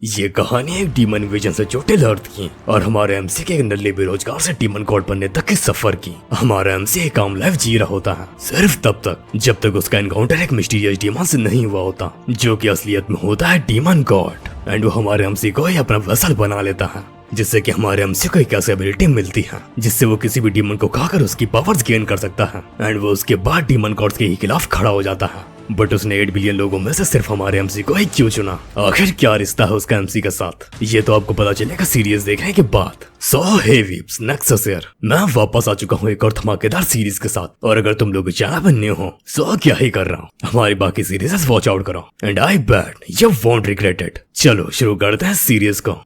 ये कहानी एक डीमन विजन से चोटिल अर्थ की और हमारे एमसी के एक नल्ले बेरोजगार से डीमन गॉड बनने तक के सफर की। हमारा एमसी एक आम लाइफ जी रहा होता है सिर्फ तब तक जब तक उसका एनकाउंटर एक मिस्टीरियस डीमन से नहीं हुआ होता जो कि असलियत में होता है डीमन गॉड। एंड वो हमारे एमसी को ही अपना वेसल बना लेता है जिससे कि हमारे एमसी को एक ऐसी एबिलिटी मिलती है जिससे वो किसी भी डीमन को खाकर उसकी पावर्स गेन कर सकता है एंड वो उसके बाद डीमन गॉड्स के खिलाफ खड़ा हो जाता है। बट उसने 8 बिलियन लोगों में से सिर्फ हमारे एमसी को ही क्यों चुना? आखिर क्या रिश्ता है उसका एमसी के साथ? ये तो आपको पता चलेगा सीरीज देखने के बाद। सो हे वीप्स नेक्सस हियर, मैं वापस आ चुका हूँ एक और धमाकेदार सीरीज के साथ। और अगर तुम लोग चैनल पर न्यू हो सो क्या ही कर रहा हूँ, हमारी बाकी सीरीज वॉच आउट करो and I bet you won't regret it. चलो शुरू करते हैं सीरीज को।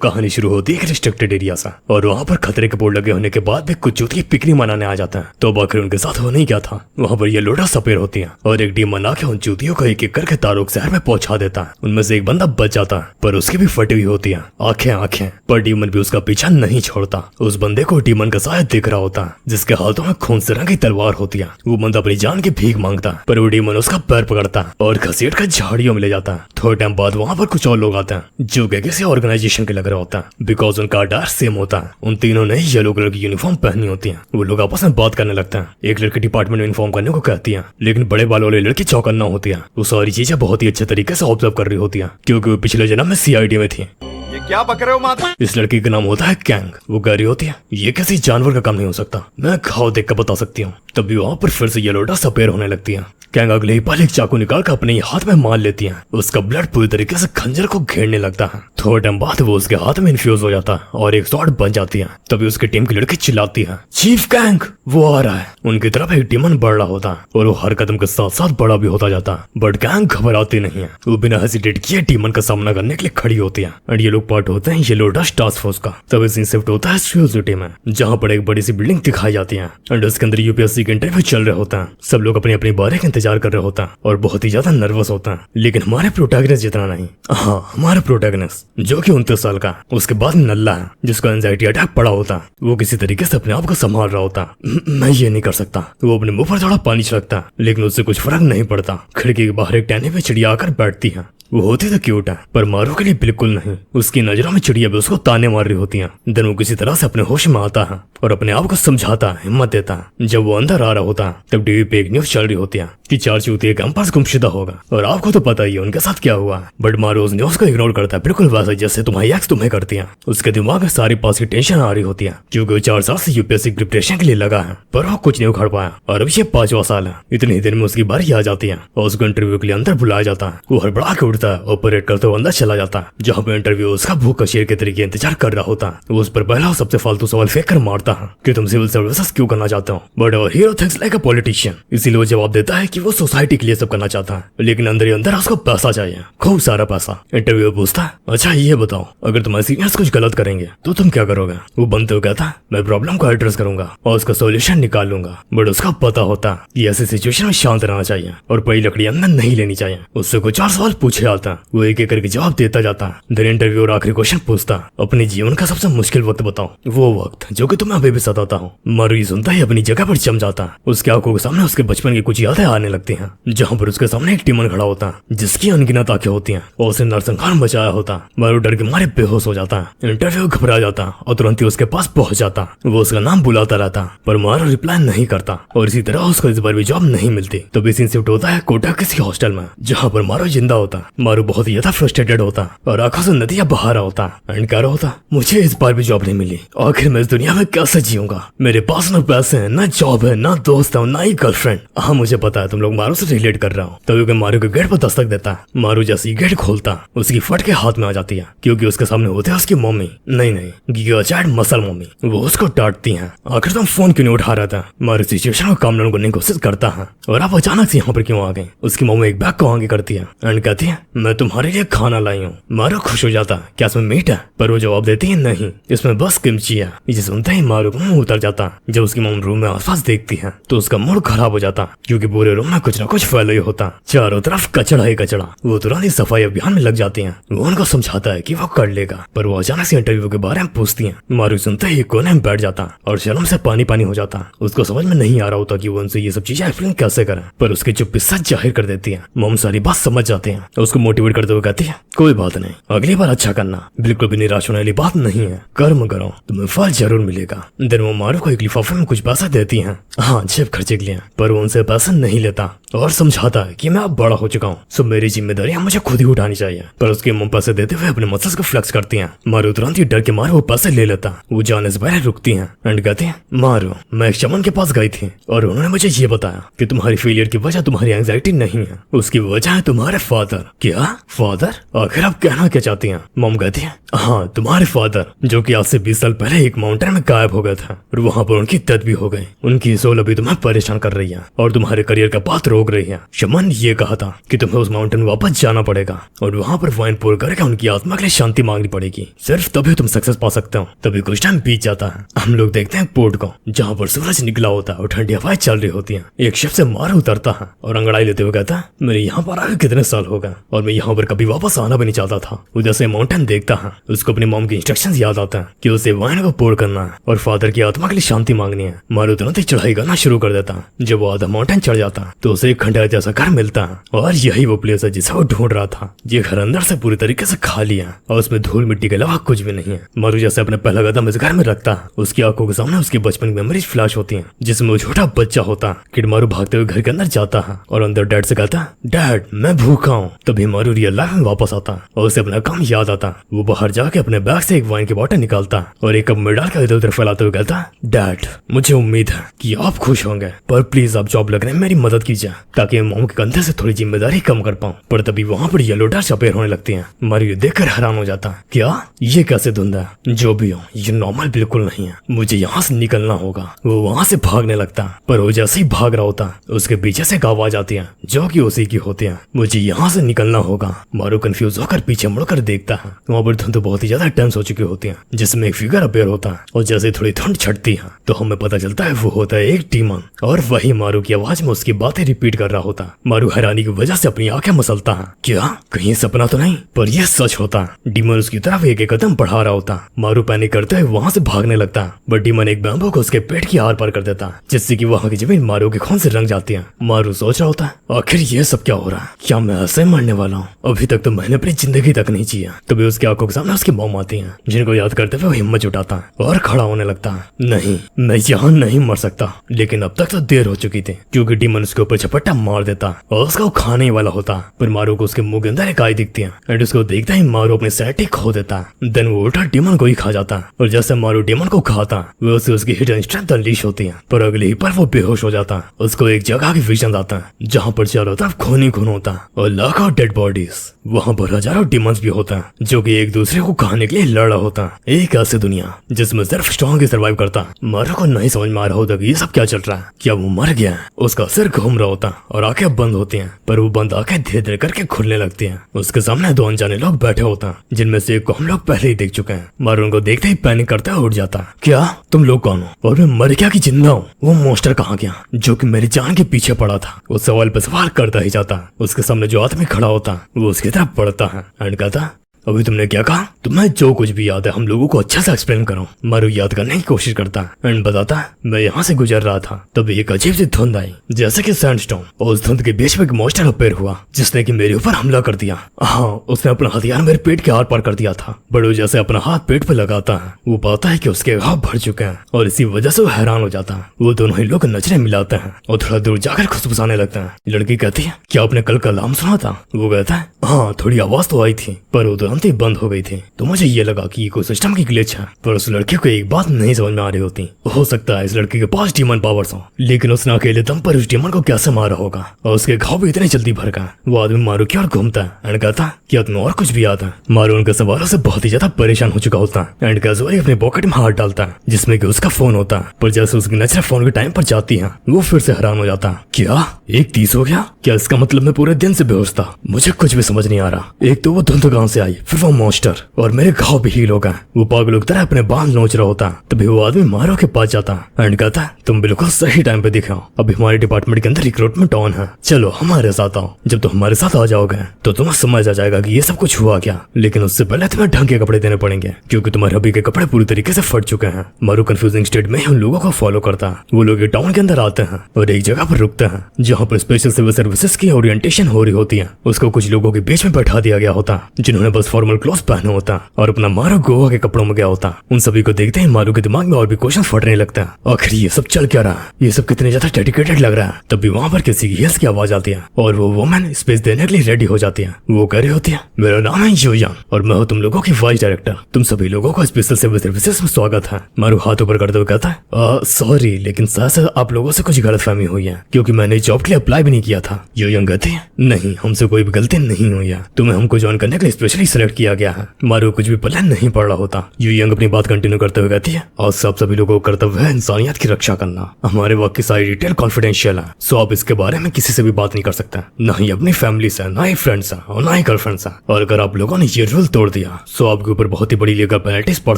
कहानी शुरू होती है एक रिस्ट्रिक्टेड एरिया से और वहाँ पर खतरे के बोर्ड लगे होने के बाद भी कुछ चूतिए पिकनिक मनाने आ जाते हैं। तो आखिर उनके साथ होने ही क्या था, वहाँ पर ये लोटा सपेर होती है और एक डीमन आके उन चूतियों को एक एक करके तारुक शहर में पहुंचा देता है। उनमें से एक बंदा बच जाता है पर उसकी भी फटी हुई होती है आंखें पर डीमन भी उसका पीछा नहीं छोड़ता। उस बंदे को डीमन का शायद दिख रहा होता है जिसके हाथों में खून से रंगी तलवार होती है। वो बंदा अपनी जान की भीख मांगता है पर वो डीमन उसका पैर पकड़ता है और घसीट कर झाड़ियों में ले जाता है। थोड़े टाइम बाद वहाँ पर कुछ और लोग आते हैं जो कि किसी ऑर्गेनाइजेशन के लग रहे होता है बिकॉज उनका अटायर सेम होता है। उन तीनों ने येलो कलर की यूनिफॉर्म पहनी होती है। वो लोग आपस में बात करने लगते हैं। एक लड़की डिपार्टमेंट में इन्फॉर्म करने को कहती है लेकिन बड़े बालों वाली लड़की चौकन्ना होती है। वो सारी चीजें बहुत ही अच्छे तरीके से ऑब्जर्व कर रही होती है क्योंकि वो पिछले जन्म में सीआईडी में थी। ये क्या बक रहे हो माता? इस लड़की का नाम होता है कैंग। वो कह रही होती है ये किसी जानवर का काम नहीं हो सकता, मैं घाव देख कर बता सकती हूँ। तभी वहाँ पर फिर से ये लोटा सपेर होने लगती है। कैंग अगले ही पल एक चाकू निकाल कर अपने हाथ में मार लेती है। उसका ब्लड पूरी तरीके से खंजर को घेरने लगता है। थोड़े टाइम बाद वो उसके हाथ में इन्फ्यूज हो जाता है और एक शॉट बन जाती है। तभी उसकी टीम की लड़की चिल्लाती है चीफ कैंग वो आ रहा है। उनकी तरफ एक डीमन बढ़ रहा होता है और वो हर कदम के साथ साथ बड़ा भी होता जाता है। बट कैंग घबराती नहीं है, वो बिना हेजिटेट किए डीमन का सामना करने के लिए खड़ी होती है। और ये लोग पार्ट होते हैं ये लोटा टास्क फोर्स का। तभी सीन शिफ्ट होता है स्टूडियो सिटी में जहाँ पर एक बड़ी सी बिल्डिंग दिखाई जाती है एंड उसके अंदर यूपीएससी के इंटरव्यू चल रहे होता है। सब लोग अपनी अपनी बारी का इंतजार कर रहे होता है और बहुत ही ज्यादा नर्वस होता है। लेकिन हमारे प्रोटैगनिस्ट जितना नहीं। हाँ, हमारे प्रोटैगनिस्ट जो कि 29 साल का उसके बाद नल्ला है जिसको एंजाइटी अटैक पड़ा होता है। वो किसी तरीके से अपने आप को संभाल रहा होता है। मैं ये नहीं कर सकता। वो अपने मुंह पर थोड़ा पानी छिड़कता है लेकिन उससे कुछ फर्क नहीं पड़ता। खिड़की के बाहर एक टहनी पे चिड़िया आकर बैठती है। वो होती तो क्यूट है पर मारू के लिए बिल्कुल नहीं। उसकी नजरों में चिड़िया भी उसको ताने मार रही होती हैं। देन वो किसी तरह से अपने होश में आता है और अपने आप को समझाता है, हिम्मत देता है। जब वो अंदर आ रहा होता है तब टीवी पे एक न्यूज चल रही होती है कि 4 चूतिए कैंपस गुमशुदा होगा और आपको तो पता ही है उनके साथ क्या हुआ है। बट मारू उस न्यूज को इग्नोर करता है बिल्कुल वैसा जैसे तुम्हारी एक्स तुम्हें करती है। उसके दिमाग में सारी पास की टेंशन आ रही होती है क्योंकि वो 4 साल से यूपीएससी प्रिपरेशन के लिए लगा है पर वो कुछ नहीं उखाड़ पाया और अब ये 5वां साल है। इतनी ही देर में उसकी बारी आ जाती है और उसको इंटरव्यू के लिए अंदर बुलाया जाता है। वो हड़बड़ा के उठता है और परेड करते हुए अंदर चला जाता है जहाँ पे इंटरव्यू उसका भूख का शेर के तरीके इंतजार कर रहा होता है। वो उस पर पहला सबसे फालतू सवाल फेंक कर मारता है कि तुम सिविल सर्विसेज क्यों करना चाहते हो। बट और hero thinks like a politician. इसीलिए वो जवाब देता है कि वो सोसाइटी के लिए सब करना चाहता है लेकिन अंदर ही अंदर उसको पैसा चाहिए, खूब सारा पैसा। इंटरव्यू पूछता है अच्छा ये बताओ अगर तुम्हारे सीनियर्स कुछ गलत करेंगे तो तुम क्या करोगे? वो बनते हुए कहता है मैं प्रॉब्लम को एड्रेस करूंगा और उसका सोल्यूशन निकाल लूंगा। बट उसका पता होता है कि ऐसी सिचुएशन में शांत रहना चाहिए और बड़ी लकड़ी अंदर नहीं लेनी चाहिए। उससे कुछ और सवाल पूछे जाता है, वो एक एक करके जवाब देता जाता है। देन इंटरव्यू और आखिरी क्वेश्चन पूछता है अपने जीवन का सबसे मुश्किल वक्त बताओ, वो वक्त जो कि तुम्हें अभी भी सताता हो। मारू ये सुनता ही अपनी जगह पर जम जाता है। उसके आंखों के सामने उसके बचपन की कुछ यादें आने लगती हैं जहाँ पर उसके सामने एक डीमन खड़ा होता है जिसकी अनगिनत आंखें होती हैं और उसे नरसंहार मचाया होता है। मारू डर के मारे बेहोश हो जाता है। इंटरव्यू घबरा जाता है और तुरंत ही उसके पास पहुंच जाता है। वो उसका नाम बुलाता रहता है पर मारू रिप्लाई नहीं करता और इसी तरह उसको इस बार भी जॉब नहीं मिलती। तो बीसीन शिफ्ट होता है कोटा किसी हॉस्टल में जहाँ पर मारू जिंदा होता है। मारू बहुत ही ज्यादा फ्रस्ट्रेटेड होता है और आंखों से नदियां बहा रहा होता है एंड कह रहा होता मुझे इस बार भी जॉब नहीं मिली। आखिर मैं इस दुनिया में कैसे जीऊंगा? मेरे पास न पैसे है, न जॉब है, न दोस्त है, न ही गर्लफ्रेंड। हाँ मुझे पता है तुम लोग मारू से रिलेट कर रहा हूँ। तभी मारू के गेट पर दस्तक देता है। मारू जैसे ही गेट खोलता उसकी फट के हाथ में आ जाती है क्योंकि उसके सामने होते हैं उसकी मम्मी, नहीं गीगा चैट मसल मम्मी। वो उसको डांटती है आखिर तुम फोन क्यों नहीं उठा रहा था? मारू सिचुएशन को काम डाउन करने की कोशिश करता है और आप अचानक से यहाँ पर क्यों आ गए? उसकी मम्मी एक बैग को आगे करती है एंड कहती है मैं तुम्हारे लिए खाना लाई हूँ। मारू खुश हो जाता है क्या इसमें मीट है? पर वो जवाब देती है नहीं इसमें बस किमची है। इसे सुनते ही मारू मुंह उतर जाता है। जब उसकी मम्मी रूम में आसपास देखती है तो उसका मूड खराब हो जाता क्योंकि पूरे रूम में कुछ न कुछ फैला ही होता, चारों तरफ कचड़ा ही कचड़ा। वो तुरंत ही सफाई अभियान में लग जाती हैं। वो उनको समझाता है कि वो कर लेगा पर वो अचानक से इंटरव्यू के बारे में पूछती हैं। मारू सुनते ही कोने में बैठ जाता और शर्म से पानी पानी हो जाता। उसको समझ में नहीं आ रहा होता कि वो उनसे ये सब चीजें एक्सप्लेन कैसे करें पर उसकी चुप्पी सच जाहिर कर देती है। मम सारी बात समझ जाते हैं। उसको मोटिवेट करते हुए कहती है, कोई बात नहीं, अगली बार अच्छा करना, बिल्कुल भी निराश होने वाली बात नहीं है, कर्म करो, तुम्हें फल जरूर मिलेगा। देन वो मारू को एक लिफाफे में कुछ पैसा देती है, हाँ जेब खर्चे के लिए, पर वो उनसे पैसा नहीं लेता और समझाता है कि मैं अब बड़ा हो चुका हूँ, सो मेरी जिम्मेदारियां मुझे खुद ही उठानी चाहिए। पर उसकी मम्मी पैसे देते हुए अपने मसल्स को फ्लेक्स करती हैं। मारू तुरंत ही डर के मारे वो पैसे ले लेता। वो जाने से पहले रुकती हैं एंड कहती हैं, मारू मैं एक शमन के पास गई थी और उन्होंने मुझे ये बताया कि तुम्हारी फेलियर की वजह तुम्हारी एंजाइटी नहीं है, उसकी वजह है तुम्हारे फादर। क्या फादर? आखिर आप कहना क्या चाहती हैं? मॉम कहती है, हाँ तुम्हारे फादर, जो कि आज से 20 साल पहले एक माउंटेन में गायब हो गए थे और वहाँ पर उनकी डेथ भी हो गई। उनकी सोल अभी तुम्हें परेशान कर रही है और तुम्हारे करियर का पाथ रोक रही है। शमन ने ये कहा था कि तुम्हें उस माउंटेन वापस जाना पड़ेगा और वहाँ पर वाइन पोर करके उनकी आत्मा के लिए शांति मांगनी पड़ेगी, सिर्फ तभी तुम सक्सेस पा सकते हो। तभी कुछ टाइम बीत जाता है। हम लोग देखते हैं पोर्ट को, जहाँ पर सूरज निकला होता है और ठंडी हवाएं चल रही होती है। एक शिप से मारू उतरता है और अंगड़ाई लेते हुए कहता है, मेरे यहाँ पर आए कितने साल हो गए और मैं यहाँ पर कभी वापस आना भी नहीं चाहता था। उधर से माउंटेन देखता है, उसको अपनी मॉम की इंस्ट्रक्शंस याद आता है कि उसे वाइन को पोर करना है और फादर की आत्मा के लिए शांति मांगनी है। मारू तुरंत ही चढ़ाई करना शुरू कर देता है। जब वो आधा माउंटेन चढ़ जाता है तो उसे एक खंडहर जैसा घर मिलता है और यही वो प्लेस है जिसे वो ढूंढ रहा था। ये घर अंदर से पूरी तरीके से खाली है और उसमें धूल मिट्टी के अलावा कुछ भी नहीं है। मारू जैसे अपने पहला कदम इस घर में रखता है, उसकी आंखों के सामने उसकी बचपन की मेमोरीज फ्लैश होती हैं, जिसमें वो छोटा बच्चा होता है। किड मारू भागते हुए घर के अंदर जाता है और अंदर डैड से कहता है, डैड मैं भूखा हूँ। तभी मारू रियल लाइफ में वापस आता है और उसे अपना काम याद आता है। वो बाहर जाके अपने बैग से एक वाइन की बोतल निकालता है और एक कप में डालकर इधर उधर फैलाते हुए कहता है, डैड मुझे उम्मीद है कि आप खुश होंगे, पर प्लीज आप जॉब लगने में मेरी मदद कीजिए ताकि मैं मॉम के कंधे से थोड़ी जिम्मेदारी कम कर पाऊँ। पर तभी वहाँ पर येलो डस्ट अपेयर होने लगती है। मारू ये देखकर हैरान हो जाता है, क्या ये कैसे धुंध है? जो भी हो ये नॉर्मल बिल्कुल नहीं है, मुझे यहाँ से निकलना होगा। वो वहाँ से भागने लगता है, पर वो जैसे ही भाग रहा होता है उसके पीछे से एक आवाज आती है जो कि उसी की होती है, मुझे यहाँ से निकलना होगा। मारू कंफ्यूज होकर पीछे मुड़कर देखता है। वहाँ पर धुंध बहुत ही ज्यादा टेंस हो चुकी होती है, जिसमें एक फिगर अपेयर होता है और जैसे थोड़ी ठंड छटती है तो हमें पता चलता है वो होता है एक डीमन और वही मारू की आवाज में उसकी बातें रिपीट कर रहा होता है। मारू हैरानी की वजह से अपनी आंखें मसलता है, क्या कहीं सपना तो नहीं? पर यह सच होता है। डीमन उसकी तरफ एक एक कदम बढ़ा रहा होता है। मारू पैनिक करते हुए वहाँ से भागने लगता है, बट डीमन एक बैम्बू को उसके पेट की आर पार कर देता है, जिससे कि वहाँ की जमीन मारू के खून से रंग जाती है। मारू सोच रहा होता है, आखिर ये सब क्या हो रहा है? क्या मैं ऐसे मरने वाला हूँ? अभी तक तो मैंने अपनी जिंदगी तक नहीं जिया। तभी उसकी आंखों के सामने उसकी मॉम आती है, जिनको याद करते हुए हिम्मत जुटाता है और खड़ा होने लगता है। नहीं मैं यहाँ नहीं मर सकता, लेकिन अब तक तो देर हो चुकी थी, क्योंकि डीमन उसके ऊपर झपट्टा मार देता और उसका खाने वाला होता। पर मारू को उसके मुंह के अंदर एक आई दिखती है एंड उसको देखता ही मारू अपनी सैनिटी खो देता है। देन वो उल्टा डीमन को ही खा जाता है और जैसे मारू डीमन को खाता वो उसे उसकी हिडन स्ट्रेंथ अनलीश होती है। पर अगले ही पर वो बेहोश हो जाता है। उसको एक जगह की विजन आता है जहाँ पर चारों तरफ खून ही खून होता है और लाखों डेड बॉडीज। वहाँ पर हजारों डीमंस भी होता है जो कि एक दूसरे को खाने के लिए लड़ रहा होता है। एक ऐसी दुनिया जिसमें सिर्फ स्ट्रॉन्ग ही सर्वाइव करता। मारू को नहीं समझ में आ रहा होता कि ये सब क्या चल रहा है। क्या वो मर गया है? उसका सिर घूम रहा होता और आंखें बंद होती हैं, पर वो बंद आंखें धीरे धीरे करके खुलने लगती हैं। उसके सामने दो अनजाने लोग बैठे होते हैं, जिनमें से एक को हम लोग पहले ही देख चुके हैं। मारू उनको देखते ही पैनिक करते हुए उठ जाता है। क्या तुम लोग कौन हो और मैं मर गया कि जिंदा हूँ? वो मॉन्स्टर कहाँ गया जो कि मेरी जान के पीछे पड़ा था? वो सवाल पे सवाल करता ही जाता है। उसके सामने जो आदमी खड़ा होता वो उसकी तरफ बढ़ता है एंड कहता, अभी तुमने क्या कहा? तुम्हें जो कुछ भी याद है हम लोगों को अच्छा से एक्सप्लेन करो। मारू याद करने की कोशिश करता है एंड बताता है, मैं यहाँ से गुजर रहा था तभी एक अजीब सी धुंध आई जैसे कि सैंडस्टोन, और उस धुंध के बीच में एक मॉन्स्टर अपेयर हुआ जिसने कि मेरे ऊपर हमला कर दिया। हाँ उसने अपना हथियार मेरे पेट के आर पार कर दिया था। बड़ो जैसे अपना हाथ पेट पे लगाता है वो पाता है कि उसके घाव भर चुके हैं और इसी वजह से वो हैरान हो जाता है। वो दोनों ही लोग नजरें मिलाते हैं और थोड़ा दूर जाकर खुशबुसाने लगते हैं। लड़की कहती है, क्या आपने कल का अलार्म सुना था? वो कहता है, हाँ थोड़ी आवाज तो आई थी पर वो तुरंत ही बंद हो गई थी। तो मुझे ये लगा कि इको सिस्टम की ग्लिच है। पर उस लड़के को एक बात नहीं समझ में आ रही होती। हो सकता है इस लड़के के पास डीमन पावर्स हो, लेकिन उसने अकेले दम पर उस डीमन को कैसे मारा होगा और उसके घाव भी इतने जल्दी भर गए। वो आदमी मारू की ओर घूमता है एंड कहता है, क्या तुम्हें और कुछ भी याद है? मारू उनके सवालों से बहुत ही ज्यादा परेशान हो चुका होता है एंड कैजुअली अपने पॉकेट में हाथ डालता है जिसमें कि उसका फोन होता है। पर जैसे उसकी नजर फोन के टाइम पर जाती है वो फिर से हैरान हो जाता है। क्या 1:30 हो गया? क्या इसका मतलब मैं पूरे दिन से बेहोश था? मुझे कुछ भी समझ नहीं आ रहा। एक तो वो धुंध कहाँ से आई फिर वो मॉन्स्टर और मेरे घाव भी हील हो गए। वो पागलों की तरह अपने बांध नोच रहा होता। तभी वो आदमी मारो के पास जाता एंड कहता तुम बिल्कुल सही टाइम पे दिखे हो। अभी हमारे डिपार्टमेंट के अंदर रिक्रूटमेंट ऑन है, चलो हमारे साथ आओ। जब तुम हमारे साथ आ जाओगे तो तुम्हें समझ आ जाएगा कि ये सब कुछ हुआ क्या, लेकिन उससे पहले तुम्हें ढंग के कपड़े देने पड़ेंगे क्योंकि तुम्हारे अभी के कपड़े पूरी तरीके से फट चुके हैं। मारू कंफ्यूजिंग स्टेट में उन लोगों को फॉलो करता है। वो लोग टाउन के अंदर आते हैं और एक जगह पर रुकते हैं जहाँ पर स्पेशल सिविल सर्विसेज की ओरिएंटेशन हो रही होती है। उसको कुछ लोगों के बीच में बैठा दिया गया होता जिन्होंने बस फॉर्मल क्लोथ पहना होता और अपना मारू गोवा के कपड़ों में गया होता। उन सभी को देखते ही मारू के दिमाग में और भी क्वेश्चन फटने लगता है। आखिर ये सब चल क्या रहा है, ये सब कितने ज्यादा डेडिकेटेड लग रहा है। तभी वहाँ पर किसी की हिल्स की आवाज आती है और वो वुमन स्पेस देने के लिए रेडी हो जाती है। वो कह रही होती है मेरा नाम है योयांग और मैं हूँ तुम लोगों की वाइस डायरेक्टर। तुम सभी लोगों को स्पेशल सिविल सर्विसेज में स्वागत है। मारू हाथ ऊपर करते हुए कहता है सॉरी लेकिन शायद आप लोगों से कुछ गलतफहमी हुई है क्योंकि मैंने जॉब के लिए अप्लाई भी नहीं किया था। योयांग कहती है नहीं हमसे कोई भी गलती नहीं हुई है, तुम्हें हमको ज्वाइन करने के लिए स्पेशली सिलेक्ट किया गया है। मारू कुछ भी प्लान नहीं पड़ रहा होता। योयांग अपनी बात कंटिन्यू करते हुए कहती है और सभी लोगों का कर्तव्य है इंसानियत की रक्षा करना। हमारे वर्क की सारी डिटेल कॉन्फिडेंशियल है, सो आप इसके बारे में किसी से भी बात नहीं कर सकते, ना ही अपनी फैमिली से, ना ही फ्रेंड्स से और ना ही गर्लफ्रेंड से। और अगर आप लोगों ने ये रूल तोड़ दिया सो आपके ऊपर बहुत ही बड़ी लीगल पेनल्टीज पड़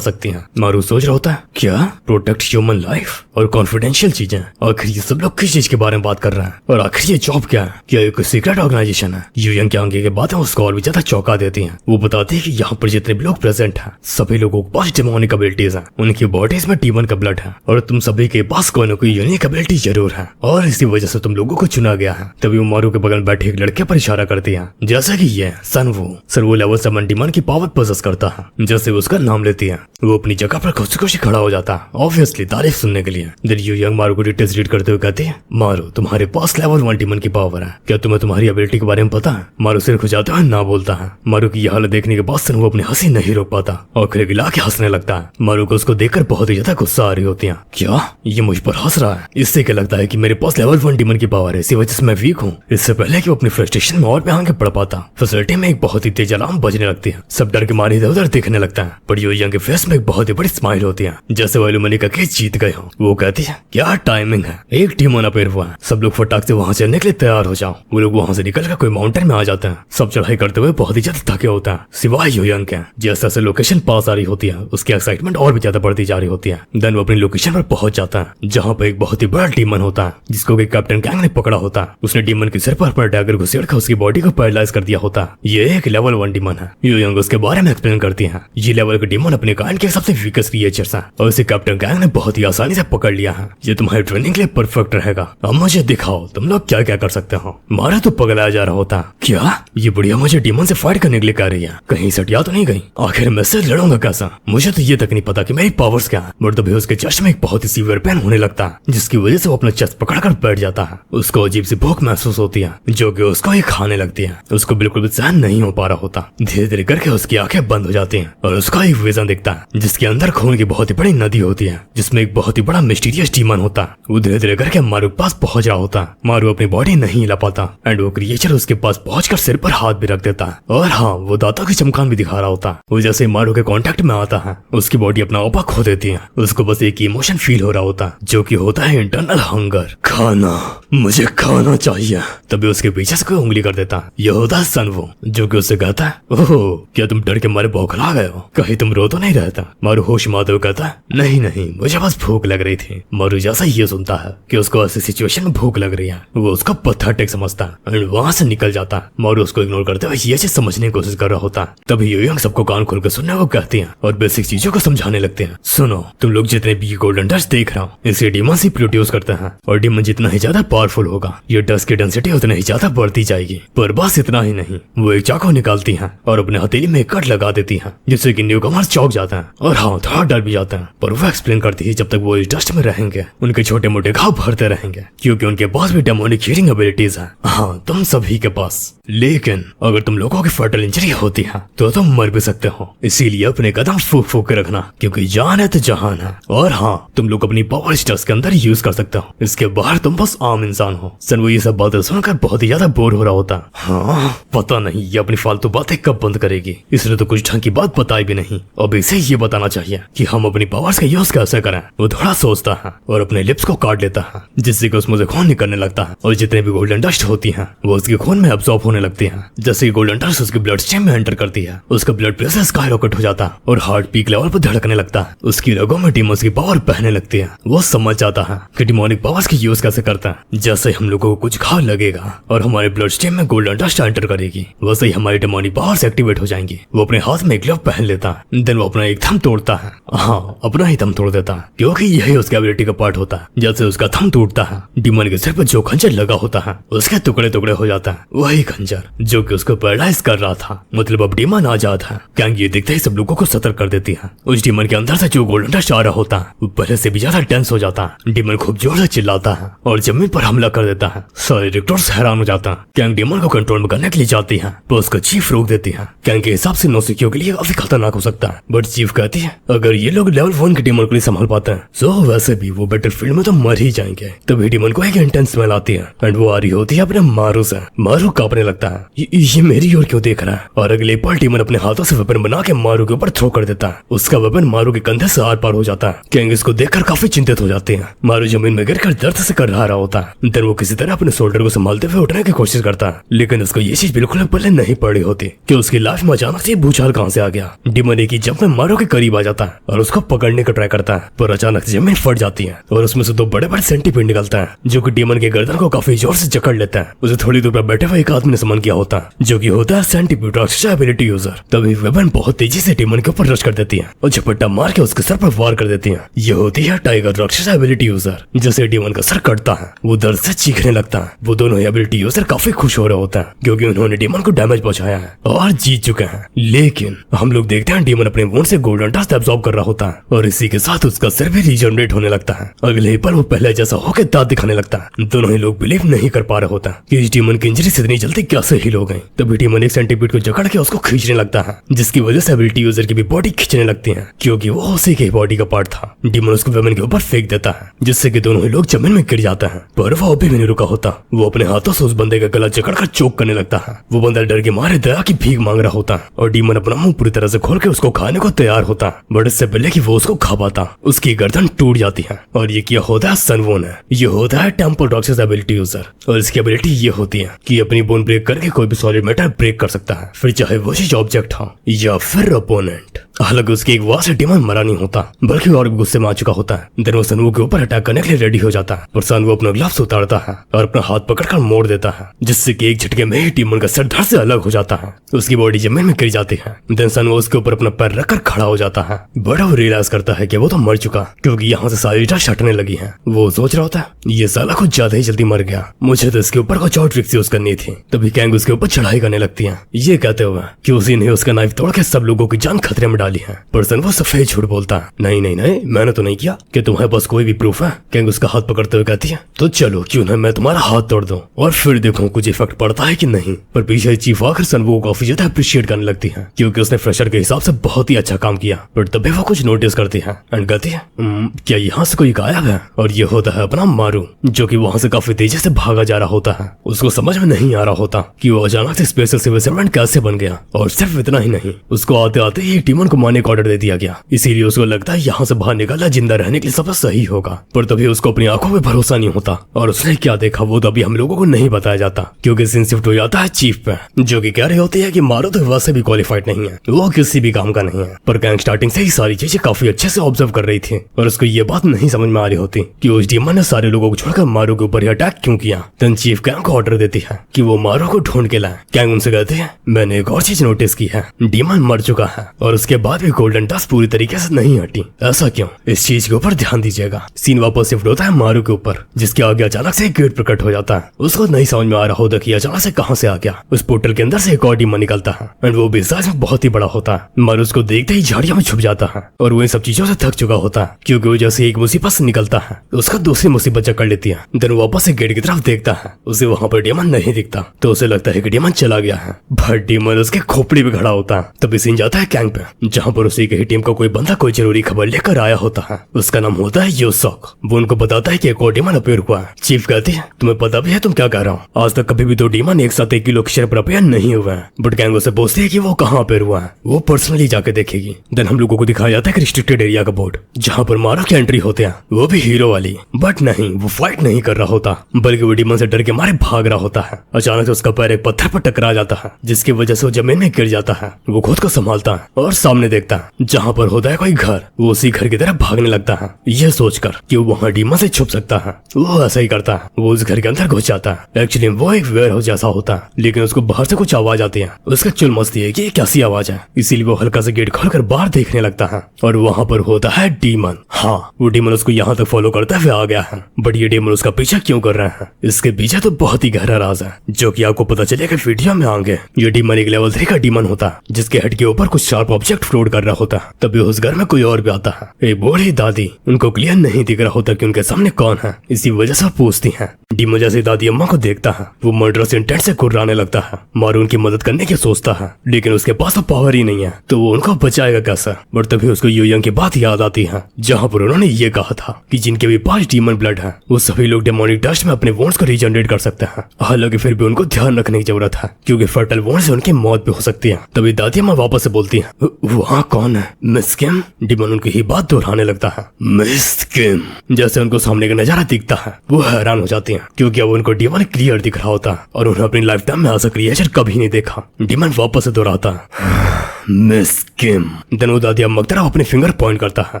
सकती हैं। मारू सोच रहा होता है क्या प्रोटेक्ट ह्यूमन लाइफ और कॉन्फिडेंशियल चीजें, आखिर ये सब लोग किस चीज के बारे में बात कर रहे हैं और आखिर ये जॉब क्या है, क्या ये कोई सीक्रेट ऑर्गेनाइजेशन है। योयांग के आगे की बातें उसको और भी ज्यादा चौंका देती हैं। वो बताती है कि यहाँ पर जितने भी लोग प्रेजेंट हैं सभी लोगों के पास डेमोनिक एबिलिटीज हैं, उनकी बॉडीज में डीमन का ब्लड है और तुम सभी के पास कोई न कोई यूनिक एबिलिटी जरूर है और इसी वजह से तुम लोगों को चुना गया है। तभी वो मारू के बगल में बैठे एक लड़के पर इशारा करती है जैसे कि ये सर वो लेवल 7 डीमन की पावर पोजेस करता है। जैसे उसका नाम लेती है वो अपनी जगह पर खुशी खुशी खड़ा हो जाता है ऑब्वियसली तारीफ सुनने के लिए। देन योयांग मारू को डिटेल्स रीड करते हुए कहती है मारू तुम्हारे पास लेवल 1 डीमन की पावर है, क्या तुम्हें तुम्हारी एबिलिटी के बारे में पता है। मारू सिर खुजाते हुए ना बोलता है। मारू की यह हालत देखने के बाद वो अपनी हंसी नहीं रोक पाता और खिले गिला के हंसने लगता है। मारू को उसको देखकर बहुत ही ज्यादा गुस्सा आ रही होती है। क्या ये मुझ पर हंस रहा है, इससे क्या लगता है कि मेरे पास लेवल 1 डीमन की पावर है, इसी वजह से मैं वीक हूँ। इससे पहले कि वो अपनी फ्रस्ट्रेशन में और भी आगे बढ़ पाता फैसिलिटी में एक बहुत ही तेज अलार्म बजने लगती है। सब डर के मारे इधर उधर दिखने लगता है पर योयांग के फेस में एक बहुत ही बड़ी स्माइल होती है जैसे वो एलुमनी का केस जीत गए हो। वो कहती है क्या टाइमिंग है, एक डीमन अपेयर हुआ है, सब लोग फटाक से वहाँ चलने के लिए तैयार हो जाओ। वो लोग वहाँ से निकल कर कोई माउंटेन में आ जाते हैं। सब चढ़ाई करते हुए बहुत ही ज्यादा थके होता है सिवाय योयांग के। जैसे जैसे लोकेशन पास आ रही होती है उसकी एक्साइटमेंट और भी ज्यादा बढ़ती जा रही होती है। देन वो अपनी लोकेशन पर पहुंच जाता है जहाँ पर एक बहुत ही बड़ा डीमन होता है जिसको कि कैप्टन गैंग ने पकड़ा होता है। उसने डीमन के सिर पर अपना डैगर घुसेड़ कर उसकी बॉडी को पैरालाइज कर दिया होता है। ये एक लेवल 1 डीमन है। योयांग उसके बारे में एक्सप्लेन करती है ये लेवल के डीमन अपने काइंड के सबसे वीकेस्ट क्रिएचर्स हैं और इसे कैप्टन गैंग ने बहुत ही आसानी से पकड़ लिया है। ये तुम्हारी ट्रेनिंग के लिए परफेक्ट रहेगा। अब मुझे दिखाओ तुम लोग क्या क्या कर सकते हो। मारा तो पगलाया जा रहा होता। क्या ये बुढ़िया मुझे डीमन से फाइट करने के लिए कह रही है, कहीं सटिया तो नहीं गई। आखिर मैं से लड़ूंगा कैसा, मुझे तो ये तक नहीं पता कि मेरी पावर्स क्या है। बट तभी उसके चेस्ट में एक बहुत ही सीवियर पेन होने लगता है जिसकी वजह से वो अपना चेस्ट पकड़कर बैठ जाता है। उसको अजीब सी भूख महसूस होती है जो कि उसको ही खाने लगती है। उसको बिल्कुल भी सहन नहीं हो पा रहा होता। धीरे धीरे करके उसकी आंखें बंद हो जाती हैं और उसका एक विजन दिखता है जिसके अंदर खून की बहुत ही बड़ी नदी होती है जिसमें एक बहुत ही बड़ा मिस्टीरियस डीमन होता है। वो धीरे धीरे करके मारू के पास पहुंच रहा होता है। मारू अपनी बॉडी नहीं हिला पाता एंड वो क्रिएचर उसके पास पहुंचकर सिर पर हाथ भी रख देता है और हाँ वो दांतों की चमकान भी दिखा रहा होता है। वो जैसे मारू के कांटेक्ट में आता है उसकी बॉडी अपना आपा खो देती है। उसको बस एक इमोशन फील हो रहा होता है जो कि होता है इंटरनल हंगर, खाना, मुझे खाना चाहिए। तभी उसके पीछे से कोई उंगली कर देता है। यह होता है सनवो जो कि उससे कहता है ओह क्या तुम डर के मारे बौखला गए हो, कहीं तुम रो तो नहीं रहता। मारू होश मारते हुए कहता है नहीं नहीं मुझे बस भूख लग रही थी। मारू जैसा ये सुनता है कि उसको ऐसी सिचुएशन में भूख लग रही है वो उसका पथेटिक समझता है एंड वहां से निकल जाता है। मारू उसको इग्नोर करते हुए ये चीज समझने की कोशिश कर रहा होता है। तभी योयांग सबको कान खोल कर सुनने को कहती है और बेसिक चीजों को समझाने लगते हैं। सुनो तुम लोग जितने भी गोल्डन डस्ट देख रहा हो इसे डीमन ही प्रोड्यूस करते हैं और डीमन जितना ही ज्यादा पावरफुल होगा ये डस्ट की डेंसिटी उतना ही ज्यादा बढ़ती जाएगी। पर बस इतना ही नहीं, वो एक चाकू निकालती है और अपने हथेली में कट लगा देती है जिससे कि न्यू कमर्स चौंक जाते हैं और हाँ थोड़ा डर भी जाते हैं। पर वो एक्सप्लेन करती है जब तक वो इस डस्ट में रहेंगे उनके छोटे मोटे घाव भरते रहेंगे क्योंकि उनके पास भी डेमोनिक हीलिंग एबिलिटीज है। हाँ तुम सभी के पास, लेकिन अगर तुम लोगों की फर्टल इंजरी होती है तो तुम मर भी सकते हो। इसीलिए अपने कदम फूक फूक के रखना क्योंकि जान है तो जहान है। और हाँ तुम लोग अपनी पावर स्टर्स के अंदर यूज कर सकते हो, इसके बाहर तुम बस आम इंसान हो। सनवो ये सब बातें सुनकर बहुत ही ज्यादा बोर हो रहा होता। हाँ पता नहीं ये अपनी फालतू बातें कब बंद करेगी, इसने तो कुछ ढंग की बात बताई भी नहीं। अब इसे ये बताना चाहिए कि हम अपनी पावर्स का यूज कैसे करें। वो थोड़ा सोचता है और अपने लिप्स को काट लेता है जिससे कि उसमें से खून निकलने लगता है और जितने भी गोल्डन डस्ट होती है वो उसके खून में एब्जॉर्ब होने लगती है। जैसे गोल्डन डस्ट उसके ब्लड स्ट्रीम में एंटर एंटर करती है, उसका ब्लड प्रेशर स्काई रॉकेट हो जाता है और हार्ट पीक लेवल पर धड़कने लगता है। उसकी रगों में डीमंस की पावर बहने लगती है। वो समझ जाता है कि डिमोनिक पावर्स की यूज कैसे करता है। जैसे हम लोगों को कुछ घाव लगेगा और हमारे ब्लड स्ट्रीम में गोल्डन डस्ट एंटर करेगी, वैसे ही हमारी डिमोनिक पावर्स एक्टिवेट हो जाएंगी। वो अपने हाथ में ग्लव पहन लेता है, देन वो अपना एक थंब तोड़ता है। हाँ, अपना ही थंब तोड़ देता है, क्योंकि यही उसकी एबिलिटी का पार्ट होता है। जैसे उसका थंब टूटता है, डिमन के सिर पर जो खंजर लगा होता है उसके टुकड़े टुकड़े हो जाता है। वही खंजर जो कि उसको पैरालाइज कर रहा था। मतलब अब डिमन आजाद है। कैंग ये देखते ही सब लोगों को सतर्क कर देती है। उस डिमन के अंदर से जो गोल्डन डस्ट आ रहा होता है वो पहले से भी ज्यादा टेंस हो जाता है। डिमन खूब जोर से चिल्लाता है और जमीन पर हमला कर देता है। सारे रिक्टर्स हैरान हो जाता है। कैंग डिमन को कंट्रोल में करने के लिए जाती है, पर उसका चीफ रोक देती है। कैंग के हिसाब से नौसिखियों के लिए काफी खतरनाक हो सकता है, बट चीफ कहती है अगर ये लोग लेवल 1 के डिमन को नहीं संभाल पाते हैं तो वैसे भी वो बैटलफील्ड में तो मर ही जाएंगे। तभी डिमन को एक इंटेंस स्मेल आती है एंड वो आ रही होती है अपने मारू से। मारू कांपने लगता है, ये मेरी ओर क्यों देख रहा है? और अगले पल डिमन अपने हाथों से वेपन बना के मारू के ऊपर थ्रो कर देता है। उसका वेपन मारू के कंधे से आर पार हो जाता है। कैंग इसको देखकर काफी चिंतित हो जाते हैं। मारू जमीन में गिरकर दर्द से कर रहा होता है। देन वो किसी तरह अपने शोल्डर को संभालते हुए उठने की कोशिश करता है, लेकिन उसको ये चीज बिल्कुल पहले नहीं पड़ी होती कि उसकी लाइफ में अचानक से भूचाल कहां से आ गया। डिमन एक ही जंप में मारू के करीब आ जाता है और उसको पकड़ने का ट्राई करता है, पर अचानक जमीन फट जाती है और उसमें से दो बड़े बड़े सेंटीपीड निकलता है जो कि डिमन के गर्दन को काफी जोर से जकड़ लेता है। उसे थोड़ी दूर पर बैठे हुए एक आदमी ने समन किया होता है जो कि होता है सेंटीपीड राक्षस एबिलिटी यूजर। तभी वेपन बहुत तेजी से डिमन के ऊपर रश कर देती है और झपट्टा मार के उसके सर पर वार कर देती है। ये होती है टाइगर राक्षस एबिलिटी यूजर। जैसे डिमन का सर कटता है वो दर्द से चीखने लगता है। वो दोनों एबिलिटी यूजर काफी खुश हो रहे होता है क्योंकि उन्होंने डिमन को डैमेज पहुंचाया है और जीत चुके हैं। लेकिन हम लोग देखते हैं डिमन अपने वुंड से गोल्डन डस्ट एब्सॉर्ब कर रहा होता है और इसी के साथ उसका सिर भी रीजनरेट होने लगता है। अगले ही पल वो पहले जैसा होकर दांत दिखाने लगता है। दोनों ही लोग बिलीव नहीं कर पा रहे होता कि इस डिमन की इंजरी से इतनी जल्दी कैसे हील हो गई। तभी डिमन एक सेंटीपीड को जकड़ के उसको खींचने लगता है, जिसकी वजह से एबिलिटी यूजर की भी बॉडी खींचने लगती है क्योंकि वो उसी के बॉडी का पार्ट था। डिमन उसको वेपन के ऊपर फेंक देता है जिससे कि दोनों ही लोग जमीन में गिर जाते हैं, पर वो अभी भी नहीं रुका होता। वो अपने हाथों से उस बंदे का गला जकड़कर चोक करने लगता है। वो बंदा डर के मारे दया की भीख मांग रहा होता है और डिमन अपना मुंह पूरी तरह से खोल के उसको खाने को तैयार होता है, बट इससे पहले कि वो उसको खा पाता उसकी गर्दन टूट जाती है। और ये क्या होता है? सनवो ने। ये होता है टेम्पल राक्षस एबिलिटी यूजर और इसकी एबिलिटी ये होती है कि अपनी बोन ब्रेक करके कोई भी सॉलिड मैटर ब्रेक कर सकता है, फिर चाहे वो चीज ऑब्जेक्ट हो या फिर अपोनेंट। हालांकि उसकी एक वार से डिमन मरा नहीं होता बल्कि और भी गुस्से में आ चुका होता है। देन वो सनवो के ऊपर अटैक करने के लिए रेडी हो जाता है, पर सनवो अपना ग्लव्स उतारता है और अपना हाथ पकड़कर मोड़ देता है, जिससे कि एक झटके में ही डिमन का सर धड़ से अलग हो जाता है। उसकी बॉडी जमीन में गिर जाती है। देन सनवो उसके ऊपर अपना पैर रखकर खड़ा हो जाता है। बड़ा वो रियलाइज करता है कि वो तो मर चुका क्योंकि यहाँ से सारी डस्ट हटने लगी है। वो सोच रहा होता है ये साला कुछ ज्यादा ही जल्दी मर गया, मुझे तो इसके ऊपर कुछ और ट्रिक्स यूज करनी थी। तभी कैंग उसके ऊपर चढ़ाई करने लगती है, ये कहते हुए कि उसी ने उसका नाइफ तोड़ के सब लोगों की जान खतरे में डाली है। पर वो सफेद झूठ बोलता है, नहीं नहीं नहीं, मैंने तो नहीं किया। कि तुम्हारे पास कोई भी प्रूफ है? कैंग उसका हाथ पकड़ते हुए कहती है तो चलो क्यों ना मैं तुम्हारा हाथ तोड़ दूं और फिर देखो कुछ इफेक्ट पड़ता है कि नहीं। पर पीछे चीफ आकर सनवो को काफी ज्यादा अप्रिशिएट करने लगती है क्योंकि उसने फ्रेशर के हिसाब से बहुत ही अच्छा काम किया। पर तभी वो कुछ नोटिस करती है एंड कहती है क्या यहाँ से कोई गायब है? और ये होता है अपना मारू, जो कि वहाँ से काफी तेजी से भागा जा रहा होता है। उसको समझ में नहीं आ रहा होता कि वो अचानक से स्पेशल सिविल सर्वेंट कैसे बन गया। और सिर्फ इतना ही नहीं, उसको आते आते ही डिमन को मारने का ऑर्डर दे दिया गया। इसीलिए उसको लगता है यहाँ से बाहर निकलना जिंदा रहने के लिए सबसे सही होगा। पर तभी उसको अपनी आंखों में भरोसा नहीं होता और उसने क्या देखा वो तो अभी हम लोगों को नहीं बताया जाता क्योंकि सीन शिफ्ट हो जाता है चीफ पे, जो कि कह रही होती है कि मारो तो वैसे भी क्वालिफाइड नहीं है, वो किसी भी काम का नहीं है। पर कैंग स्टार्टिंग से ही सारी चीजें काफी अच्छे से ऑब्जर्व कर रही थी और उसको ये बात नहीं समझ में आ रही होती कि उस डीमन ने सारे लोगों को छोड़कर मारू के ऊपर ही अटैक क्यों किया। देन चीफ कैंग को ऑर्डर देती है कि वो मारू को ढूंढ के लाए। कैंग उनसे कहते हैं मैंने एक और चीज नोटिस की है, डीमन मर चुका है और उसके बाद भी गोल्डन डस्ट पूरी तरीके से नहीं हटी। ऐसा क्यों? इस चीज के ऊपर ध्यान दीजिएगा। सीन वापस शिफ्ट होता है मारू के ऊपर, जिसके आगे अचानक से एक गेट प्रकट हो जाता है। उसको नहीं समझ में आ रहा होता कि अचानक से कहां से आ गया। उस पोर्टल के अंदर से एक और डीमन निकलता है एंड वो भी साइज में बहुत ही बड़ा होता है। मारू उसको देखते ही झाड़ियों में छुप जाता है और वो इन सब चीजों से थक चुका होता है क्योंकि वो जैसे एक मुसीबत से निकलता है उसका दूसरी मुसीबत जकड़ लेती है। देन वापस से गेट की तरफ देखता है, उसे वहां पर डीमन नहीं दिखता तो उसे लगता है कि डीमन चला गया है, बट डीमन उसके खोपड़ी पे खड़ा होता है। तभी सीन जाता है कैंग पे, जहाँ पर उसी की टीम का कोई बंदा कोई जरूरी खबर लेकर आया होता है। उसका नाम होता है यूसुक। वो उनको बताता है कि एक और डीमन अपीयर हुआ है। चीफ कहती है तुम्हें पता भी है तुम क्या कह रहा हो, आज तक कभी भी 2 डीमन एक साथ एक ही लोकेशन पर अपीयर नहीं हुए हैं। बट गैंग उसे पूछती है कि वो कहाँ अपीयर हुआ है, वो पर्सनली जाके देखेगी। देन हम लोगों को दिखाया जाता है रिस्ट्रिक्टेड एरिया का बोर्ड जहाँ पर मारो की एंट्री होते हैं, वो भी हीरो वाली। बट नहीं, वो फाइट नहीं कर रहा होता बल्कि वो डीमन से डर के मारे भाग रहा होता है। अचानक से उसका पैर एक पत्थर पर टकरा जाता है जिसकी वजह से वो जमीन में गिर जाता है। वो खुद को संभालता है और सामने देखता है जहाँ पर होता है कोई घर। वो उसी घर की तरफ भागने लगता है यह सोचकर कि वो वहाँ डीमन से छुप सकता है। वो ऐसा ही करता है, वो उस घर के अंदर घुस जाता है। एक्चुअली वो एक वेयरहाउस जैसा होता है लेकिन उसको बाहर से कुछ आवाज आती है। उसका चुल मस्ती है कि ये कैसी आवाज है, इसीलिए वो हल्का से गेट खोलकर बाहर देखने लगता है और वहाँ पर होता है डीमन। हाँ, वो डीमन उसको यहाँ तक फॉलो करते हुए आ गया है। बट ये डीमन उसका पीछा क्यों कर रहे हैं, इसके पीछे तो बहुत ही गहरा राज है जो कि आपको पता चलेगा वीडियो में आगे। ये डीमन एक लेवल 3 का डीमन होता है जिसके हेड के ऊपर कुछ शार्प ऑब्जेक्ट फ्लोट कर रहा होता है। तभी उस घर में कोई और भी आता है। एक बूढ़ी दादी, उनको क्लियर नहीं दिख रहा होता कि उनके सामने कौन है, इसी वजह से पूछती है। डीमन जैसे दादी अम्मा को देखता है वो मर्डरस इंटेंट से कुर्राने लगता है। मारू उनकी मदद करने की सोचता है लेकिन उसके पास तो पावर ही नहीं है तो वो उनको बचाएगा कैसे। बट तभी उसको यूयंग की बात याद आती है जहाँ पर उन्होंने ये कहा था कि जिनके भी 5 डीमन ब्लड है वो सभी लोग डेमोनिक डस्ट में अपने वोन्स को रीजनरेट कर सकते हैं। हालांकि फिर भी उनको ध्यान रखने की जरूरत है क्योंकि फर्टल वोन से उनकी मौत भी हो सकती है। तभी दादी अम्मा वापस से बोलती है वहाँ कौन है, मिस किम। डीमन उनकी ही बात दोहराने लगता है, मिस किम। जैसे उनको सामने का नजारा दिखता है वो हैरान हो जाती है क्योंकि अब उनको डीमन क्लियर दिख रहा होता है और उन्हें अपनी लाइफ टाइम में ऐसा क्रिएचर कभी नहीं देखा। डीमन वापस से दोहराता है मिस किम। देन वो दादी अम्मा की तरफ अपने फिंगर पॉइंट करता है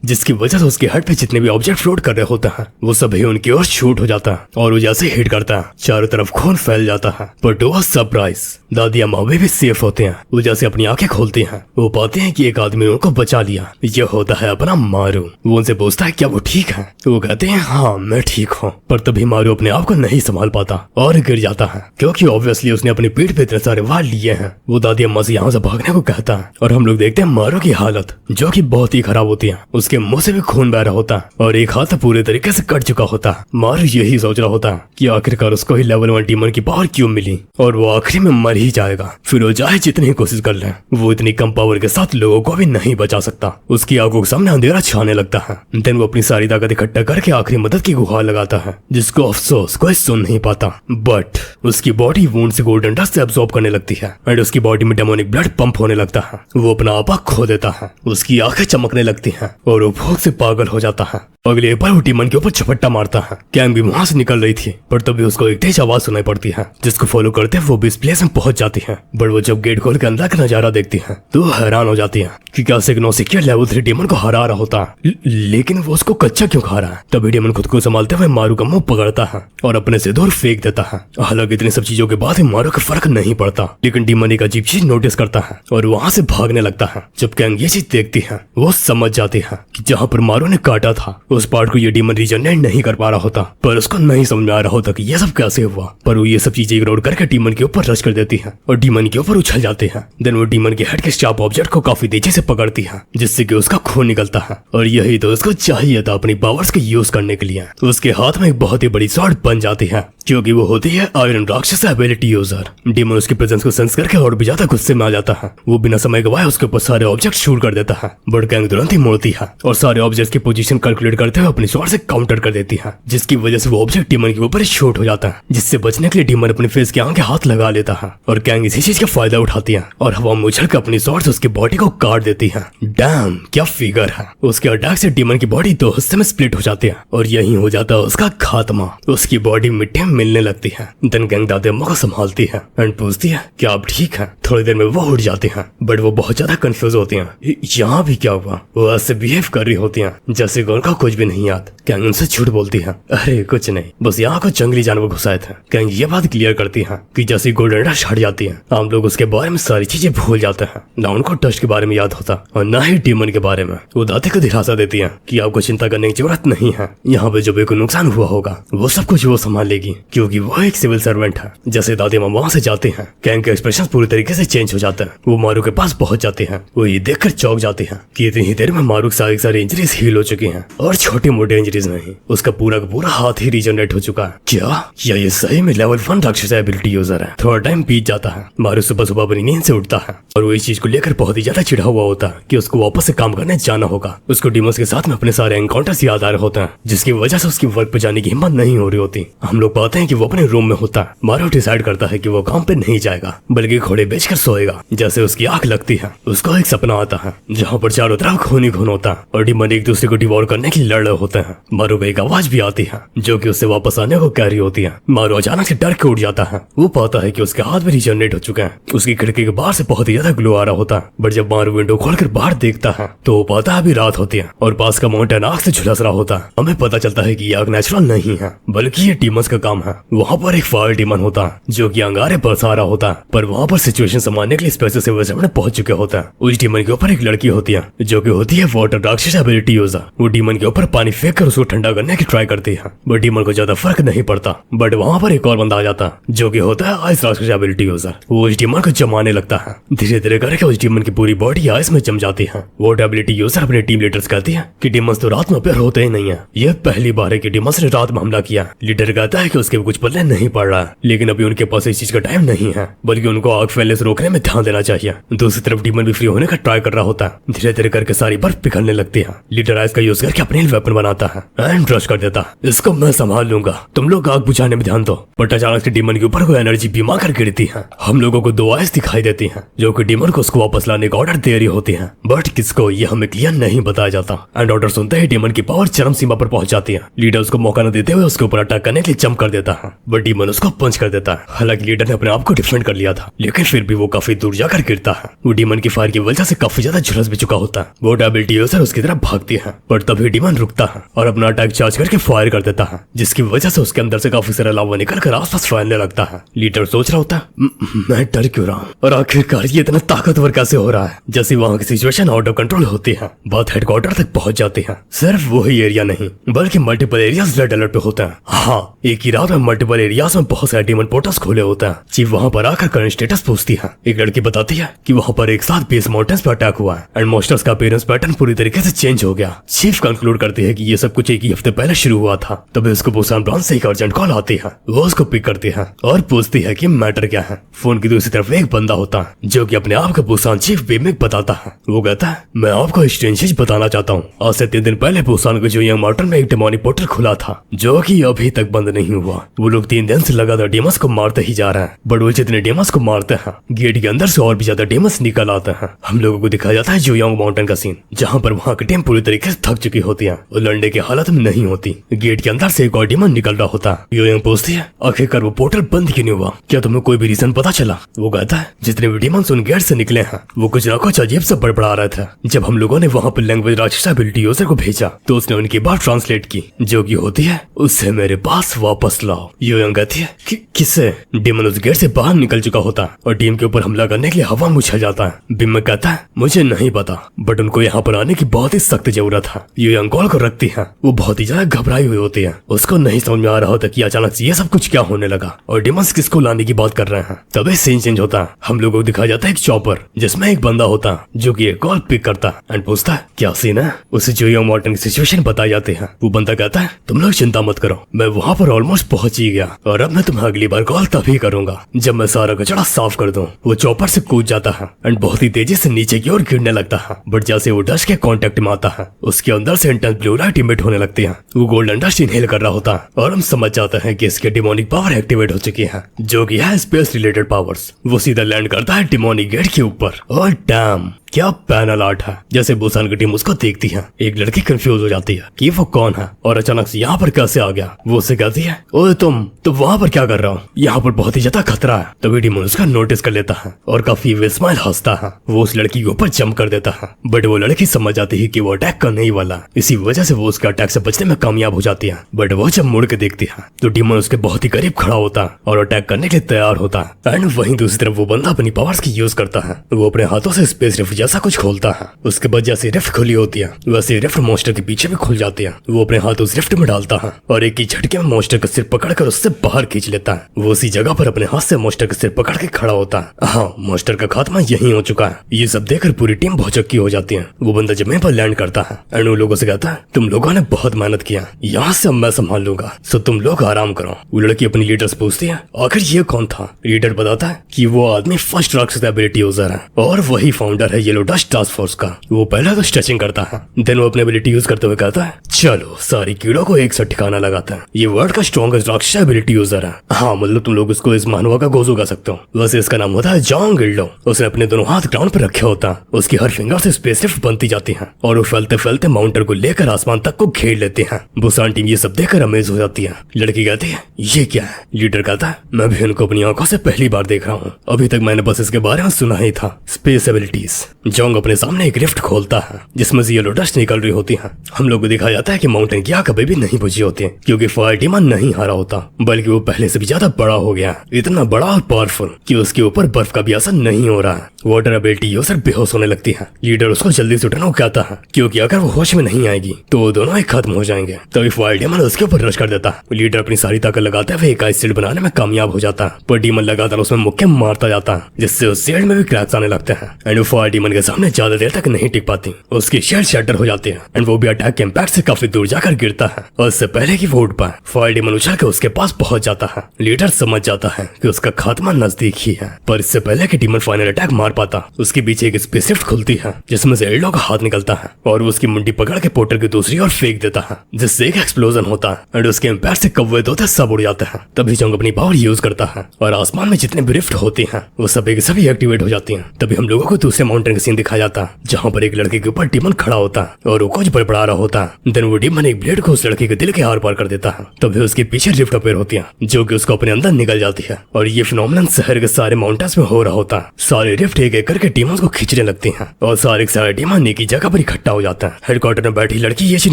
जिसकी वजह से उसके हेड पे जितने भी ऑब्जेक्ट फ्लोट कर रहे होते हैं वो सभी उनकी ओर शूट हो जाता है और वो जैसे हिट करता है चारों तरफ खून फैल जाता है। बट वो सरप्राइज, दादी अम्मा भी सेफ होते हैं। वो जैसे अपनी आंखें खोलती हैं वो पाते हैं कि एक आदमी उनको बचा लिया। यह होता है अपना मारू। वो उनसे पूछता है क्या वो ठीक है, वो कहते हैं हाँ मैं ठीक हूँ। पर तभी मारू अपने आप को नहीं संभाल पाता और गिर जाता है क्योंकि ऑब्वियसली उसने अपनी पीठ पे इतने सारे वार लिए हैं। वो दादी अम्मा से यहाँ से भागने को कहता है और हम लोग देखते हैं मारू की हालत जो कि बहुत ही खराब होती है। उसके मुंह से भी खून बह रहा होता है और एक हाथ पूरे तरीके से कट चुका होता है। मारू यही सोच रहा होता है कि आखिरकार उसको ही लेवल 1 डीमन की पावर क्यों मिली और वो आखिरी में मर ही जाएगा। फिर वो चाहे जितनी कोशिश कर ले वो इतनी कम पावर के साथ लोगों को भी नहीं बचा सकता। उसकी आंखों के सामने अंधेरा छाने लगता है। देन वो अपनी सारी ताकत इकट्ठा करके आखिरी मदद की गुहार लगाता है जिसको अफसोस कोई सुन नहीं पाता। बट उसकी बॉडी वुंड से गोल्डन डस्ट से अब्सॉर्ब करने लगती है एंड उसकी बॉडी में डेमोनिक ब्लड पंप होने लगता है। वो अपना आपा खो देता है, उसकी आंखें चमकने लगती हैं और वो भूख से पागल हो जाता है। अगले बार वो डीमन के ऊपर झपट्टा मारता है। कैंग भी वहां से निकल रही थी पर तभी उसको एक तेज आवाज सुनाई पड़ती है जिसको फॉलो करते वो भी इस प्लेस में पहुंच जाती है। बट वो जब गेट खोल के अंदर का नजारा देखती है तो हैरान हो जाती है कि कैसे नौसिखिया लेवल 3 डीमन को हरा रहा होता है लेकिन वो उसको कच्चा क्यों खा रहा है। तभी डीमन खुद को संभालते हुए मारू का मुंह पकड़ता है और अपने से दूर फेंक देता है। हालांकि इतनी सब चीजों के बाद मारू का फर्क नहीं पड़ता लेकिन डीमन एक अजीब चीज नोटिस करता है और वहां से भागने लगता है। जब कैंग ये चीज देखती है वो समझ जाती है कि जहाँ पर मारू ने काटा था उस पार्ट को ये डीमन रीजनरेट नहीं कर पा रहा होता। पर उसको नहीं समझ में आ रहा होता कि ये सब कैसे हुआ। पर वो ये सब चीजें इग्नोर करके डीमन के ऊपर रश कर देती है और डीमन के ऊपर उछल जाते हैं। देन वो डीमन के हेड के शार्प ऑब्जेक्ट को काफी तेजी से पकड़ती है जिससे कि उसका खून निकलता है और यही तो उसको चाहिए था अपनी पावर्स को यूज करने के लिए। उसके हाथ में एक बहुत ही बड़ी स्वॉर्ड बन जाती है क्योंकि वो होती है आयरन राक्षस एबिलिटी यूजर। डीमन उसकी प्रेजेंस को सेंस करके और भी ज्यादा गुस्से में आ जाता है। वो बिना समय गवाए उसके ऊपर सारे ऑब्जेक्ट शूट कर देता है। बट कैंग तुरंत ही मोड़ती है और सारे ऑब्जेक्ट्स की पोजीशन कैलकुलेट करते हुए अपनी स्वॉर्ड से काउंटर कर देती है जिसकी वजह से वो ऑब्जेक्ट डीमन के ऊपर शूट हो जाता है जिससे बचने के लिए डीमन अपने फेस के आगे हाथ लगा लेता है और कैंग इसी चीज का फायदा उठाती है और हवा में उछल कर अपनी स्वॉर्ड से उसकी बॉडी को काट देती है। डैम क्या फिगर है। उसके अटैक से डीमन की बॉडी 2 हिस्से में स्प्लिट हो जाती है और यही हो जाता है उसका खात्मा। उसकी बॉडी मिट्टी में मिलने लगती है। देन गैंग दादी अम्मा को संभालती है एंड पूछती है क्या आप ठीक हैं। थोड़ी देर में वो उठ जाती हैं बट वो बहुत ज्यादा कंफ्यूज होती हैं। यहाँ भी क्या हुआ। वो ऐसे बिहेव कर रही होती हैं जैसे कि उनका कुछ भी नहीं याद। गैंग उनसे झूठ बोलती है अरे कुछ नहीं, बस यहाँ को जंगली जानवर घुसाए थे। गैंग ये बात क्लियर करती है कि जैसे गोल्डन डस्ट हट जाती है हम लोग उसके बारे में सारी चीजें भूल जाते हैं। ना उनको डस्ट के बारे में याद होता और ना ही डीमन के बारे में। वो दादी को दिलासा देती है कि आपको चिंता करने की जरूरत नहीं है। यहाँ पे जो भी कोई नुकसान हुआ होगा वो सब कुछ वो संभाल लेगी क्योंकि वो एक सिविल सर्वेंट है। जैसे दादी माँ वहाँ से जाते हैं कैंग के एक्सप्रेशन पूरी तरीके से चेंज हो जाता है। वो मारू के पास पास पहुंच जाते हैं। वो ये देखकर चौंक जाते हैं कि इतनी ही देर में मारू सारी इंजरीज हील हो चुकी हैं और छोटी मोटी इंजरीज नहीं, उसका पूरा का पूरा हाथ ही रीजनरेट हो चुका है। क्या ये सही में लेवल 1 राक्षस एबिलिटी यूजर है? थोड़ा टाइम बीत जाता है, मारू सुबह सुबह अपनी नींद से उठता है और वो इस चीज को लेकर बहुत ही ज्यादा चिढ़ा हुआ होता है कि उसको वापस से काम करने जाना होगा। उसको डीमंस के साथ में अपने सारे एनकाउंटर्स याद आ रहे होते हैं, जिसकी वजह से उसकी वर्क पे जाने की हिम्मत नहीं हो रही होती। हम लोग पाते हैं कि वो अपने रूम में होता है। मारू डिसाइड करता है कि वो काम पे नहीं जाएगा बल्कि घोड़े बेचकर सोएगा। जैसे उसकी आंख लगती है, उसको एक सपना आता है जहाँ पर चारों तरफ खून ही खून होता है और डीमन एक दूसरे को डिवोर करने के लिए लड़ रहे होते हैं। मारू को एक आवाज भी आती है जो कि उससे वापस आने को कह रही होती है। मारू अचानक से डर के उठ जाता है। वो पाता है कि उसके हाथ भी रीजनरेट हो चुके हैं। उसकी खिड़की के बाहर से बहुत ही ज्यादा ग्लो आ रहा होता है, बट जब मारू विंडो खोलकर बाहर देखता है तो वो पाता है अभी रात होती है और पास का माउंटेन आग से झुलस रहा होता है। हमें पता चलता है कि ये आग नेचुरल नहीं है बल्कि ये डीमंस का काम है। वहाँ पर एक फायर डीमन होता है जो कि अंगारे बरसा रहा होता है, पर वहाँ पर सिचुएशन संभालने के लिए स्पेशल से सामने पहुंच चुके होता है। उस डीमन के ऊपर एक लड़की होती है जो कि होती है वाटर राक्षस एबिलिटी यूजर। वो डीमन के ऊपर पानी फेंक कर उसको ठंडा करने की ट्राई करती है, बट डीमन को ज्यादा फर्क नहीं पड़ता। बट वहाँ पर एक और बंदा आ जाता है जो कि होता है आइस राक्षस एबिलिटी यूजर। वो उस डीमन को जमाने लगता है। धीरे धीरे करके उस डीमन की पूरी बॉडी आइस में जम जाती है। वो एबिलिटी यूजर अपने टीम लीडर्स कहती है कि डीमंस तो रात में अपेयर होते ही नहीं है। यह पहली बार है कि डीमंस ने रात में हमला किया। लीडर कहता है कि उसके कुछ पल्ले नहीं पड़ रहा है, लेकिन अभी उनके पास इस चीज का टाइम नहीं है बल्कि उनको आग फैलने से रोकने में ध्यान देना चाहिए। दूसरी तरफ डीमन भी फ्री होने का ट्राई कर रहा होता है। धीरे धीरे करके सारी बर्फ पिघलने लगती है। लीडर आइस का यूज करके अपने वेपन बनाता है एंड रश कर देता है। इसको मैं संभाल लूंगा, तुम लोग आग बुझाने में ध्यान दो। बट अचानक से डीमन के ऊपर कोई एनर्जी बीमा कर गिरती है। हम लोगों को 2 आइस दिखाई देती हैं जो कि डीमन को उसको वापस लाने का ऑर्डर दे रही होती है, बट किसको ये हमें क्लियर नहीं बताया जाता। एंड ऑर्डर सुनते ही डीमन की पावर चरम सीमा पर पहुंच जाती है। लीडर उसको मौका न देते हुए उसके ऊपर अटैक करने के लिए जंप कर देता है, बट डीमन उसको पंच कर देता है। हालांकि लीडर ने अपने आप को डिफेंड कर लिया था, लेकिन फिर भी वो काफी दूर जाकर गिरता है। वो डीमन की फायर की वजह से काफी ज्यादा झुलस भी चुका होता है। वो एबिलिटी यूजर उसकी तरफ भागती है, पर तभी डीमन रुकता है और अपना अटैक चार्ज करके फायर कर देता है, जिसकी वजह से उसके अंदर से काफी सारा लावा निकलकर आसपास फैलने लगता है। लीडर सोच रहा होता है मैं डर क्यों रहा हूँ और आखिरकार ये इतना ताकतवर कैसे हो रहा है। जैसे वहाँ की सिचुएशन आउट ऑफ कंट्रोल होती है, बात हेडक्वार्टर तक पहुंच जाती है। सिर्फ वही एरिया नहीं बल्कि मल्टीपल एरियाज रेड अलर्ट पे होते हैं। हाँ, एक ही रात में मल्टीपल एरियाज में बहुत सारे डीमन पोर्टल्स खोले होते हैं। चीफ वहाँ पर आकर करंट स्टेटस पूछती है। एक लड़की बताती है कि वहाँ पर एक साथ बेस माउंटेन्स पे अटैक हुआ है एंड मॉन्स्टर्स का अपीयरेंस पैटर्न पूरी तरीके से चेंज हो गया। चीफ कंक्लूड करती है कि ये सब कुछ एक ही हफ्ते पहले शुरू हुआ था। तभी उसको बुसान ब्रांच से एक अर्जेंट कॉल आती है। वो उसको पिक करती है और पूछती है कि मैटर क्या है। फोन की दूसरी तरफ एक बंदा होता है जो कि अपने आप को बुसान चीफ बेमिक बताता है। वो कहता है मैं आपको स्ट्रेंज चीज बताना चाहता हूँ। आज से 3 दिन पहले बुसान के जो यंग मार्टन में एक डेमोनिक पोर्टल खुला था जो कि अभी तक बंद नहीं हुआ। वो लोग 3 दिन से लगातार डेमस को मारते ही जा रहे हैं, बट वो जितने डेमस को मारते हैं गेट के अंदर से और भी ज्यादा डेमस निकल आते हैं। हम लोगों को दिखाया जाता है जो यंग माउंटेन का सीन, जहाँ पर वहाँ की टीम पूरी तरीके से थक चुकी होती है और लड़ने की हालत में नहीं होती। गेट के अंदर से एक और डेमन निकल रहा होता है। यो यंग पूछती है आखिरकार वो पोर्टल बंद क्यों नहीं हुआ, क्या तुम्हें कोई भी रीजन पता चला। वो कहता है जितने भी डेमन्स उन गेट से निकले हैं वो कुछ ना कुछ अजीब सा बड़बड़ा रहा था। जब हम लोगों ने वहाँ पर लैंग्वेज राक्षस एबिलिटी यूजर को भेजा तो उसने उनकी बात ट्रांसलेट की जो कि होती है उससे मेरे पास वापस लाओ। यो यंग कहती है किससे। डेमन उस गेट से बाहर निकल चुका होता है और टीम के ऊपर हमला करने के लिए हवा में उछल जाता है। बिम कहता है मुझे नहीं पता, बट उनको यहाँ पर आने की बहुत ही सख्त जरूरत है। यो यंग कॉल को रखती है। वो बहुत ही ज्यादा घबराई हुई होती है। उसको नहीं समझ में आ रहा होता कि अचानक से ये सब कुछ क्या होने लगा और डेमन्स किसको लाने की बात कर रहे हैं। तभी सीन चेंज होता है। हम लोगों को दिखाया जाता है एक चॉपर जिसमें एक बंदा होता है जो कि एक कॉल पिक करता है एंड पूछता है क्या सीन है। उसे जो यंग मार्टन की सिचुएशन बताई जाती है। वो बंदा कहता है तुम लोग चिंता मत करो, मैं वहाँ पर ऑलमोस्ट पहुंच ही गया और अब मैं तुम्हें अगली बार कॉल तभी करूंगा जब मैं सारा कचरा साफ कर दूं। वो चॉपर से कूद जाता है एंड बहुत ही तेजी से नीचे की ओर गिरने लगता है, बट जैसे वो डस्ट के कांटेक्ट में आता है उसके अंदर से इंटेंस ब्लू लाइट इमिट होने लगती है। वो गोल्डन डस्ट इनहेल कर रहा होता है और हम समझ जाते हैं कि इसके डिमोनिक पावर एक्टिवेट हो चुकी है जो कि है स्पेस रिलेटेड पावर्स। वो सीधा लैंड करता है डिमोनिक गेट के ऊपर और डैम क्या पैनल आर्ट है। जैसे बुसान की टीम उसको देखती है, एक लड़की कंफ्यूज हो जाती है कि वो कौन है और अचानक से यहाँ पर कैसे आ गया। वो उसे कहती है ओए तुम वहाँ पर क्या कर रहा हो, यहाँ पर बहुत ही ज्यादा खतरा है। तभी डीमन उसका नोटिस कर लेता है और काफी स्माइल हंसता है। वो उस लड़की के ऊपर जंप कर देता है, बट वो लड़की समझ जाती है कि वो अटैक करने ही वाला। इसी वजह से वो उसके अटैक से बचने में कामयाब हो जाती है। बट वो जब मुड़ के देखती है तो डीमन उसके बहुत ही करीब खड़ा होता है और अटैक करने के लिए तैयार होता है। एंड वहीं दूसरी तरफ वो बंदा अपनी पावर्स की यूज करता है। वो अपने हाथों से स्पेस रिफ्ट जैसा कुछ खोलता है। उसके बाद जैसे रिफ्ट खुली होती है वैसे रिफ्ट मॉन्स्टर के पीछे भी खुल जाती है। वो अपने हाथ उस रिफ्ट में डालता है और एक ही झटके में मॉन्स्टर का सिर पकड़कर उससे बाहर खींच लेता है। वो उसी जगह पर अपने हाथ से मॉन्स्टर का सिर पकड़ के खड़ा होता है। हाँ, मॉन्स्टर का खात्मा यही नहीं हो चुका है। ये सब देखकर पूरी टीम भौचक्की हो जाती है। वो बंदा जमीन पर लैंड करता है एंड उन लोगों से कहता है तुम लोगों ने बहुत मेहनत किया, यहाँ से अब मैं संभाल लूंगा, सो तुम लोग आराम करो। वो लड़की अपनी लीडर से पूछती है आखिर ये कौन था। लीडर बताता है कि वो आदमी फर्स्ट राक्षस एबिलिटी यूजर है और वही फाउंडर है येलो डस्ट टास्क फोर्स का। वो पहले तो स्ट्रेचिंग करता है, देन वो अपनी एबिलिटी यूज करते हुए कहता है चलो सारी कीड़ों को एक साथ ठिकाना लगाता है। ये वर्ल्ड का स्ट्रॉन्गेस्ट राक्षस एबिलिटी यूजर है। हाँ मतलब तुम लोग इसको इस मानवा का गोजू कह सकते हो। वैसे इसका नाम होता है जॉन गिल्डो। उसने अपने दोनों हाथ ग्राउंड पर रखे होता है, उसकी हर फिंगर से स्पेस लिफ्ट बनती जाती है और वो फैलते फैलते माउंटेन को लेकर आसमान तक को घेर लेते हैं। बुसान टीम ये सब देखकर अमेज हो जाती है। लड़की कहती है ये क्या है। लीडर कहता है मैं भी इनको अपनी आंखों से पहली बार देख रहा हूँ, अभी तक मैंने बस इसके बारे में सुना ही था। Space abilities. जोंग अपने सामने एक रिफ्ट खोलता है जिसमें से येलो डस्ट निकल रही होती है। हम लोग को दिखाया जाता है कि माउंटेन की आग कभी भी नहीं बुझी होती है क्योंकि फायर डीमन नहीं हारा होता, बल्कि वो पहले से भी ज्यादा बड़ा हो गया, इतना बड़ा और पावरफुल कि उसके ऊपर बर्फ का भी असर नहीं हो रहा है। वाटर एबिलिटी यूजर बेहोश होने लगती है। लीडर उसको जल्दी से उठना कहता है क्योंकि अगर वो होश में नहीं आएगी तो वो दोनों ही खत्म हो जाएंगे। तभी फायर डीमन उसके ऊपर रश कर देता है। लीडर अपनी सारी ताकत लगाते हुए एक आइस शील्ड बनाने में कामयाब हो जाता है, पर डीमन लगातार उसमें मुक्के मारता जाता है जिससे उस शील्ड में भी क्रैक्स आने लगते हैं एंड वो फायर डीमन के सामने ज्यादा देर तक नहीं टिक पाती। उसकी शील्ड शैटर हो जाती है एंड वो भी अटैक के इम्पैक्ट से काफी दूर जाकर गिरता है और इससे पहले कि वो उठ पाए फायर डीमन उछल के उसके पास पहुंच जाता है। लीडर समझ जाता है कि उसका खात्मा नजदीक ही है, पर इससे पहले कि डीमन फाइनल अटैक मार पाता उसके पीछे एक स्पेस लिफ्ट खुलती है जिसमें से एल्डो का हाथ निकलता है और वो उसकी मुंडी पकड़ के पोर्टल की दूसरी ओर फेंक देता है जिससे एक एक्सप्लोजन होता है एंड उसके इम्पैक्ट से कौवे तोते सब उड़ जाते हैं। तभी जोंग अपनी पावर यूज करता है और आसमान में जितने भी रिफ्ट होती हैं वो सभी के सभी एक्टिवेट हो जाती हैं। तभी हम लोगों को दूसरे माउंटेन का सीन दिखाया जाता है जहाँ पर एक लड़के के ऊपर डीमन खड़ा होता है और वो कुछ बड़बड़ा रहा होता है। देन वो डीमन एक ब्लेड को उस लड़के के दिल के आर पार कर देता है। तभी उसके पीछे रिफ्ट अपेयर होती है जो कि उसको अपने अंदर निकल जाती है और ये फिनोमेनन शहर के सारे माउंटेन्स में हो रहा होता है। सारे रिफ्ट एक एक करके डीमंस को खींचने लगते हैं और सारे डीमन एक ही जगह पर इकट्ठा हो जाता है। हेडक्वार्टर में बैठी लड़की ये चीज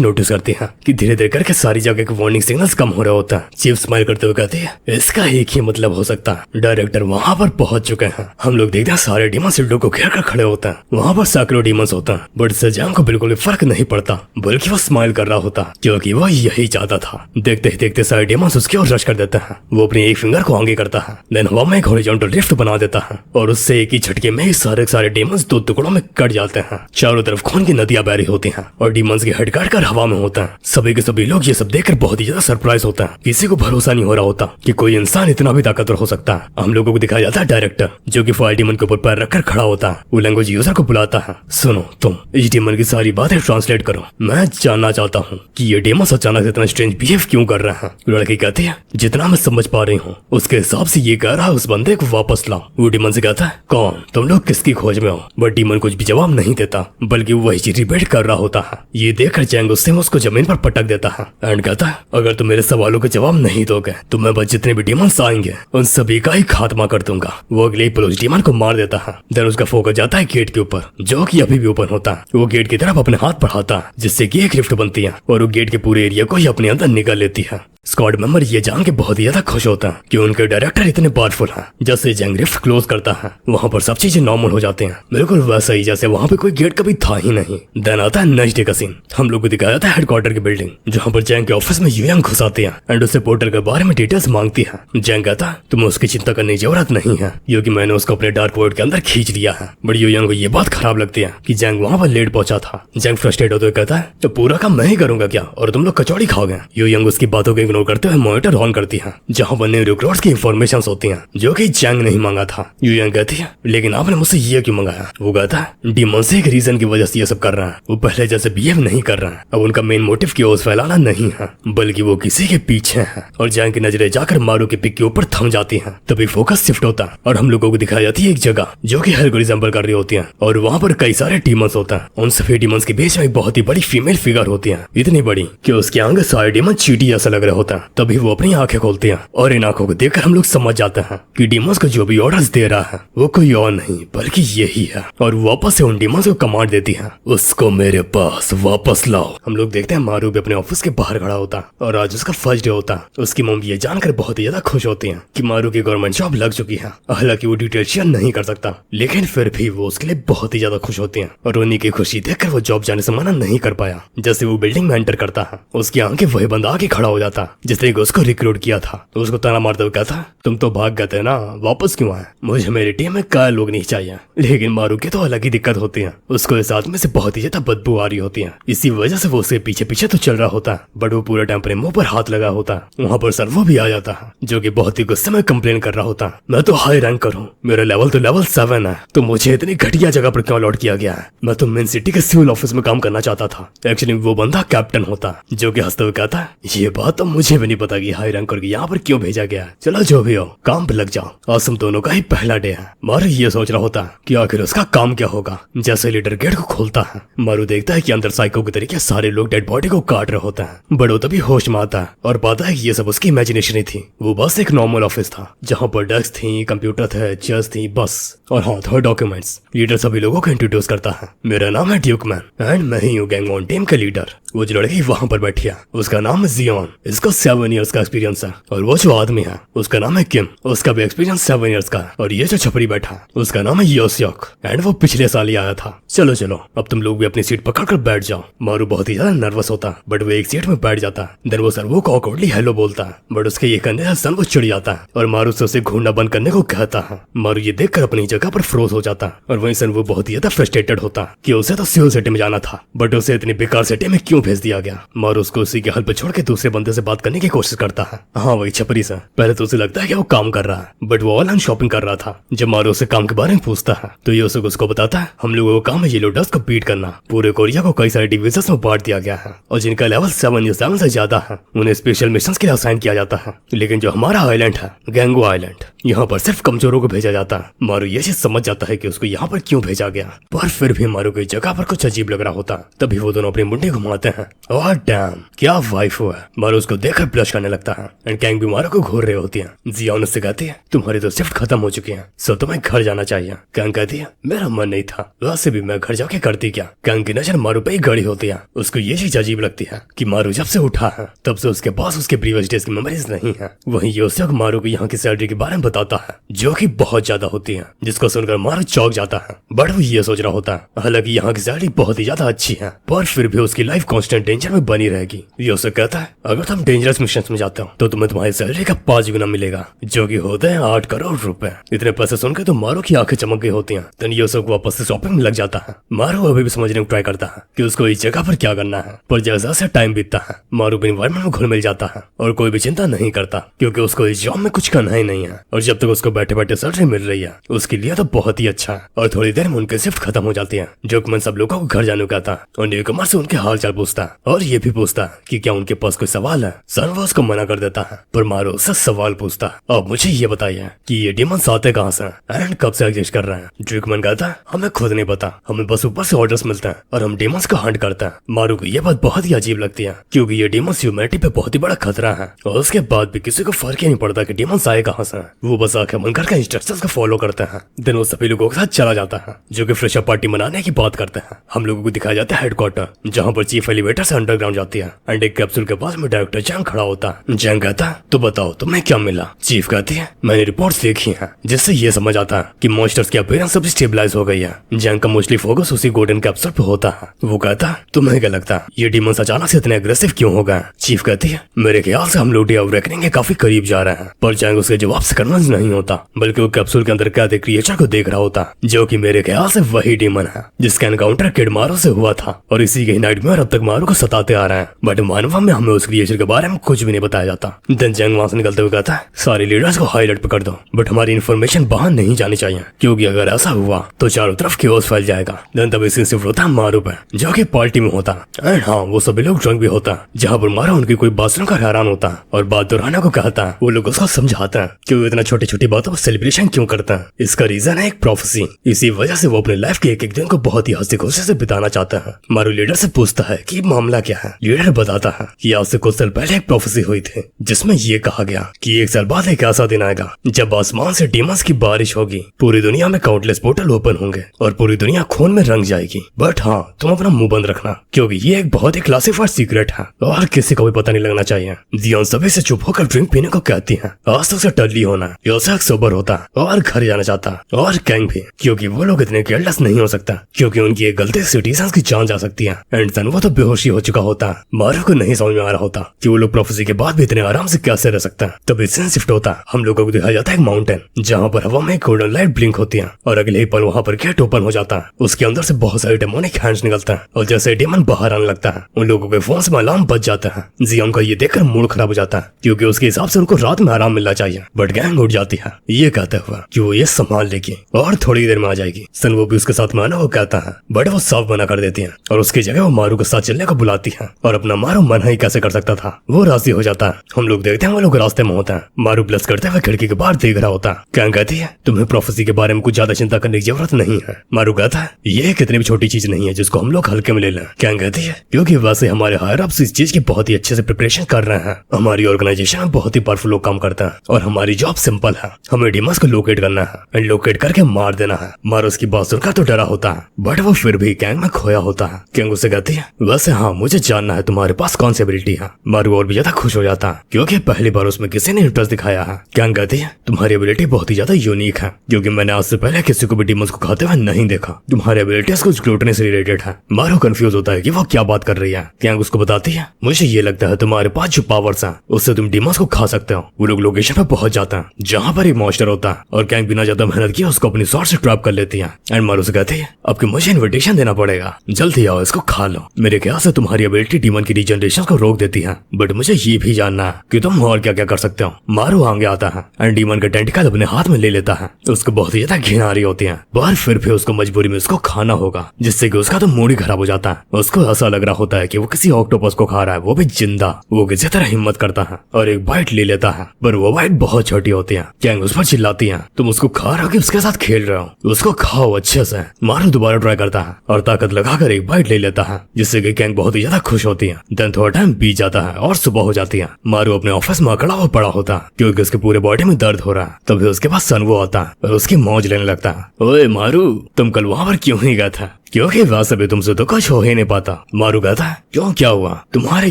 नोटिस करती है कि धीरे धीरे करके सारी जगह के वार्निंग सिग्नल्स कम हो रहा होता है। चीफ स्माइल करते हुए कहती है इसका एक ही मतलब हो सकता है, डायरेक्टर वहाँ पर पहुंच चुके हैं। हम लोग देखते हैं सारे डीमन सिल्डो को घेर कर खड़े होता है। वहाँ पर सैकड़ों डीमंस होता है बट सजाम को बिल्कुल भी फर्क नहीं पड़ता, बल्कि वो स्माइल कर रहा होता क्योंकि वो यही चाहता था। देखते ही देखते सारे डीमंस उसकी ओर रश कर देते हैं। वो अपनी एक फिंगर को आगे करता है, देन हवा में एक हॉरिजॉन्टल रिफ्ट बना देता है और उससे एक ही झटके में ही सारे डीमंस दो टुकड़ों में कट जाते हैं। चारों तरफ खून की नदियां बह रही होती हैं और डीमंस के हेड काट कर हवा में होता है। सभी के सभी लोग ये सब देखकर बहुत ही ज्यादा सरप्राइज होता है। किसी को भरोसा नहीं हो रहा होता कि कोई इंसान इतना भी ताकतवर हो सकता है। हम लोगों को दिखाया जाता है डायरेक्टर जो कि फायर डीमन के ऊपर पैर रखकर खड़ा होता है। वो लैंग्वेज यूजर को बुलाता है, सुनो तुम इस डीमन की सारी बातें ट्रांसलेट करो, मैं जानना चाहता हूँ कि ये डीमंस अचानक इतना स्ट्रेंज बिहेव क्यों कर रहे हैं। लड़की कहती है जितना मैं समझ पा रही हूँ उसके हिसाब से ये कह रहा है उस बंदे को वापस लाओ। वो डीमन से कहता है कौन, तुम लोग किसकी खोज में हो। बट डीमन कुछ भी जवाब नहीं देता बल्कि वो वही चीज रिपीट कर रहा होता है। ये देखकर चैंग उससे उसको जमीन पर पटक देता है एंड कहता है अगर तुम मेरे सवालों के जवाब नहीं दोगे तो मैं बस जितने भी डीमंस आएंगे उन सभी का ही खात्मा कर दूंगा। वो अगले पुलिस डीमन को मार देता है। देन उसका फोकस जाता है गेट के ऊपर जो कि अभी भी ओपन होता है। वो गेट की तरफ अपने हाथ बढ़ाता है जिससे कि एक लिफ्ट बनती है और वो गेट के पूरे एरिया को ही अपने अंदर निकाल लेती है। स्क्वाड मेंबर ये जान के बहुत ही ज्यादा खुश होता है कि उनके डायरेक्टर इतने पावरफुल हैं। जैसे जंग रिफ्ट क्लोज करता है वहाँ पर सब चीजें नॉर्मल हो जाते हैं, बिल्कुल वैसा ही जैसे वहाँ पे कोई गेट कभी था ही नहीं। देन आता है नेक्स्ट डे का सीन। हम लोग को दिखाया जाता है हेडक्वार्टर की बिल्डिंग जहाँ पर जंग के ऑफिस में यूयांग घुस आते हैं एंड उससे पोर्टल के बारे में डिटेल्स मांगती है। जंग कहता है तुम्हें उसकी चिंता करने की जरूरत नहीं है क्योंकि मैंने उसको अपने डार्क वर्ल्ड के अंदर खींच लिया है। बट यूयांग को ये बात खराब लगती है कि जंग वहाँ पर लेट पहुंचा था। जंग फ्रस्ट्रेट होते हुए कहता है तो पूरा काम मैं ही करूंगा क्या और तुम लोग कचौड़ी खाओगे। यूयांग उसकी बातों को इग्नोर करते हुए मॉनिटर ऑन करती है जहाँ पर न्यू रिक्रूट्स की इंफॉर्मेशन होती हैं जो कि जंग नहीं मांगा था। यूयांग कहती है लेकिन आपने मुझसे ये क्यों मंगाया। वो कहता है डीमन से एक रीजन की वजह से ये सब कर रहा है। वो पहले जैसे बिहेव नहीं कर रहा है। अब उनका मेन मोटिव क्योस फैलाना नहीं है बल्कि वो किसी के पीछे है। और जंग की नजरें जाकर मारू के पिक के ऊपर थम जाती हैं। तभी फोकस शिफ्ट होता है और हम लोगों को दिखाई जाती है एक जगह जो कि हर को रिजेंबल कर रही होती है और वहाँ पर कई सारे डीमंस होता है। उन सभी डीमंस के बीच में एक बहुत ही बड़ी फीमेल फिगर होती है, इतनी बड़ी कि उसके आगे सारे डीमन चींटी जैसा लग रहा होता है। तभी वो अपनी आंखें खोलती है और इन आंखों को देखकर हम लोग समझ जाते हैं कि डीमंस को जो भी ऑर्डर्स दे रहा है वो कोई और नहीं बल्कि यही है। और वापस से उन डीमंस को कमांड देती है उसको मेरे पास वापस लाओ। हम लोग देखते हैं मारू भी अपने ऑफिस के बाहर खड़ा होता है और आज उसका फर्स्ट डे होता है। उसकी मम्मी ये जानकर बहुत ही ज्यादा खुश होती है कि मारू की गवर्नमेंट जॉब लग चुकी है। हालांकि वो डिटेल शेयर नहीं कर सकता लेकिन फिर भी वो उसके लिए बहुत ही ज्यादा खुश होती है और रोनी की खुशी देखकर वो जॉब जाने से मना नहीं कर पाया। जैसे वो बिल्डिंग में एंटर करता है उसकी आंखें वही बंदा आके खड़ा हो जाता था जिसने उसको रिक्रूट किया था। तो उसको ताना मारते हुए कहता, तुम तो भाग गए थे ना, वापस क्यों आए? मुझे मेरी टीम में काय लोग नहीं चाहिए। लेकिन मारू की तो अलग ही दिक्कत होती है, उसको इस आदमी से बहुत ही ज्यादा बदबू आ रही होती है। इसी वजह से वो उसके पीछे पीछे तो चल रहा होता है, बट वो पूरे टाइम अपने मुंह पर हाथ लगा होता है। वहाँ पर सर्वो भी आ जाता है जो कि बहुत ही गुस्से में कंप्लेन कर रहा होता, मैं तो हाई रैंकर हूँ, मेरा लेवल तो लेवल 7 है, तो मुझे इतनी घटिया जगह पर क्यों अलॉट किया गया है? मैं तो मेन सिटी के सिविल ऑफिस में काम करना चाहता था। एक्चुअली वो बंदा कैप्टन होता जो कि हंसते हुए कहता है, ये बात तो मुझे भी नहीं पता कि हाई रैंकर की यहाँ पर क्यों भेजा गया है। चलो जो भी हो, काम पे लग जाओ, आज तुम दोनों का ही पहला डे है। मारू ये सोच रहा होता है कि आखिर उसका काम क्या होगा। जैसे लीडर गेट को खोलता है, मारू देखता है कि अंदर साइको के तरीके सारे लोग डेड बॉडी को काट रहे होते हैं। बट वो तभी होश में आता है और पाता है कि ये सब उसकी इमेजिनेशन थी। वो बस एक नॉर्मल ऑफिस था जहाँ पर डेस्क थी, कंप्यूटर थे, चेयर्स थी बस, और हाँ था डॉक्यूमेंट्स। लीडर सभी लोगों को इंट्रोड्यूस करता है, मेरा नाम है ड्यूक मैन एंड मैं ही हूँ गैंग ऑन टीम के लीडर। वो जो लड़की वहाँ पर बैठी है उसका नाम है जियोन, इसका 7 इयर्स का एक्सपीरियंस है। और वो जो आदमी है उसका नाम है किम, उसका भी एक्सपीरियंस 7 इयर्स का है। और ये जो छपरी बैठा है उसका नाम है योसियोक एंड वो पिछले साल ही आया था। चलो चलो अब तुम लोग भी अपनी सीट पकड़ कर बैठ जाओ। मारू बहुत ही ज्यादा नर्वस होता है, बट वो एक सीट में बैठ जाता है। देन वो सर्वो को ऑकवर्डली हेलो बोलता है, बट उसके ये कहने से सर्वो चिढ़ जाता है और मारू से उसे घूरना बंद करने को कहता है। मारू ये देखकर अपनी जगह पर फ्रोज हो जाता है और वहीं सर्वो बहुत ही ज्यादा फ्रस्ट्रेटेड होता है कि उसे तो सिविल सिटी में जाना था, बट उसे इतनी बेकार सिटी में क्यों भेज दिया गया। मारू उसको उसी के हल पे छोड़ के दूसरे बंदे से बात करने की कोशिश करता है। हाँ वही छपरी से। पहले तो उसे लगता है कि वो काम कर रहा है, बट वो ऑनलाइन शॉपिंग कर रहा था। जब मारू उसे काम के बारे में पूछता है तो ये उसको बताता है, हम लोगों का काम है येलो डस्ट को बीट करना। पूरे कोरिया को कई सारे डिविजन्स में बांट दिया गया है और जिनका लेवल 7 या 7 से ज्यादा है उन्हें स्पेशल मिशन के लिए असाइन किया जाता है। लेकिन जो हमारा आइलैंड है गैंगो आइलैंड, यहाँ पर सिर्फ कमजोरों को भेजा जाता है। मारू ये चीज समझ जाता है कि उसको यहाँ पर क्यों भेजा गया, पर फिर भी मारू को जगह पर कुछ अजीब लग रहा होता। तभी वो दोनों अपनी मुंडी घुमाते हैं और डैम क्या वाइफ है। मारू उसको देखकर ब्लश करने लगता है एंड गैंग भी मारू को घूर रही होती है। जियोन उससे कहती है, तुम्हारी तो शिफ्ट खत्म हो चुकी है, सो तुम्हें घर जाना चाहिए। गैंग कहती है, मेरा मन नहीं था, वैसे भी मैं घर जाके करती क्या। गैंग की नजर मारू पे ही गड़ी होती है। उसको ये चीज अजीब लगती है कि मारू जब से उठा है तब से उसके पास उसके प्रीवियस डेज की मेमोरीज नहीं है। वहीं योसियोक मारू को यहाँ की सैलरी के बारे में बताता है जो कि बहुत ज्यादा होती है, जिसको सुनकर मारू चौंक जाता है। बट वो ये सोच रहा होता है हालांकि यहाँ की सैलरी बहुत ही ज्यादा अच्छी है, पर फिर भी उसकी लाइफ कांस्टेंट डेंजर में बनी रहेगी। योसियोक कहता है, अगर तुम डेंजरस मिशन में जाते हो तो तुम्हें तुम्हारी सैलरी का 5 गुना मिलेगा, जो कि होते हैं 8 करोड़ रुपए। इतने पैसे सुनकर तो मारू की आंखें चमक गई होती हैं। तन योसियोक वापस से शॉपिंग में लग जाता है। मारू अभी भी समझने को ट्राई करता है कि उसको इस जगह पर क्या करना है, पर जैसा से टाइम बीतता है मारू भी एनवायरमेंट में घुल मिल जाता है और कोई भी चिंता नहीं करता क्योंकि उसको इस जॉब में कुछ करना ही नहीं है। और जब तक उसको बैठे बैठे सैलरी मिल रही है उसके लिए तो बहुत ही अच्छा है। और थोड़ी देर में उनकी शिफ्ट खत्म हो जाती है। जोकमन सब लोगों को घर जाने को कहता है और न्यूकमर से उनके हाल चाल पूछता है और ये भी पूछता है कि क्या उनके पास कोई सवाल है। सर्वो उसको मना कर देता है, पर मारू उससे सवाल पूछता है, अब मुझे ये बताइए कि ये डिमंस आते कहाँ से एंड कब से एग्जिस्ट कर रहे हैं। ड्यूकमन कहता है, हमें खुद नहीं पता, हमें बस ऊपर से ऑर्डर्स मिलते हैं और हम डिमंस को हंट करते हैं। मारू को ये बात बहुत ही अजीब लगती है क्योंकि ये डिमंस ह्यूमैनिटी पे बहुत ही बड़ा खतरा है और उसके बाद भी किसी को फर्क ही नहीं पड़ता कि डिमंस आए कहाँ से। वो बस आंखें बंद करके इंस्ट्रक्शंस को फॉलो करते हैं। दिन वो सभी लोगों के साथ चला जाता है जो कि फ्रेशअप पार्टी मनाने की बात करते हैं। हम लोगों को दिखाया जाता है हेडक्वार्टर जहाँ पर चीफ एलिवेटर से अंडरग्राउंड जाती है एंड एक कैप्सूल के पास में डायरेक्टर जैंग खड़ा होता है। जैंग कहता है, तो बताओ तुम्हें क्या मिला। चीफ कहती है, मैंने रिपोर्ट्स देखी हैं जिससे ये समझ आता है कि मॉन्स्टर्स की अपीयरेंस सब स्टेबलाइज हो गई है। जैंग का मोस्टली फोकस उसी गोल्डन कैप्सूल पे होता है। वो कहता है, तुम्हें क्या लगता है ये डिमंस अचानक से इतने अग्रेसिव क्यों हो गए। चीफ कहती है, मेरे ख्याल से हम लोग डे ऑफ रेकनिंग के काफी करीब जा रहे हैं। पर जैंग उसके जवाब से कन्विंस नहीं होता बल्कि वो कैप्सूल के अंदर कैद क्रिएचर को देख रहा होता जो कि मेरे ख्याल से वही डीमन है जिसका एनकाउंटर किड मारू से हुआ था और इसी के नाइटमेयर अब तक मारू को सताते आ रहे हैं। बट मानवा में हमें उस क्रिएचर के बारे में कुछ भी नहीं बताया जाता। देन जैंग वहां से निकलते हुए कहता है, सारे लीडर्स को हाईलाइट पे कर दो बट हमारी इन्फॉर्मेशन बाहर नहीं जानी चाहिए क्योंकि अगर ऐसा हुआ तो चारों तरफ केओस फैल जाएगा। देन तभी शिफ्ट होता है मारू पे जो कि पार्टी में होता एंड हाँ वो सभी लोग ड्रंक भी होता जहाँ पर मारू उनकी कोई बात सुनकर हैरान होता और बात दोहराने को कहता है। वो लोग उसको समझाता है कि वो इतना छोटी छोटी बातों पर सेलिब्रेशन क्यों करता है। इसका रीजन है एक प्रोफेसी। इसी वजह से वो अपने लाइफ के एक एक दिन को बहुत ही हंसी खुशी से बिताना चाहता है। मारू लीडर से पूछता है कि मामला क्या है। लीडर बताता है कि आज से कुछ साल पहले एक प्रोफेसी हुई थी जिसमें ये कहा गया कि 1 साल बाद एक ऐसा दिन आएगा जब आसमान से डीमंस की बारिश होगी, पूरी दुनिया में काउंटलेस पोर्टल ओपन होंगे और पूरी दुनिया खून में रंग जाएगी। बट हाँ तुम अपना मुंह बंद रखना क्योंकि ये एक बहुत ही क्लासिफाइड सीक्रेट है और किसी को भी पता नहीं लगना चाहिए। जियोन सभी से चुप होकर ड्रिंक पीने को कहती है। आज तक से टल्ली होना योसियोक सोबर होता और घर जाना चाहता और गैंग भी क्योंकि वो लोग इतने केयरलेस नहीं हो सकता क्योंकि उनकी एक गलती सिटीजन्स की जान जा सकती है एंड देन वो तो बेहोश बेहोशी हो चुका होता है। मारू को नहीं समझ में आ रहा होता कि वो लोग प्रोफेसी के बाद भी इतने आराम से कैसे रह सकते हैं। तभी सीन शिफ्ट होता है। हम लोगों को दिखाया जाता है एक माउंटेन, जहाँ पर हवा में गोल्डन लाइट ब्लिंक होती है और अगले ही पल वहाँ पर गेट ओपन हो जाता है। उसके अंदर से बहुत सारे डेमोनिक हैंड्स निकलता है और जैसे डेमन बाहर आने लगता है उन लोगों के फोन में अलार्म बज जाता है। जियोन का ये देखकर मूड खराब हो जाता है क्योंकि उसके हिसाब से उनको रात में आराम मिलना चाहिए, बट गैंग उठ जाती है ये कहते हुए कि वो ये संभाल लेगी और थोड़ी देर में आ जाएगी। सनवो भी उसके साथ में आना वो कहता है, बट वो साफ मना कर देती है और उसकी जगह वो मारू के साथ चलने को बुलाती है और अपना मारू मना ही कैसे कर सकता था। वो राजी हो जाता है। हम लोग देखते हैं वो लोग रास्ते में होता है। मारू प्लस करते हुए खिड़की के बाहर देख रहा होता है। क्या कहती है, तुम्हें प्रोफेसी के बारे में कुछ ज्यादा चिंता करने की जरूरत नहीं है। मारू कहता है, ये कितनी भी छोटी चीज नहीं है जिसको हम लोग हल्के में ले लें। क्या कहती है, क्योंकि वैसे हमारे हायर अप्स इस चीज की बहुत ही अच्छे से प्रिपरेशन कर रहे हैं। हमारी ऑर्गेनाइजेशन में बहुत ही पावरफुल लोग काम करते हैं और हमारी जॉब सिंपल है, हमें डीमंस को लोकेट करना है एंड लोकेट करके मार देना है। मारू उसकी बात सुनकर तो डरा होता है, बट वो फिर भी गैंग में खोया होता है। गैंग उसे कहती है, वैसे हाँ मुझे जानना है तुम्हारे पास कौन सी एबिलिटी है। मारू और भी ज्यादा खुश हो जाता है क्योंकि पहली बार उसमें किसी ने इंटरेस्ट दिखाया है। गैंग कहती है, तुम्हारी एबिलिटी बहुत ही ज्यादा यूनिक है क्योंकि मैंने आज से पहले किसी को भी डीमंस को खाते हुए नहीं देखा। तुम्हारी एबिलिटीज कुछ ग्लूटनी से रिलेटेड है। मारू कंफ्यूज होता है कि वो क्या बात कर रही है। गैंग उसको बताती है, मुझे ये लगता है तुम्हारे पास जो पावर्स हैं उससे तुम डीमंस को खा सकते हो। वो लोग लोकेशन पे पहुंच जाते हैं जहाँ पर एक मॉन्स्टर होता है और गैंग बिना ज्यादा मेहनत किए उसको अपनी शॉर्ट से ट्रैप कर लेती है। एंड मारू से कहती है, अब मुझे इन्विटेशन देना पड़ेगा, जल्दी आओ इसको खा लो। मेरे ख्याल से तुम्हारी एबिलिटी डीमन की रीजनरेशन को रोक देती है, बट मुझे ये भी जानना है कि तुम और क्या क्या कर सकते हो। मारू आगे आता है एंड डीमन का टेंटिकल अपने हाथ में ले लेता है। उसको बहुत ही ज्यादा घिन आ रही होती है, पर फिर भी उसको मजबूरी में उसको खाना होगा, जिससे कि उसका तो मूड ही खराब हो जाता है। उसको ऐसा लग रहा होता है कि वो किसी ऑक्टोपस को खा रहा है, वो भी जिंदा। वो किसी तरह हिम्मत करता है और एक बाइट ले लेता है, पर वो बाइट बहुत छोटी होती है। गैंग उस पर चिल्लाती है, तुम उसको खा रहे हो कि उसके साथ खेल रहे हो, उसको खाओ अच्छे से। मारू दोबारा ट्राई करता है और ताकत लगाकर एक बाइट ले लेता है, जिससे कि गैंग बहुत ही ज्यादा खुश होती है। देन थोड़ा टाइम बीत जाता है और सुबह हो जाती है। मारू अपने ऑफिस में अकड़ा हुआ पड़ा होता है क्योंकि उसके पूरे बॉडी में दर्द हो रहा है। तभी उसके पास सनवो आता है और उसकी मौज लेने लगता है। ओए मारू, तुम कल वहाँ पर क्यों नहीं गया था? क्योंकि वैसे भी तुमसे तो कुछ हो ही नहीं पाता। मारू कहता है, क्यों क्या हुआ? तुम्हारे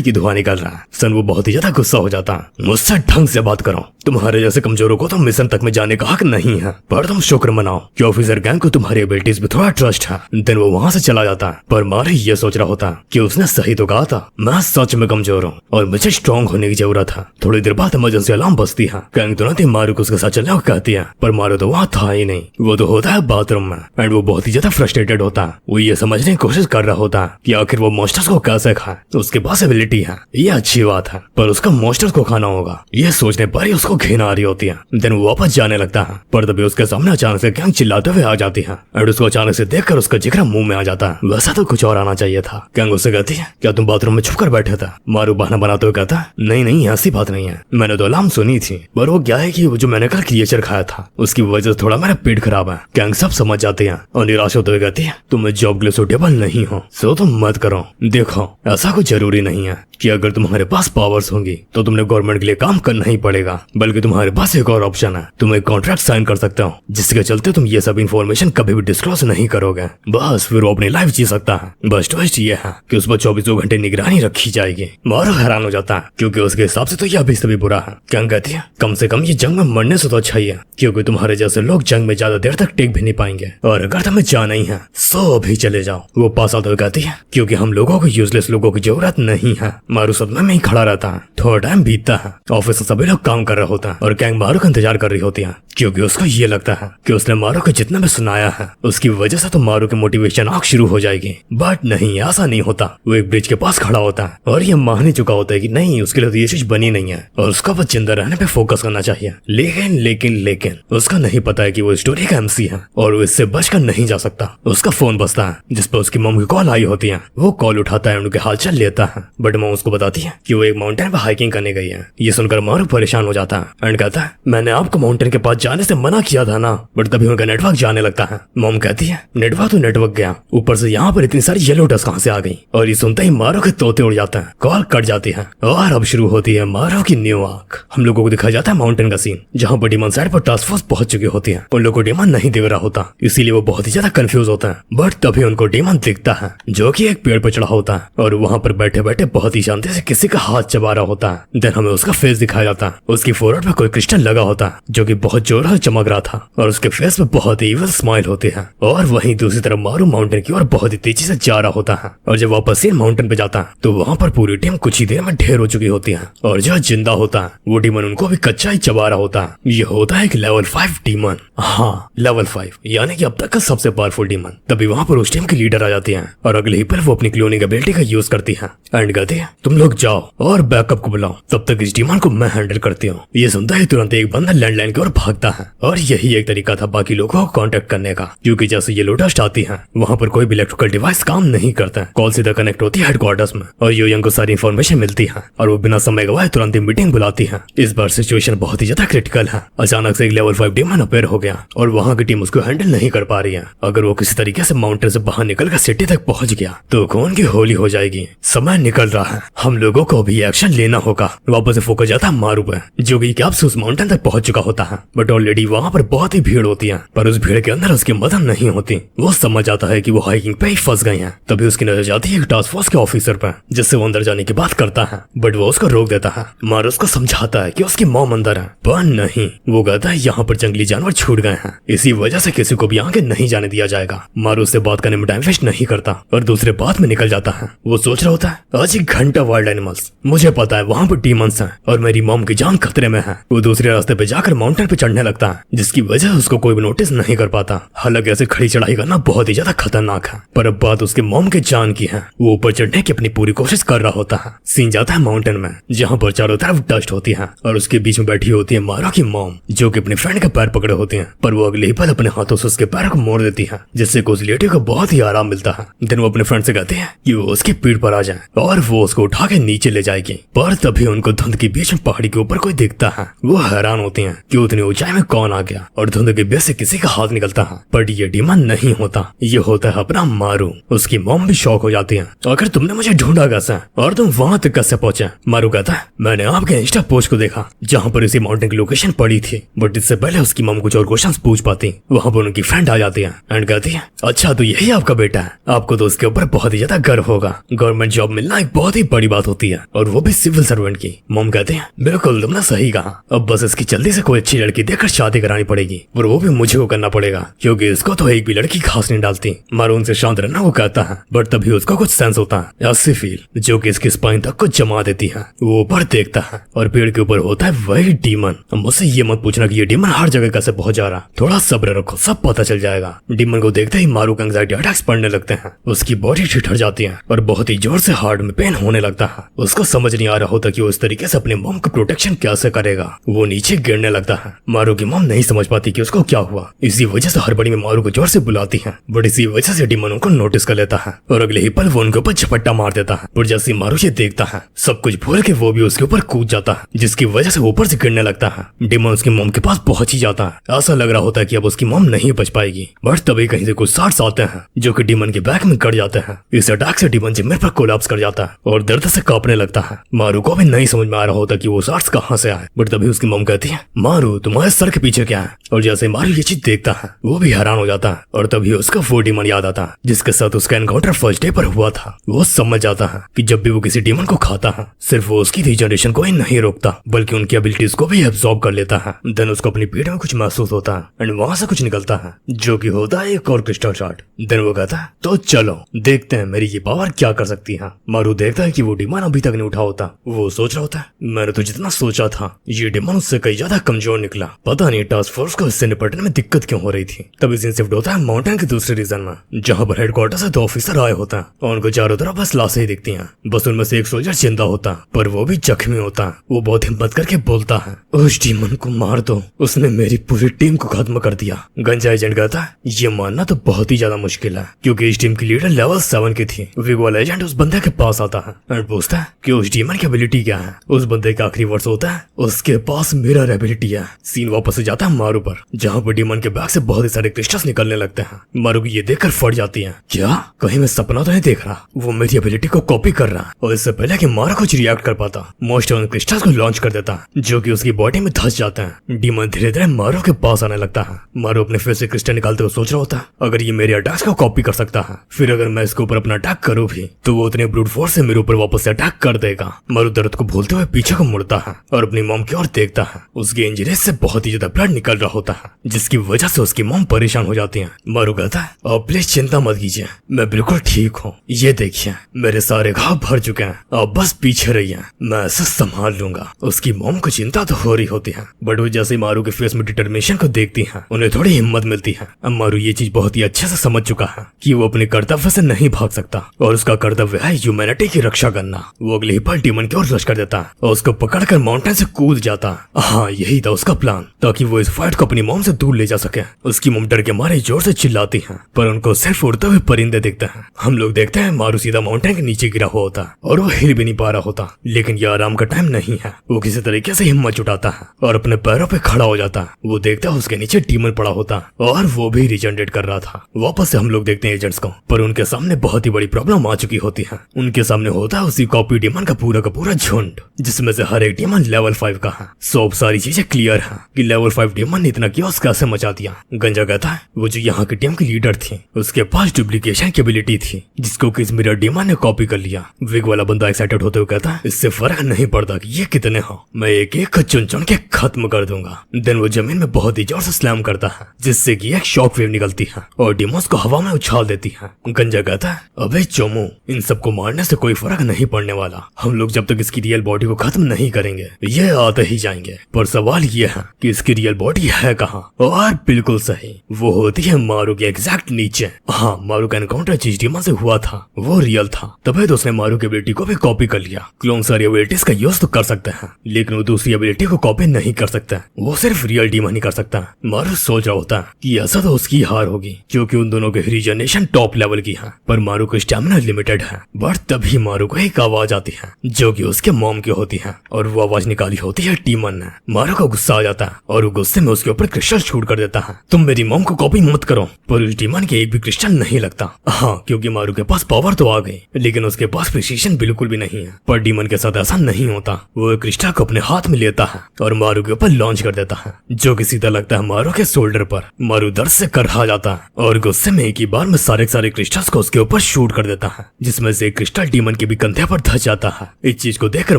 की धुआं निकल रहा है। सनवो बहुत ही ज्यादा गुस्सा हो जाता है, मुझसे ढंग से बात करो, तुम्हारे जैसे कमजोरों को तो मिशन तक में जाने का हक नहीं है। पर तुम शुक्र मनाओ कि ऑफिसर गैंग को तुम्हारी एबिलिटीज पे थोड़ा ट्रस्ट है। देन वो वहाँ से चला जाता है, पर मारू ये सोच रहा होता है कि उसने सही तो कहा था, मैं सच में कमजोर हूँ और मुझे स्ट्रॉन्ग होने की जरूरत है। थोड़ी देर बाद इमरजेंसी अलार्म बजती है। गैंग तुरंत ही मारू को उसके साथ चलने को कहती है, पर मारू तो वहाँ था ही नहीं। वो तो होता है बाथरूम में एंड वो बहुत ही ज्यादा फ्रस्ट्रेटेड होता है। वो ये समझने की कोशिश कर रहा होता है कि आखिर वो मॉन्स्टर्स को कैसे खाए। उसके पास एबिलिटी है, ये अच्छी बात है, पर उसका मॉन्स्टर्स को खाना होगा। ये सोचने पर ही उसको घिन आ रही होती है। देन वो वापस जाने लगता है, पर तभी उसके सामने अचानक से गैंग चिल्लाते हुए आ जाती है और उसको अचानक से देखकर उसका जिगरा मुंह में आ जाता है। वैसा तो कुछ और आना चाहिए था। गैंग उससे कहती है, क्या तुम बाथरूम में छुप कर बैठे था? मारू बहाना बनाते हुए कहता है, नहीं नहीं ऐसी बात नहीं है, मैंने तो अलार्म सुनी थी, पर वो क्या है कि वो जो मैंने कल क्रिएचर खाया था उसकी वजह से थोड़ा मेरा पेट खराब है। गैंग सब समझ जाते हैं और निराश होते हुए कहती है, तुम जॉब के लिए सुटेबल नहीं हो, सो तुम मत करो। देखो ऐसा कुछ जरूरी नहीं है कि अगर तुम्हारे पास पावर्स होंगी तो तुमने गवर्नमेंट के लिए काम करना ही पड़ेगा, बल्कि तुम्हारे पास एक और ऑप्शन है, तुम एक कॉन्ट्रैक्ट साइन कर सकते हो जिसके चलते तुम ये सब इन्फॉर्मेशन कभी भी डिस्क्लोज नहीं करोगे। बस फिर वो अपनी लाइफ जी सकता है। बस ट्विस्ट ये है कि उस पर 24 घंटे निगरानी रखी जाएगी। मारू हैरान हो जाता है क्योंकि उसके हिसाब से तो यह अभी से भी बुरा है। क्या कहती है, कम से कम ये जंग में मरने से तो अच्छा ही है, क्योंकि तुम्हारे जैसे लोग जंग में ज्यादा देर तक टिक भी नहीं पाएंगे, और अगर तुम्हें जाना ही है सो अभी चले जाओ। वो पास आते हुए कहती है, क्योंकि हम लोगों को यूजलेस लोगों की जरूरत नहीं है। मारू सदमे में ही खड़ा रहता है। थोड़ा टाइम बीतता है, ऑफिस में सभी लोग काम कर रहे होते हैं और गैंग मारू का इंतजार कर रही होती है, क्योंकि उसको ये लगता है कि उसने मारू को जितना भी सुनाया है उसकी वजह से तो मारू की मोटिवेशन आग शुरू हो जाएगी। बट नहीं, ऐसा नहीं होता। वो एक ब्रिज के पास खड़ा होता है और ये मान ही चुका होता है कि नहीं, उसके लिए तो ये चीज बनी नहीं है और उसका बस जिंदा रहने पे फोकस करना चाहिए। लेकिन लेकिन लेकिन उसका नहीं पता है कि वो स्टोरी का एमसी है और वो इससे बचकर नहीं जा सकता। उसका फोन बजता है जिसपे उसकी मम की कॉल आई होती है। वो कॉल उठाता है, उनके हालचाल लेता है, बट मम उसको बताती है कि वो एक माउंटेन पर हाइकिंग करने गई है। ये सुनकर मारू परेशान हो जाता है एंड कहता है, मैंने आपको माउंटेन के पास जाने से मना किया था ना। बट तभी उनका नेटवर्क जाने लगता है। मॉम कहती है, नेटवर्क तो नेटवर्क गया, ऊपर से यहाँ पर इतनी सारी येलो डस्ट कहाँ से आ गई? और ये सुनते ही मारू के तोते उड़ जाते हैं। कॉल कट जाती है और अब शुरू होती है मारू की न्यू आर्क। हम लोगों को दिखाया जाता है माउंटेन का सीन, जहाँ पर डीमन साइड पर टास्क फोर्स पहुंच चुकी होती है। उन लोगों को डीमन नहीं दिख रहा होता, इसीलिए वो बहुत ही ज्यादा कंफ्यूज होता है। बट तभी उनको डीमन दिखता है जो कि एक पेड़ पर चढ़ा होता है और वहाँ पर बैठे बैठे बहुत ही जानते से किसी का हाथ चबा रहा होता है। देन हमें उसका फेस दिखाया जाता है। उसकी फोरहेड पे कोई क्रिस्टल लगा होता है जो कि बहुत जोर से चमक रहा था और उसके फेस पे बहुत ही इविल स्माइल होती है। और वहीं दूसरी तरफ मारू माउंटेन की ओर बहुत ही तेजी से जा रहा होता है और जब वापस से माउंटेन पे जाता है तो वहाँ पर पूरी टीम कुछ ही देर में ढेर हो चुकी होती है और जो जिंदा होता है वो डीमन उनको भी कच्चा ही चबा रहा होता है। ये होता है एक लेवल 5 डीमन। हाँ, लेवल 5 यानी कि अब तक का सबसे पावरफुल डीमन। तभी वहाँ पर उस टीम की लीडर आ जाती है और अगले ही पल वो अपनी क्लोनिंग एबिलिटी का यूज करती है एंड कहती है तुम लोग जाओ और बैकअप को बुलाओ, तब तक इस डीमन को मैं हैंडल करती हूँ। ये सुनता ही तुरंत एक बंदा लैंडलाइन की ओर भागता है और यही एक तरीका था बाकी लोगों को कांटेक्ट करने का, क्योंकि जैसे ये लोडस्ट आती है वहाँ पर कोई भी इलेक्ट्रिकल डिवाइस काम नहीं करता है। कॉल सीधा कनेक्ट होती है हेडक्वार्टर्स में और योयंग को सारी इन्फॉर्मेशन मिलती है और वो बिना समय गवाए तुरंत ही मीटिंग बुलाती है। इस बार सिचुएशन बहुत ही ज्यादा क्रिटिकल है। अचानक से एक लेवल 5 डीमन अपेयर हो गया और वहाँ की टीम उसको हैंडल नहीं कर पा रही है। अगर वो किसी तरीके से माउंटेन से बाहर निकल कर सिटी तक पहुंच गया तो खून की होली हो जाएगी। समय निकल रहा है, हम लोगों को भी एक्शन लेना होगा। वापस से फोकस जाता है मारू पे जो कि कैब से उस माउंटेन तक पहुंच चुका होता है, बट ऑलरेडी वहाँ पर बहुत ही भीड़ होती है। पर उस भीड़ के अंदर उसकी मदद नहीं होती। वो समझ आता है कि वो हाइकिंग पे ही फंस गए हैं। तभी उसकी नजर जाती है एक टास्क फोर्स के ऑफिसर पे जिससे वो अंदर जाने की बात करता है, बट वो उसको रोक देता है। मारू उसको समझाता है कि उसकी मॉम अंदर है, पर नहीं, वो कहता है यहाँ पर जंगली जानवर छूट गए हैं, इसी वजह से किसी को भी आगे नहीं जाने दिया जाएगा। मारू उससे बात करने में टाइम वेस्ट नहीं करता और दूसरे बात में निकल जाता है। वो सोच रहा होता है आज 1 घंटा वाइल्ड एनिमल्स, मुझे पता है वहाँ पर डीमंस हैं और मेरी मॉम की जान खतरे में है। वो दूसरे रास्ते पे जाकर माउंटेन पे चढ़ने लगता है जिसकी वजह से उसको कोई भी नोटिस नहीं कर पाता। हालांकि ऐसे खड़ी चढ़ाई करना बहुत ही ज्यादा खतरनाक है, पर अब बात उसके मॉम के जान की है। वो ऊपर चढ़ने की अपनी पूरी कोशिश कर रहा होता है। सीन जाता है माउंटेन में जहाँ पर चारों तरफ डस्ट होती है और उसके बीच में बैठी होती है मारू की मॉम जो कि अपने फ्रेंड के पैर पकड़े होते हैं, पर वो अगले ही पल अपने हाथों से उसके पैर को मोड़ देती है जिससे उस लेडी को बहुत ही आराम मिलता है। देन वो अपने फ्रेंड से कहते हैं कि वो उसकी पीठ पर आ जाए और वो उसको उठा के नीचे ले जाएगी। पर तभी उनको धुंध के बीच में पहाड़ी के ऊपर कोई दिखता है। वो हैरान होती हैं कि उतनी ऊंचाई में कौन आ गया और धुंध के बीच से किसी का हाथ निकलता है, पर ये डीमन नहीं होता, ये होता है अपना मारू। उसकी मॉम भी शॉक हो जाती है, अगर तुमने मुझे ढूंढा कैसे और तुम वहां तक कैसे पहुंचे? मारू कहता है मैंने आपके इंस्टा पोस्ट को देखा जहाँ पर इसी माउंटेन की लोकेशन पड़ी थी, बट इससे पहले उसकी मॉम कुछ और क्वेश्चन पूछ पाती। वहाँ पर उनकी फ्रेंड आ जाती है एंड कहती है अच्छा तो यही आपका बेटा है, आपको तो उसके ऊपर बहुत ही ज्यादा गर्व होगा। गवर्नमेंट जॉब मिलना एक बहुत ही बड़ी बात होती है और वो भी सिविल सर्वेंट की। मॉम कहते हैं बिल्कुल तुमने सही कहा, अब बस इसकी जल्दी से कोई अच्छी लड़की देखकर शादी करानी पड़ेगी और वो भी मुझे को करना पड़ेगा क्योंकि इसको तो एक भी लड़की खास नहीं डालती। मारू उनसे शांत रहना वो कहता है, बट तभी उसको कुछ सेंस होता है ऐसी फील जो कि इसकी स्पाइन तक को जमा देती है। वो ऊपर देखता है और पेड़ के ऊपर होता है वही डीमन। मुझसे ये मत पूछना कि ये डीमन हर जगह कैसे पहुंच जा रहा, थोड़ा सब्र रखो सब पता चल जाएगा। डीमन को देखते ही मारू का एंग्जाइटी अटैक्स पड़ने लगते हैं, उसकी बॉडी ठिठुर जाती है और बहुत ही जोर से हार्ट में पेन होने लगता है। उसको समझ नहीं आ रहा होता कि वो इस तरीके से अपने मॉम का प्रोटेक्शन कैसे करेगा। वो नीचे गिरने लगता है। मारू की मॉम नहीं समझ पाती कि उसको क्या हुआ, इसी वजह से हड़बड़ी में मारू को जोर से बुलाती है, बट इसी वजह से डीमन उनको नोटिस कर लेता है और अगले ही पल वो उनके ऊपर झपट्टा मार देता है। पर जैसे मारू ये देखता है सब कुछ भूल के वो भी उसके ऊपर कूद जाता है जिसकी वजह से ऊपर से गिरने लगता है। डीमन उसकी मॉम के पास पहुंच ही जाता है। ऐसा लग रहा होता है कि अब उसकी मॉम नहीं बच पाएगी, बट तभी कहीं से कुछ शॉट्स आते हैं जो कि डीमन के बैक में कट जाते हैं। इस अटैक से डीमन जिम्मे पर कोलैप्स कर जाता है और दर्द से कांपने लगता है। मारू को भी नहीं समझ में आ रहा होता कि वो शॉट्स कहां से आए, बट तभी उसकी मॉम कहती है मारू तुम्हारे सर के पीछे क्या है, और जैसे मारू ये चीज देखता है वो भी हैरान हो जाता है और तभी उसका वो डीमन याद आता है जिसके साथ उसका एनकाउंटर फर्स्ट डे पर हुआ था। वो समझ जाता है कि जब भी वो किसी डीमन को खाता है सिर्फ वो उसकी रीजनरेशन को ही नहीं रोकता बल्कि उनकी एबिलिटीज को भी एब्सॉर्ब कर लेता है। देन उसको अपनी पीठ में कुछ महसूस होता है एंड वहां से कुछ निकलता है जो कि होता है एक और क्रिस्टल शॉट। देन वो कहता है तो चलो देखते हैं मेरी ये पावर क्या कर सकती है। मारू देखता है कि वो डीमन अभी तक नहीं उठा होता। वो सोच रहा होता है मैंने तो जितना सोचा था ये डीमन उससे कई ज्यादा कमजोर निकला, पता नहीं टास्क फोर्स को इससे निपटने में दिक्कत क्यों हो रही थी। तब इस शिफ्ट होता है माउंटेन के दूसरे रीजन में जहाँ पर हेडक्वार्टर से 2 ऑफिसर आए होता है और उनको चारों तरफ बस लाशें ही दिखती हैं। बस उनमें से एक सोल्जर जिंदा होता है पर वो भी जख्मी होता है। वो बहुत हिम्मत करके बोलता है उस डीमन को मार दो, उसने मेरी पूरी टीम को खत्म कर दिया। गंजा एजेंट कहता है ये मानना तो बहुत ही ज्यादा मुश्किल है क्योंकि इस टीम की लीडर लेवल 7 की थी। विगवाल एजेंट उस बंदे के पास आता है और पूछता है कि उस डीमन की एबिलिटी क्या है। उस बंदे का आखिरी वर्ड्स होता है उसके पास मिरर एबिलिटी है। सीन वापस से जाता है मारू पर जहाँ पर डीमन के बैग से बहुत ही सारे क्रिस्टल्स निकलने लगते हैं। मारू की ये देखकर फट जाती है, क्या कहीं मैं सपना तो नहीं देख रहा, वो मेरी एबिलिटी को कॉपी कर रहा है। और इससे पहले कि मारू कुछ रिएक्ट कर पाता मोस्ट ऑफ क्रिस्टल्स को लॉन्च कर देता जो कि उसकी बॉडी में धंस जाते हैं। डीमन धीरे धीरे मारू के पास आने लगता है। मारू अपने फेस से क्रिस्टल निकालते हुए सोच रहा होता है अगर ये मेरे अटैक्स को कॉपी कर सकता है फिर अगर मैं इसके ऊपर अपना अटैक करूँ भी तो वो उतने ब्रूट फोर्स से मेरे ऊपर वापस से अटैक कर देगा। मारू दर्द को भूलते हुए पीछे को मुड़ता है और अपनी मॉम की ओर देखता है। उसके इंजरी से बहुत ही ज्यादा ब्लड निकल रहा होता है, जिसकी वजह से उसकी मॉम परेशान हो जाती है। मारू कहता है, आप प्लीज चिंता मत कीजिए, मैं बिल्कुल ठीक हूँ। ये देखिए मेरे सारे घाव भर चुके हैं, आप बस पीछे रहिए, मैं ऐसा संभाल लूंगा। उसकी मॉम को चिंता तो हो रही होती है, बट वो जैसे मारू के फेस में डिटर्मिनेशन को देखती है, उन्हें थोड़ी हिम्मत मिलती है। अब मारू ये चीज बहुत ही अच्छे से समझ चुका है कि वो अपने कर्तव्य से नहीं भाग सकता और उसका कर्तव्य है ह्यूमैनिटी की रक्षा करना। वो अगले ही पल डीमन की ओर रश कर देता है और उसको पकड़कर माउंटेन से कूद जाता है। हाँ, यही था उसका प्लान, ताकि वो इस फाइट को अपनी मॉम से दूर ले जा सके। उसकी मॉम डर के मारे जोर से चिल्लाती है, पर उनको सिर्फ उड़ते हुए परिंदे दिखते हैं। हम लोग देखते हैं मारू सीधा माउंटेन के नीचे गिरा हुआ होता है और वो हिल भी नहीं पा रहा होता। लेकिन यह आराम का टाइम नहीं है। वो किसी तरीके से हिम्मत जुटाता है और अपने पैरों पे खड़ा हो जाता है। वो देखता है उसके नीचे डीमन पड़ा होता है और वो भी रिजनरेट कर रहा था। वापस से हम लोग देखते हैं एजेंट्स को, पर उनके सामने बहुत ही बड़ी प्रॉब्लम आ चुकी होती है। उनके सामने होता है उसी कॉपी डीमन का पूरा झुंड, जिसमें से हर एक डीमन लेवल 5 का है। सब सारी चीजें क्लियर है कि लेवल 5 डीमन ने इतना कियोस्क कैसे मचा दिया। गंजा कहता है वो जो यहाँ की टीम की लीडर थी, उसके पास डुप्लीकेशन की एबिलिटी थी, जिसको कि इस मिरर डीमन ने कॉपी कर लिया। विग वाला बंदा एक्साइटेड होते हुए कहता है, इससे फर्क नहीं पड़ता कि ये कितने हो, मैं एक एक को चुन चुन के खत्म कर दूंगा। देन वो जमीन में बहुत ही जोर से स्लैम करता है, जिससे कि एक शॉक वेव निकलती है और डीमोस को हवा में उछाल देती है। गंजा कहता है, अबे चोमू, इन सबको मारने से कोई फर्क नहीं पड़ने वाला। हम लोग जब तक इसकी रियल बॉडी को खत्म नहीं करेंगे ये आते ही जाएंगे। पर सवाल ये है कि इसकी रियल बॉडी है कहाँ? और बिल्कुल सही, वो होती है मारू के एग्जैक्ट नीचे। हाँ, मारू का एनकाउंटर जिस डीमन से हुआ था वो रियल था, तभी तो उसने मारू की एबिलिटी को भी कॉपी कर लिया। क्लोन सारी एबिलिटीज का यूज तो कर सकते हैं, लेकिन वो दूसरी एबिलिटी को कॉपी नहीं कर सकता। वो सिर्फ रियल डीमन ही कर सकता है। मारू सोच रहा होता है कि ऐसा तो उसकी हार होगी, क्योंकि उन दोनों की रीजनरेशन टॉप लेवल की है, पर मारू को स्टैमिना लिमिटेड है। बट तभी मारू को एक आवाज आती है जो कि उसके मॉम की होती है, और वो आवाज निकाली होती है डीमन ने। मारू को गुस्सा आ जाता है और वो गुस्से में उसके ऊपर क्रिस्टल शूट कर देता है। तुम मेरी मॉम को कॉपी मत करो। पर उस डीमन के एक भी क्रिस्टल नहीं लगता। हाँ, क्योंकि मारू के पास पावर तो आ गई, लेकिन उसके पास प्रिसीजन बिल्कुल भी नहीं है। पर डीमन के साथ ऐसा नहीं होता। वो क्रिस्टल को अपने हाथ में लेता है और मारू के ऊपर लॉन्च कर देता है, जो कि सीधा लगता है मारू के शोल्डर पर। मारू दर्द से करहा जाता है और गुस्से में एक ही बार में सारे क्रिस्टल्स को उसके ऊपर शूट कर देता है, जिसमें से एक क्रिस्टल डीमन के भी कंधे पर धस जाता है। इस चीज को देखकर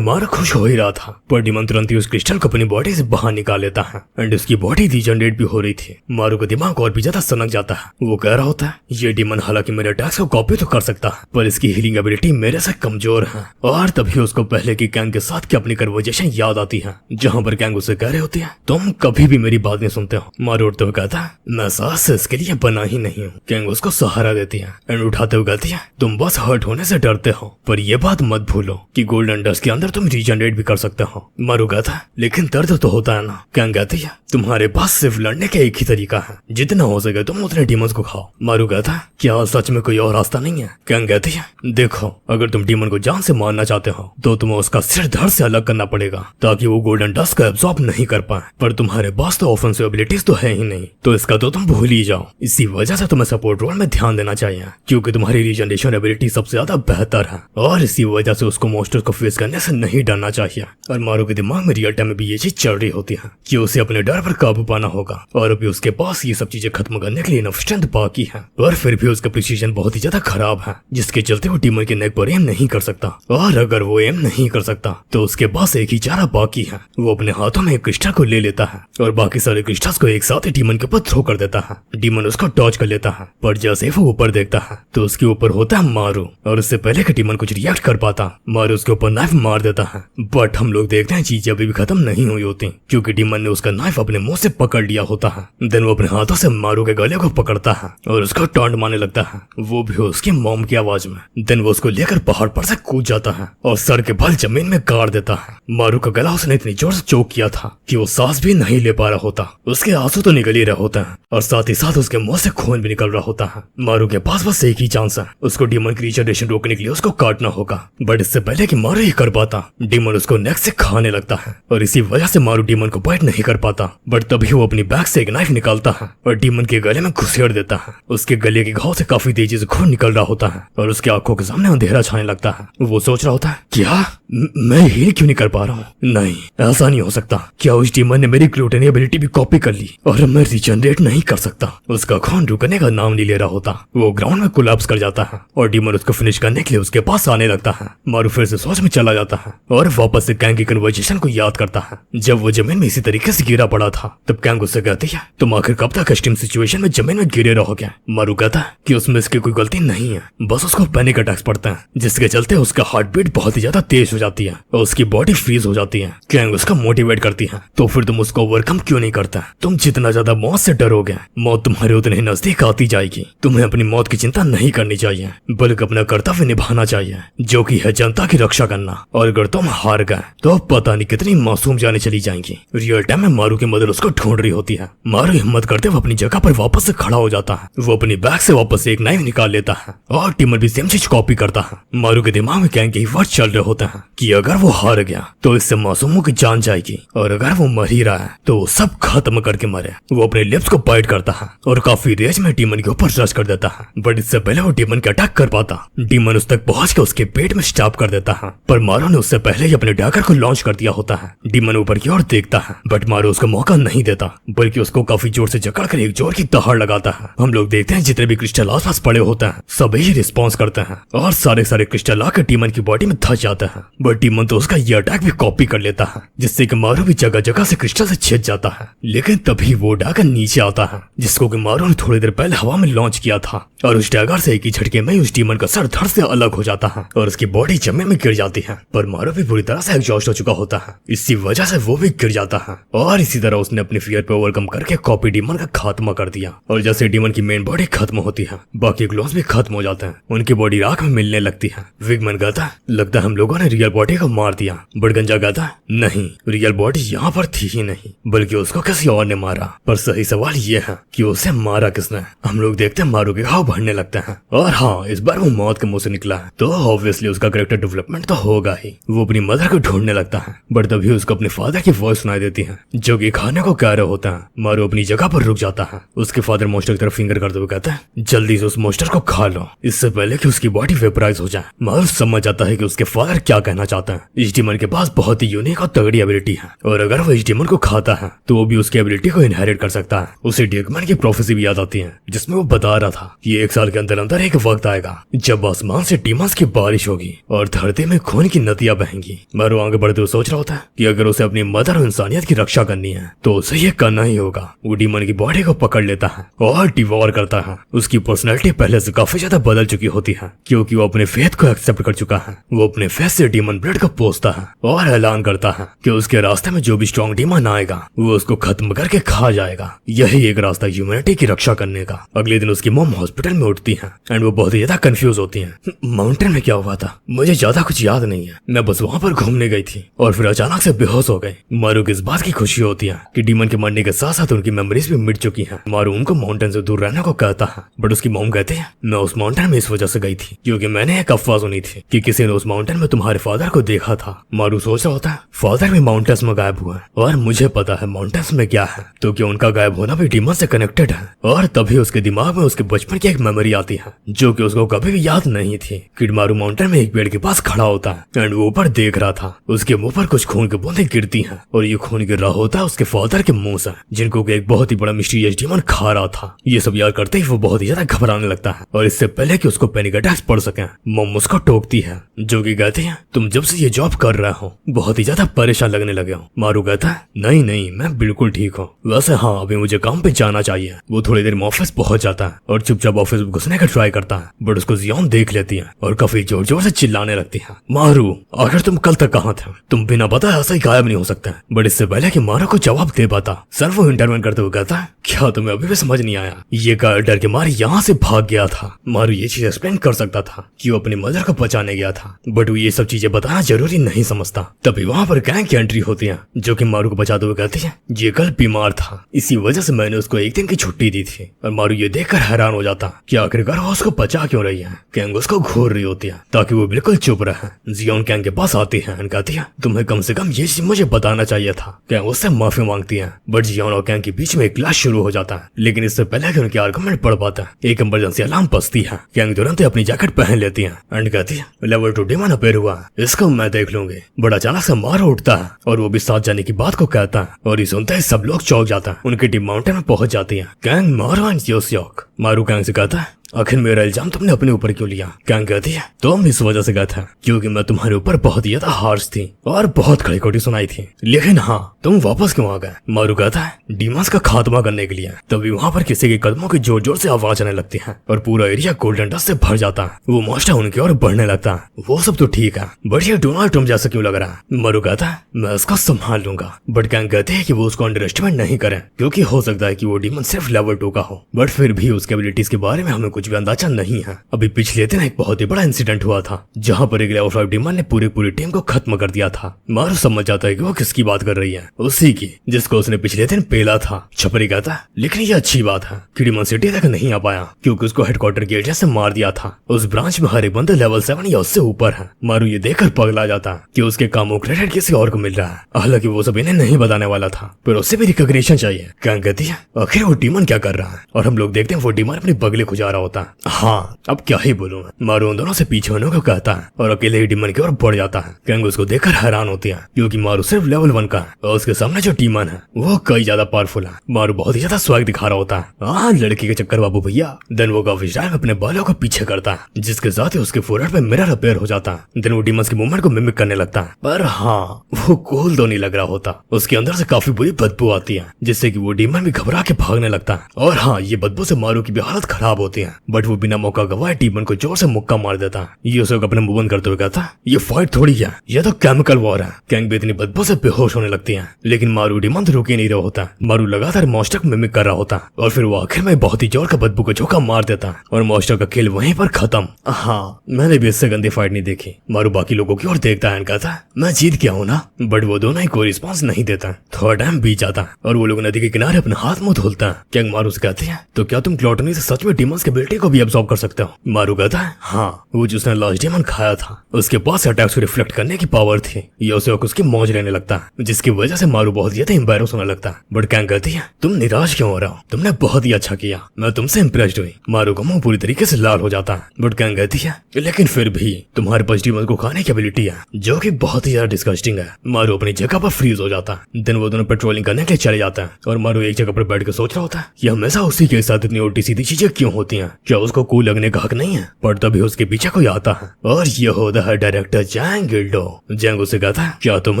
मारू खुश हो ही रहा था, पर डीमन तुरंत ही उस क्रिस्टल को अपनी बॉडी से बाहर निकाल लेता है एंड उसकी बॉडी रीजनरेट भी हो रही थी। मारू का दिमाग और भी ज्यादा सनक जाता है। वो कह रहा होता है, ये डीमन हालांकि मेरे अटैक्स को कॉपी तो कर सकता है, पर इसकी हीलिंग एबिलिटी मेरे से कमजोर है। और तभी उसको पहले की कैंग के साथ की अपनी कन्वर्सेशन याद आती है, जहाँ पर कैंग उसे कह रहे होती है, तुम कभी भी मेरी बात नहीं सुनते हो। मारू उठते हुए कहता है, मैं सास से इसके लिए बना ही नहीं हूँ। कैंग उसको सहारा देती है एंड उठाते हुए कहती है, तुम बस हर्ट होने से डरते हो, पर ये बात मत भूलो कि गोल्डन डस्ट के अंदर तुम रीजनरेट भी कर सकते हो। मारू कहता है, लेकिन दर्द तो होता है ना। कैंग कहती है, तुम्हारे पास सिर्फ लड़ने का एक ही तरीका है, जितना हो सके तुम उतने डीमंस को खाओ। मारू कहता है, क्या सच में कोई और रास्ता नहीं है? कैंग कहती है, देखो, अगर तुम डीमन को जान से मारना चाहते हो तो तुम्हें उसका सिर धड़ से अलग करना पड़ेगा, ताकि वो गोल्डन डस्ट को एब्सॉर्ब नहीं कर पाए। पर तुम्हारे पास तो ऑफेंसिव एबिलिटीज तो है ही नहीं, तो इसका तो तुम भूल ही जाओ। इसी वजह से तुम्हें सपोर्ट रोल में ध्यान देना चाहिए, क्योंकि तुम्हारी रीजनरेशन एबिलिटी सबसे ज्यादा बेहतर है, और इसी वजह से उसको मॉन्स्टर्स को फेस करने से नहीं डरना चाहिए। और मारू के दिमाग में रियल टाइम में भी ये चीज चल रही होती है कि उसे अपने डर पर काबू पाना होगा, और अभी उसके पास ये सब चीजें खत्म करने के लिए इनफ स्ट्रेंथ बाकी है। पर फिर भी उसका प्रिसीजन बहुत ही ज्यादा खराब है, जिसके चलते वो डीमन के नेक पर एम नहीं कर सकता। और अगर वो एम नहीं कर सकता तो उसके पास एक ही चारा बाकी है। वो अपने हाथों में एक क्रिस्टल को ले लेता है और बाकी सारे क्रिस्टल्स को एक साथ ही डीमन के ऊपर थ्रो कर देता है। डीमन उसको डॉज कर लेता है, पर जैसे वो ऊपर देखता है तो उसके ऊपर होता है मारू, और उससे पहले कि डीमन कुछ रिएक्ट कर पाता, मारू उसके ऊपर नाइफ मार देता है। बट हम लोग देखते हैं चीजें अभी भी खत्म नहीं हुई होती, क्योंकि डीमन ने उसका नाइफ अपने मुंह से पकड़ लिया होता है। देन वो अपने हाथों से मारू के गले को पकड़ता है और उसको टॉन्ट मारने लगता है, वो भी उसकी मॉम की आवाज में। देन वो उसको लेकर पहाड़ पर से कूद जाता है और सर के बल जमीन में गाड़ देता है। मारू का गला उसने इतनी जोर से चोक किया था कि वो सांस भी नहीं ले पा रहा होता। उसके आंसू तो निकल ही रहे होते हैं और साथ ही साथ उसके मुंह से खून भी निकल रहा होता है। मारू के पास बस एक ही चांस है, उसको डीमन की रीजनरेशन रोकने के लिए उसको काटना होगा। बट इससे पहले कि मारू ही कर पाता, डीमन उसको नेक से खाने लगता है, और इसी वजह से मारू डीमन को बाइट नहीं कर पाता। बट तभी वो अपनी बैग से एक नाइफ निकालता है और डीमन के गले में घुसेड़ देता है। उसके गले के घाव से काफी तेजी से खून निकल रहा होता है और उसकी आंखों के सामने अंधेरा छाने लगता है। वो सोच रहा होता है, क्या मैं हील क्यों नहीं कर पा रहा हूँ? नहीं, ऐसा नहीं हो सकता। क्या उस डीमन ने मेरी ग्लूटेनी एबिलिटी भी कॉपी कर ली और मैं रीजनरेट नहीं कर सकता? उसका खून रुकने का नाम नहीं ले रहा होता। वो ग्राउंड में कोलैप्स कर जाता है और डीमन उसको फिनिश करने के लिए उसके पास आने लगता है। मारू फिर से सोच में चला जाता है और वापस से कैंग की कन्वर्सेशन को याद करता है। जब वो जमीन में इसी तरीके से गिरा पड़ा था तब कैंग उससे कहती है, तुम आखिर कब तक एक्सट्रीम सिचुएशन में जमीन में गिरे रहोगे। मारू कहता है कि उसमें इसकी कोई गलती नहीं है, बस उसको पैनिक अटैक्स पड़ता है जिसके चलते उसका हार्ट बीट बहुत ही ज्यादा तेज हो जाती है और उसकी बॉडी फ्रीज हो जाती है। कैंग उसका मोटिवेट करती है, तो फिर तुम उसको ओवरकम क्यों नहीं करता? तुम जितना ज्यादा मौत से डरोगे मौत तुम्हारे उतने ही नजदीक आती जाएगी। तुम्हें अपनी मौत की चिंता नहीं करनी चाहिए बल्कि अपना कर्तव्य निभाना चाहिए, जो कि है जनता की रक्षा करना। और अगर तुम हार गए तो पता नहीं कितनी मासूम जाने चली जाएंगी। रियल टाइम में मारू की मदद उसको ढूंढ रही होती है। मारू हिम्मत करते हुए अपनी जगह पर वापस से खड़ा हो जाता है। वो अपनी बैग से वापस से एक नाइफ निकाल लेता है और टिमर भी सेम चीज कॉपी करता है। मारू के दिमाग में कैंग के वर्ड चल रहे होते हैं कि अगर वो हार गया तो इससे मासूमों की जान जाएगी और अगर वो मर ही रहा है तो सब खत्म करके मरे। वो अपने लिप्स को बाइट करता है और काफी रेज में डीमन के ऊपर रश कर देता है, बट इससे पहले वो डीमन के अटैक कर पाता। डीमन उस तक पहुंच के उसके पेट में स्टॉप कर देता है, पर मारू ने उससे पहले ही अपने डैगर को लॉन्च कर दिया होता है। डीमन ऊपर की ओर देखता है बट मारू उसको मौका नहीं देता बल्कि उसको काफी जोर से जकड़ कर एक जोर की दहाड़ लगाता है। हम लोग देखते हैं जितने भी क्रिस्टल आसपास पड़े होते हैं सभी ही रिस्पॉन्स करते हैं और सारे क्रिस्टल आकर डीमन की बॉडी में धस जाते हैं। बट डीमन तो उसका ये अटैक भी कॉपी कर लेता है जिससे कि मारू भी जगह जगह से क्रिस्टल से छिद जाता है। लेकिन तभी वो डैगर नीचे आता है जिसको कि मारू ने थोड़ी देर पहले हवा में लॉन्च किया था और उस डैगर से एक ही झटके में उस डीमन का सर धड़ से अलग हो जाता है और उसकी बॉडी जमीन में गिर जाती है। पर मारू भी पूरी तरह से एग्जॉस्ट हो चुका होता है, इसी वजह से वो भी गिर जाता है और इसी तरह उसने अपनी फियर पे ओवरकम करके कॉपी डीमन का खात्मा कर दिया। और जैसे डीमन की मेन बॉडी खत्म होती है बाकी क्लोन्स भी खत्म हो जाते हैं, उनकी बॉडी राख में मिलने लगती है। विगमन कहता है, लगता है हम लोगों ने रियल बॉडी को मार दिया। बट गंजा कहता है, नहीं, रियल बॉडी यहाँ पर थी ही नहीं बल्कि उसको किसी और ने मारा। पर सही सवाल ये है कि उसे मारा किसने। हम लोग देखते हैं मारू के घाव बढ़ने लगते हैं और हाँ, इस बार वो मौत के मुंह से निकला है तो ऑब्वियसली उसका कैरेक्टर डेवलपमेंट तो होगा ही। वो अपनी मदर को ढूंढने लगता है बट तभी उसको अपने फादर की वॉइस सुनाई देती है जो कि खाने को कह रहे होता है। मारू अपनी जगह पर रुक जाता है। उसके फादर मोस्टर की तरफ फिंगर करते हुए कहता है, जल्दी से उस मोस्टर को खा लो इससे पहले कि उसकी बॉडी वेपराइज हो जाए। मारू समझ जाता है कि उसके फादर क्या कहना चाहता है। इस डीमन के पास बहुत ही यूनिक और तगड़ी एबिलिटी है और अगर वो इस डीमन को खाता है तो वो भी उसकी एबिलिटी को इनहेरिट कर सकता है। उसे डीमन की प्रोफेसी भी याद आती है जिसमें वो बता रहा था कि 1 साल के अंदर अंदर एक वक्त आएगा जब आसमान से डीमंस की बारिश होगी और धरती में खून की नदियां बहेंगी। मारू आगे बढ़ते हुए सोच रहा होता है कि अगर उसे अपनी मदर और इंसानियत की रक्षा करनी है तो उसे ये करना ही होगा। वो डीमन की बॉडी को पकड़ लेता है और डिवोर करता है। उसकी पर्सनैलिटी पहले से काफी ज्यादा बदल चुकी होती है क्योंकि वो अपने फेथ को एक्सेप्ट कर चुका है। वो अपने फेथ से डीमन ब्लड को पोसता है और ऐलान करता है कि उसके रास्ते में जो भी स्ट्रॉन्ग डीमन आएगा वो उसको खत्म करके खा जाएगा। यही एक रास्ता ह्यूमैनिटी की रक्षा करने का। अगले दिन उसकी मॉम हॉस्पिटल में उठती है एंड वो बहुत ही ज्यादा कंफ्यूज होती है। माउंटेन में क्या हुआ था मुझे ज्यादा कुछ याद नहीं है, मैं बस वहाँ पर घूमने गई थी और फिर अचानक से बेहोश हो गई। मारू को इस बात की खुशी होती है कि डीमन के मरने के साथ साथ उनकी मेमोरीज भी मिट चुकी हैं। मारू उनको माउंटेन से दूर रहने को कहता है बट उसकी मॉम कहती है, मैं उस माउंटेन में इस वजह से गई थी क्योंकि मैंने एक अफवाह सुनी थी कि किसी ने उस माउंटेन में तुम्हारे फादर को देखा था। मारू सोच रहा होता है, फादर भी माउंटेन्स में गायब हुआ है और मुझे पता है माउंटेन्स में क्या है, तो क्या उनका गायब होना भी डीमन से कनेक्टेड है। और तभी उसके दिमाग में उसके बचपन की एक मेमोरी आती है जो कि उसको कभी भी याद नहीं थी। किड मारू माउंटेन में एक पेड़ के पास खड़ा होता है एंड वो ऊपर देख रहा था। उसके मुंह पर कुछ खून की बूंदें गिरती हैं और ये खून गिर रहा होता है उसके फादर के मुंह से जिनको एक बहुत ही बड़ा मिस्टीरियस डीमन खा रहा था। ये सब याद करते ही वो बहुत ही ज्यादा घबराने लगता है और इससे पहले कि उसको पैनिक अटैक्स पड़ सके मॉम उसको टोकती है जो कि कहती है, तुम जब से ये जॉब कर रहा हो बहुत ही ज्यादा परेशान लगने लगे हो। मारू कहता है, नहीं नहीं मैं बिल्कुल ठीक हूँ, वैसे हाँ अभी मुझे काम पे जाना चाहिए। वो थोड़ी देर में ऑफिस पहुंच जाता है और चुपचाप ऑफिस में घुसने का ट्राई करता है बट उसको जियोन देख लेती है और काफी जोर जोर से चिल्लाने लगती है, मारू आखिर तुम कल तक कहाँ थे, तुम बिना पता ऐसा ही गायब नहीं हो सकता। बट इससे पहले कि मारू को जवाब दे पाता सर वो इंटरवेंट करते हुए कहता है, क्या तुम्हें अभी भी समझ नहीं आया, ये गार्ड डर के मारे यहाँ से भाग गया था। मारू ये चीज एक्सप्लेन कर सकता था कि वो अपनी मदर को बचाने गया था बट वो ये सब चीजें बताना जरूरी नहीं समझता। तभी वहाँ पर गैंग की एंट्री होती है जो कि मारू को बचाते हुए कहती है, ये कल बीमार था इसी वजह से मैंने उसको 1 दिन की छुट्टी दी थी। और मारू ये देखकर हैरान हो जाता कि आखिरकार वो उसको बचा क्यों रही है। गैंग उसको घूर रही होती है ताकि वो बिल्कुल चुप रहे। जियोन गैंग के पास आती है और कहती है, तुम्हें कम से कम ये चीज मुझे बताना चाहिए था। गैंग उससे माफी मांगती है बट जियोन और गैंग के बीच में एक क्लैश शुरू हो जाता है। लेकिन इससे पहले कि उनके आर्गुमेंट पड़ पाता है एक इमरजेंसी अलार्म बजती है। गैंग तुरंत अपनी जैकेट पहन लेती है एंड कहती है, लेवल 2 डीमन अपेयर हुआ, इसको मैं देख लूंगी। बट अचानक से मारू उठता है और वो भी साथ जाने की बात को कहता है और ये सुनते ही सब लोग चौंक जाता है। उनकी टीम माउंटेन में पहुंच जाती है। गैंग मारू एंड योसियोक। मारू गैंग से कहता है, आखिर मेरा इल्जाम तुमने अपने ऊपर क्यों लिया? कैंग कहती है तुम इस वजह से गया था क्योंकि मैं तुम्हारे ऊपर बहुत ज्यादा हार्श थी और बहुत खड़ी खोटी सुनाई थी, लेकिन हाँ तुम वापस क्यों आ गए? मारू कहता है डीमंस का खात्मा करने के लिए। तभी वहाँ पर किसी के कदमों की जोर जोर से आवाज आने लगती है और पूरा एरिया गोल्डन डस्ट से भर जाता है। वो मॉन्स्टर उनकी ओर बढ़ने लगता है। वो सब तो ठीक है, बट ये डोनाल्ड ट्रम्प जैसा क्यों लग रहा है? मारू कहता है मैं उसको संभाल लूंगा, बट कैंग कहते हैं कि वो उसको अंडर एस्टिमेट नहीं करें क्योंकि हो सकता है कि वो डीमन सिर्फ लेवल 2 का हो, बट फिर भी उसके एबिलिटीज के बारे में हमें कुछ भी अंदाजा नहीं है। अभी पिछले दिन एक बहुत ही बड़ा इंसिडेंट हुआ था जहाँ पर एक लेवल 5 डीमन ने पूरी टीम को खत्म कर दिया था। मारू समझ जाता है कि वो किसकी बात कर रही है, उसी की जिसको उसने पिछले दिन पेला था। छपरी कहता है लेकिन ये अच्छी बात है कि डीमन सिटी तक नहीं आ पाया क्योंकि उसको हेडक्वार्टर के एरिया से मार दिया था। उस ब्रांच में हर एक बंदा लेवल 7 या उससे ऊपर है। मारू ये देखकर पगला जाता है कि उसके कामों क्रेडिट किसी और को मिल रहा है, हालांकि वो सब इन्हें नहीं बताने वाला था, पर उससे भी रिकॉग्निशन चाहिए। कैंग कहती है आखिर वो डीमन क्या कर रहा है? और हम लोग देखते हैं वो डीमन अपनी बगले खुजा रहा होता है। हाँ अब क्या ही बोलूं मैं। मारू उन दोनों से पीछे होने को कहता है और अकेले ही डीमन की ओर बढ़ जाता है। कैंग उसको देखकर हैरान होती है क्योंकि मारू सिर्फ लेवल 1 का है और उसके सामने जो डीमन है वो कई ज्यादा पावरफुल है। मारू बहुत ही ज्यादा स्वैग दिखा रहा होता है। हाँ लड़की के चक्कर बाबू भैया। देन वो काफी स्टाइल में अपने बालों को पीछे करता है जिसके साथ ही उसके फोरहेड पे मिरर अपीयर हो जाता है। देन वो डीमन के मूवमेंट को मिमिक करने लगता है, पर हाँ वो कूल तो नहीं लग रहा होता। उसके अंदर से काफी बुरी बदबू आती है जिससे कि वो डीमन भी घबरा के भागने लगता है। और हाँ ये बदबू से मारू की भी हालत खराब होती है, बट वो बिना मौका गवाए डीमन को जोर से मुक्का मार देता है। ये उसे अपने मुंह बंद करते हुए कहता है ये फाइट थोड़ी है, ये तो केमिकल वॉर है। कैंग भी इतनी बदबू से बेहोश होने लगती है, लेकिन मारू डीमन तो रुक ही नहीं रहा होता। मारू लगातार मॉन्स्टर को मिमिक कर रहा होता और फिर वो आखिर में बहुत ही जोर का बदबू को झोंका मार देता और मॉन्स्टर का खेल वहीं पर खत्म। हाँ मैंने भी इससे गंदी फाइट नहीं देखी। मारू बाकी लोगों की ओर देखता है, कहता है मैं जीत गया हूँ ना, बट वो दोनों ही कोई रिस्पॉन्स नहीं देता। थोड़ा टाइम बीत जाता और वो लोग नदी के किनारे अपना हाथ मुंह धुलता है। कैंग मारू से कहते हैं तो क्या तुम ग्लूटनी से सच में डीमंस के एबिलिटी को भी एब्सॉर्ब कर सकते हो? मारू कहता है हाँ, वो जिसने लास्ट डीमन खाया था उसके पास अटैक्स को रिफ्लेक्ट करने की पावर थी। ये उसे उसकी मौज लेने लगता है जिसकी वजह से मारू बहुत ज्यादा एम्बैरस होने लगता है। बट कैंग कहती है तुम निराश क्यों हो रहा हो? तुमने बहुत ही अच्छा किया, मैं तुमसे इम्प्रेस्ड हुई। मारू का मुंह पूरी तरीके से लाल हो जाता है। बट कैंग कहती है लेकिन फिर भी तुम्हारे पास डीमन को खाने की एबिलिटी है जो कि बहुत ही ज्यादा डिस्गस्टिंग है। मारू अपनी जगह पर फ्रीज हो जाता है। दिन वो दोनों पेट्रोलिंग करने के लिए चले जाता है और मारू एक जगह पर बैठ के सोच रहा होता है ये हमेशा उसी के साथ इतनी उल्टी सीधी चीजें क्यों होती हैं? क्या उसको कूल लगने का हक नहीं है? पर तभी उसके पीछे कोई आता है और ये होता है डायरेक्टर जैंग गिल्डो। जैंग उसे कहता है क्या तुम